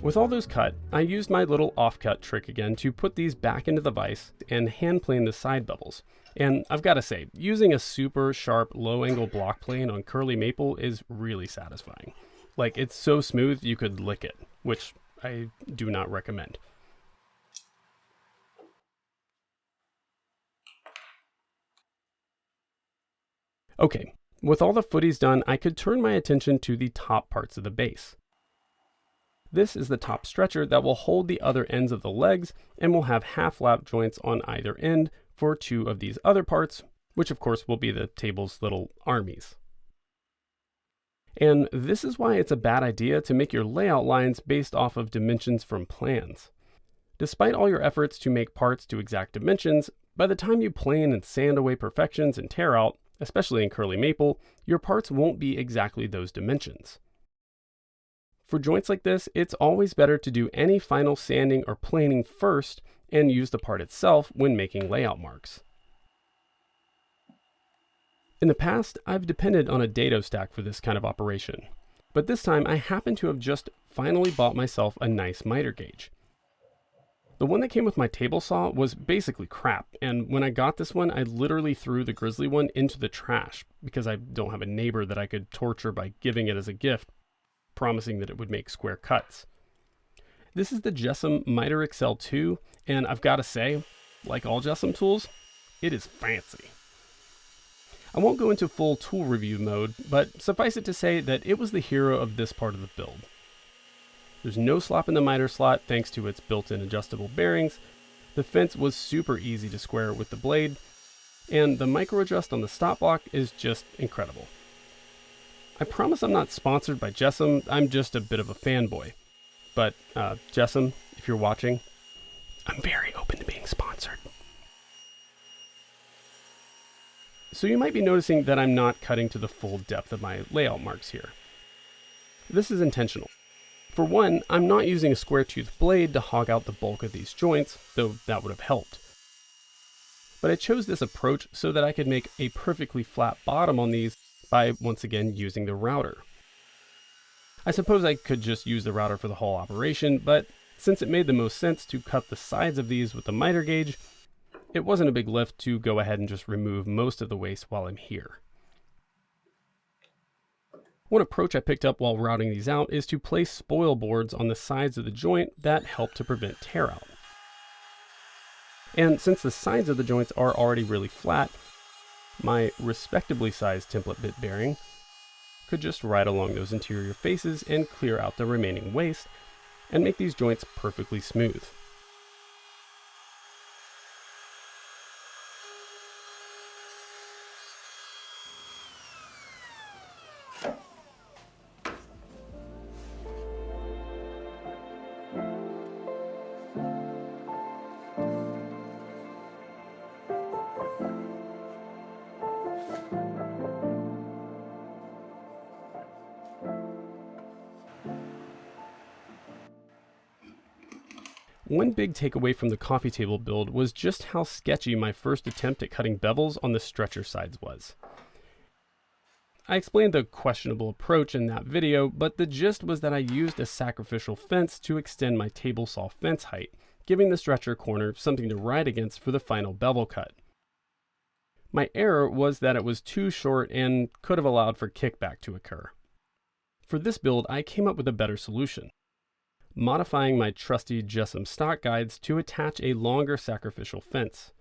With all those cut, I used my little offcut trick again to put these back into the vise and hand plane the side bevels. And I've got to say, using a super sharp low angle block plane on curly maple is really satisfying. Like, it's so smooth you could lick it, which I do not recommend. Okay, with all the footies done, I could turn my attention to the top parts of the base. This is the top stretcher that will hold the other ends of the legs and will have half lap joints on either end for 2 of these other parts, which of course will be the table's little armies. And this is why it's a bad idea to make your layout lines based off of dimensions from plans. Despite all your efforts to make parts to exact dimensions, by the time you plane and sand away imperfections and tear out, especially in curly maple, your parts won't be exactly those dimensions. For joints like this, it's always better to do any final sanding or planing first and use the part itself when making layout marks. In the past, I've depended on a dado stack for this kind of operation, but this time I happen to have just finally bought myself a nice miter gauge. The one that came with my table saw was basically crap, and when I got this one, I literally threw the Grizzly one into the trash because I don't have a neighbor that I could torture by giving it as a gift, promising that it would make square cuts. This is the Jessam Miter Excel 2, and I've got to say, like all Jessam tools, it is fancy. I won't go into full tool review mode, but suffice it to say that it was the hero of this part of the build. There's no slop in the miter slot thanks to its built-in adjustable bearings, the fence was super easy to square with the blade, and the micro adjust on the stop block is just incredible. I promise I'm not sponsored by Jessam, I'm just a bit of a fanboy. But Jessam, if you're watching, I'm very open to being sponsored. So you might be noticing that I'm not cutting to the full depth of my layout marks here. This is intentional. For one, I'm not using a square tooth blade to hog out the bulk of these joints, though that would have helped. But I chose this approach so that I could make a perfectly flat bottom on these by once again using the router. I suppose I could just use the router for the whole operation, but since it made the most sense to cut the sides of these with the miter gauge, it wasn't a big lift to go ahead and just remove most of the waste while I'm here. One approach I picked up while routing these out is to place spoil boards on the sides of the joint that help to prevent tear out. And since the sides of the joints are already really flat, my respectably sized template bit bearing could just ride along those interior faces and clear out the remaining waste and make these joints perfectly smooth. One big takeaway from the coffee table build was just how sketchy my first attempt at cutting bevels on the stretcher sides was. I explained the questionable approach in that video, but the gist was that I used a sacrificial fence to extend my table saw fence height, giving the stretcher corner something to ride against for the final bevel cut. My error was that it was too short and could have allowed for kickback to occur. For this build, I came up with a better solution, modifying my trusty Jessam stock guides to attach a longer sacrificial fence.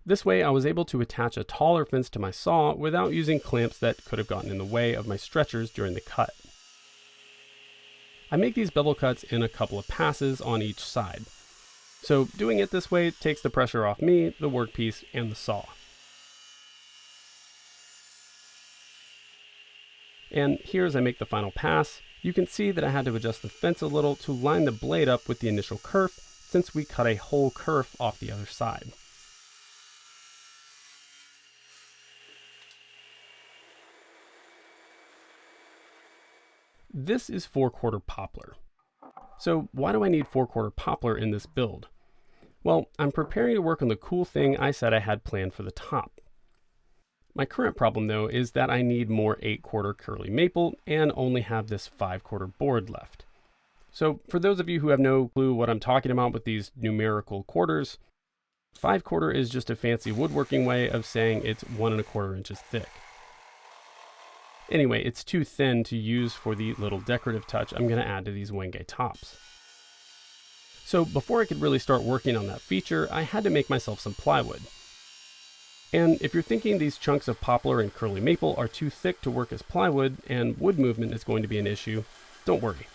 This way I was able to attach a taller fence to my saw without using clamps that could have gotten in the way of my stretchers during the cut. I make these bevel cuts in a couple of passes on each side. So doing it this way takes the pressure off me, the workpiece, and the saw. And here as I make the final pass, you can see that I had to adjust the fence a little to line the blade up with the initial kerf, since we cut a whole kerf off the other side. This is 4/4 poplar. So why do I need 4/4 poplar in this build? Well, I'm preparing to work on the cool thing I said I had planned for the top. My current problem though is that I need more 8/4 curly maple and only have this 5/4 board left. So for those of you who have no clue what I'm talking about with these numerical quarters, 5/4 is just a fancy woodworking way of saying it's 1 1/4 inches thick. Anyway, it's too thin to use for the little decorative touch I'm going to add to these wenge tops. So before I could really start working on that feature, I had to make myself some plywood. And if you're thinking these chunks of poplar and curly maple are too thick to work as plywood and wood movement is going to be an issue, don't worry.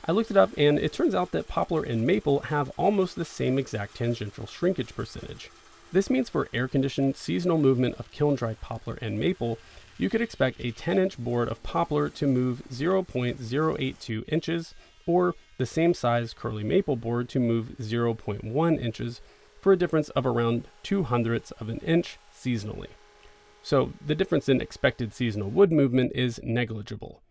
I looked it up and it turns out that poplar and maple have almost the same exact tangential shrinkage percentage. This means for air-conditioned seasonal movement of kiln-dried poplar and maple, you could expect a 10-inch board of poplar to move 0.082 inches, or the same size curly maple board to move 0.1 inches, for a difference of around 0.02 of an inch seasonally. So the difference in expected seasonal wood movement is negligible.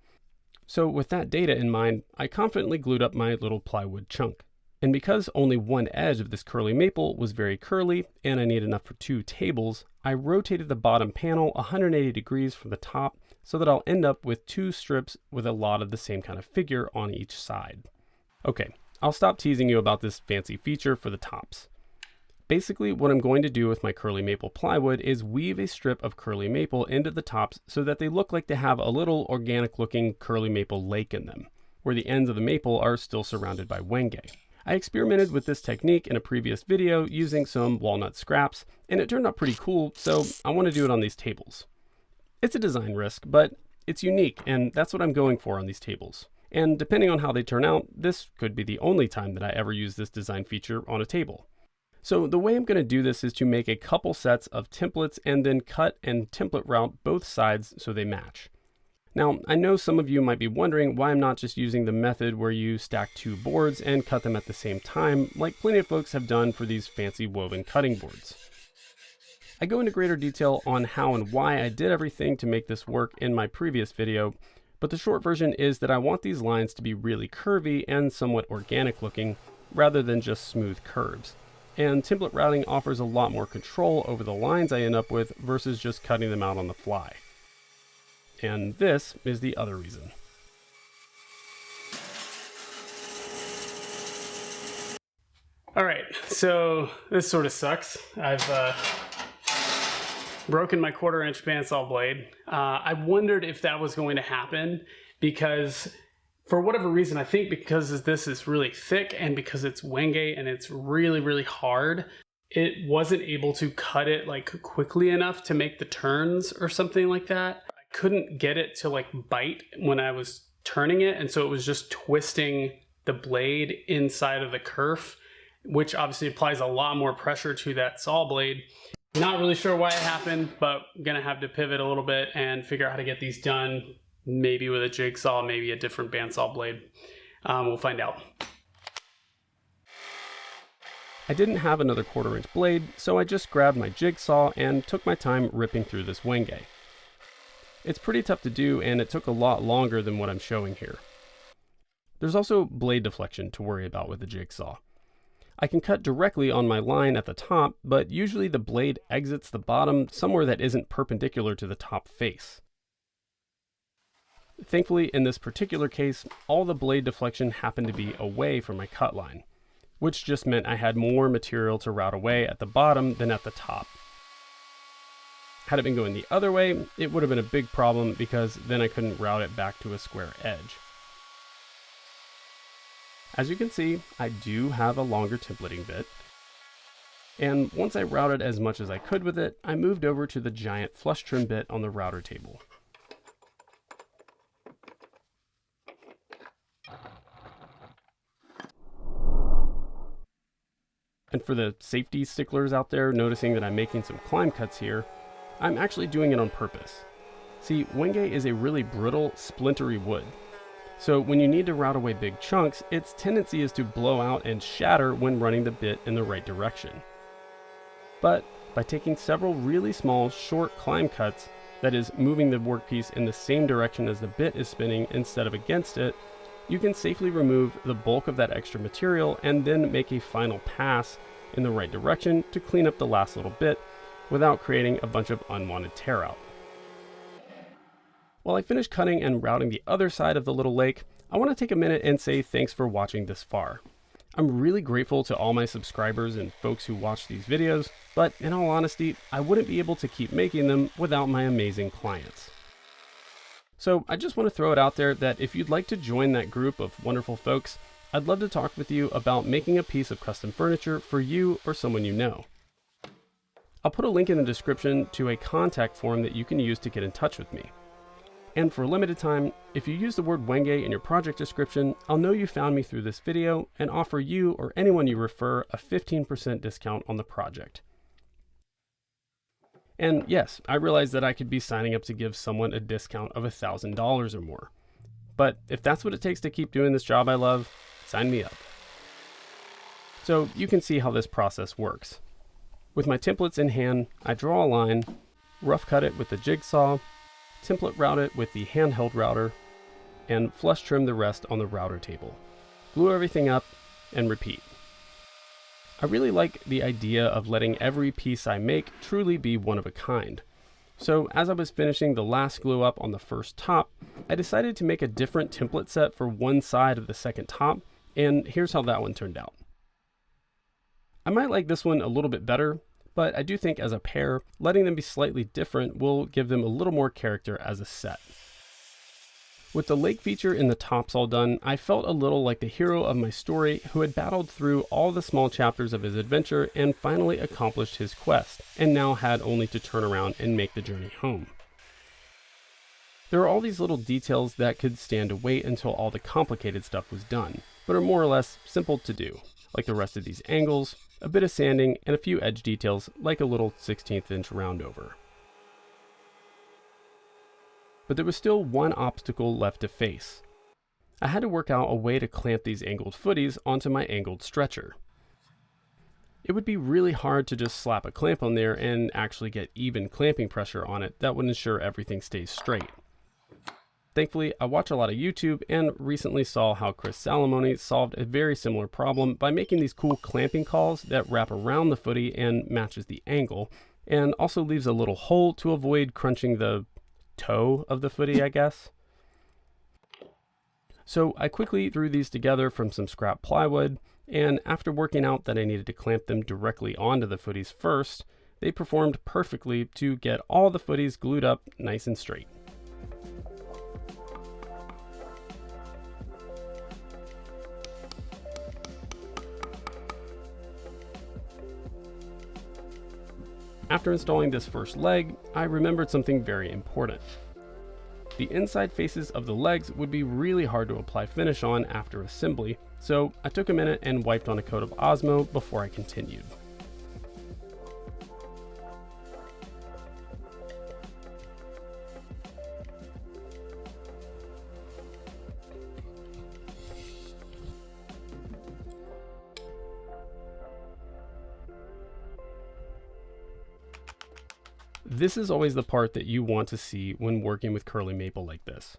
So with that data in mind, I confidently glued up my little plywood chunk. And because only one edge of this curly maple was very curly and I need enough for 2 tables, I rotated the bottom panel 180 degrees from the top so that I'll end up with 2 strips with a lot of the same kind of figure on each side. Okay, I'll stop teasing you about this fancy feature for the tops. Basically, what I'm going to do with my curly maple plywood is weave a strip of curly maple into the tops so that they look like they have a little organic looking curly maple lake in them, where the ends of the maple are still surrounded by wenge. I experimented with this technique in a previous video using some walnut scraps, and it turned out pretty cool, so I want to do it on these tables. It's a design risk, but it's unique, and that's what I'm going for on these tables. And depending on how they turn out, this could be the only time that I ever use this design feature on a table. So the way I'm going to do this is to make a couple sets of templates and then cut and template route both sides so they match. Now, I know some of you might be wondering why I'm not just using the method where you stack 2 boards and cut them at the same time, like plenty of folks have done for these fancy woven cutting boards. I go into greater detail on how and why I did everything to make this work in my previous video, but the short version is that I want these lines to be really curvy and somewhat organic looking, rather than just smooth curves. And template routing offers a lot more control over the lines I end up with versus just cutting them out on the fly. And this is the other reason. All right, so this sort of sucks. I've broken my 1/4-inch bandsaw blade. I wondered if that was going to happen because for whatever reason, I think because this is really thick and because it's Wenge and it's really, really hard, it wasn't able to cut it like quickly enough to make the turns or something like that. I couldn't get it to like bite when I was turning it, and so it was just twisting the blade inside of the kerf, which obviously applies a lot more pressure to that saw blade. Not really sure why it happened, but I'm gonna have to pivot a little bit and figure out how to get these done, maybe with a jigsaw, maybe a different bandsaw blade. We'll find out. I didn't have another 1/4-inch blade, so I just grabbed my jigsaw and took my time ripping through this Wenge. It's pretty tough to do, and it took a lot longer than what I'm showing here. There's also blade deflection to worry about with the jigsaw. I can cut directly on my line at the top, but usually the blade exits the bottom somewhere that isn't perpendicular to the top face. Thankfully, in this particular case, all the blade deflection happened to be away from my cut line, which just meant I had more material to route away at the bottom than at the top. Had it been going the other way, it would have been a big problem because then I couldn't route it back to a square edge. As you can see, I do have a longer templating bit. And once I routed as much as I could with it, I moved over to the giant flush trim bit on the router table. And for the safety sticklers out there noticing that I'm making some climb cuts here, I'm actually doing it on purpose. See, Wenge is a really brittle, splintery wood. So when you need to route away big chunks, its tendency is to blow out and shatter when running the bit in the right direction. But by taking several really small, short climb cuts, that is, moving the workpiece in the same direction as the bit is spinning instead of against it, you can safely remove the bulk of that extra material and then make a final pass in the right direction to clean up the last little bit without creating a bunch of unwanted tear out. While I finish cutting and routing the other side of the little lake, I want to take a minute and say thanks for watching this far. I'm really grateful to all my subscribers and folks who watch these videos, but in all honesty, I wouldn't be able to keep making them without my amazing clients. So I just want to throw it out there that if you'd like to join that group of wonderful folks, I'd love to talk with you about making a piece of custom furniture for you or someone you know. I'll put a link in the description to a contact form that you can use to get in touch with me. And for a limited time, if you use the word Wenge in your project description, I'll know you found me through this video and offer you or anyone you refer a 15% discount on the project. And yes, I realize that I could be signing up to give someone a discount of $1,000 or more. But if that's what it takes to keep doing this job I love, sign me up. So you can see how this process works. With my templates in hand, I draw a line, rough cut it with the jigsaw, template route it with the handheld router, and flush trim the rest on the router table. Glue everything up and repeat. I really like the idea of letting every piece I make truly be one of a kind. So as I was finishing the last glue up on the first top, I decided to make a different template set for one side of the second top, and here's how that one turned out. I might like this one a little bit better, but I do think as a pair, letting them be slightly different will give them a little more character as a set. With the lake feature in the tops all done, I felt a little like the hero of my story who had battled through all the small chapters of his adventure and finally accomplished his quest, and now had only to turn around and make the journey home. There are all these little details that could stand to wait until all the complicated stuff was done, but are more or less simple to do, like the rest of these angles, a bit of sanding, and a few edge details like a little 16th inch roundover. But there was still one obstacle left to face. I had to work out a way to clamp these angled footies onto my angled stretcher. It would be really hard to just slap a clamp on there and actually get even clamping pressure on it that would ensure everything stays straight. Thankfully, I watch a lot of YouTube and recently saw how Chris Salamone solved a very similar problem by making these cool clamping cauls that wrap around the footy and matches the angle, and also leaves a little hole to avoid crunching the toe of the footy, I guess. So I quickly threw these together from some scrap plywood, And after working out that I needed to clamp them directly onto the footies first, they performed perfectly to get all the footies glued up nice and straight. After installing this first leg, I remembered something very important. The inside faces of the legs would be really hard to apply finish on after assembly, so I took a minute and wiped on a coat of Osmo before I continued. This is always the part that you want to see when working with curly maple like this.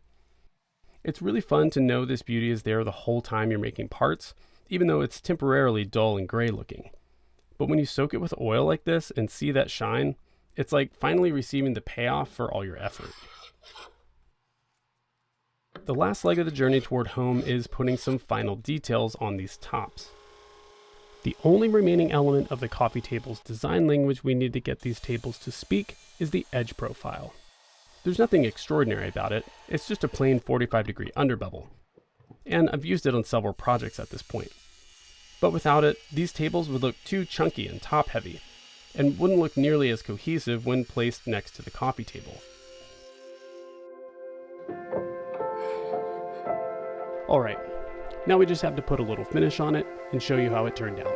It's really fun to know this beauty is there the whole time you're making parts, even though it's temporarily dull and gray looking. But when you soak it with oil like this and see that shine, it's like finally receiving the payoff for all your effort. The last leg of the journey toward home is putting some final details on these tops. The only remaining element of the coffee table's design language we need to get these tables to speak is the edge profile. There's nothing extraordinary about it, it's just a plain 45-degree underbevel. And I've used it on several projects at this point. But without it, these tables would look too chunky and top-heavy, and wouldn't look nearly as cohesive when placed next to the coffee table. Alright, now we just have to put a little finish on it and show you how it turned out.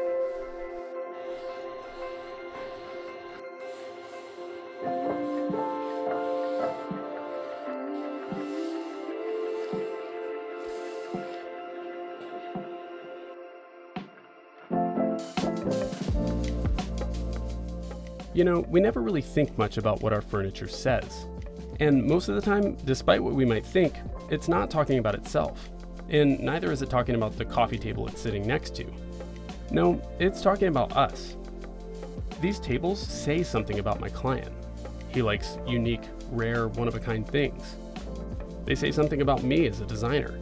You know, we never really think much about what our furniture says. And most of the time, despite what we might think, it's not talking about itself. And neither is it talking about the coffee table it's sitting next to. No, it's talking about us. These tables say something about my client. He likes unique, rare, one-of-a-kind things. They say something about me as a designer.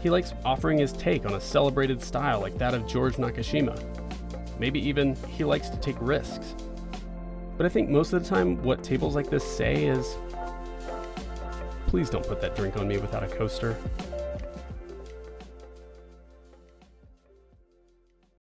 He likes offering his take on a celebrated style like that of George Nakashima. Maybe even he likes to take risks. But I think most of the time what tables like this say is, please don't put that drink on me without a coaster.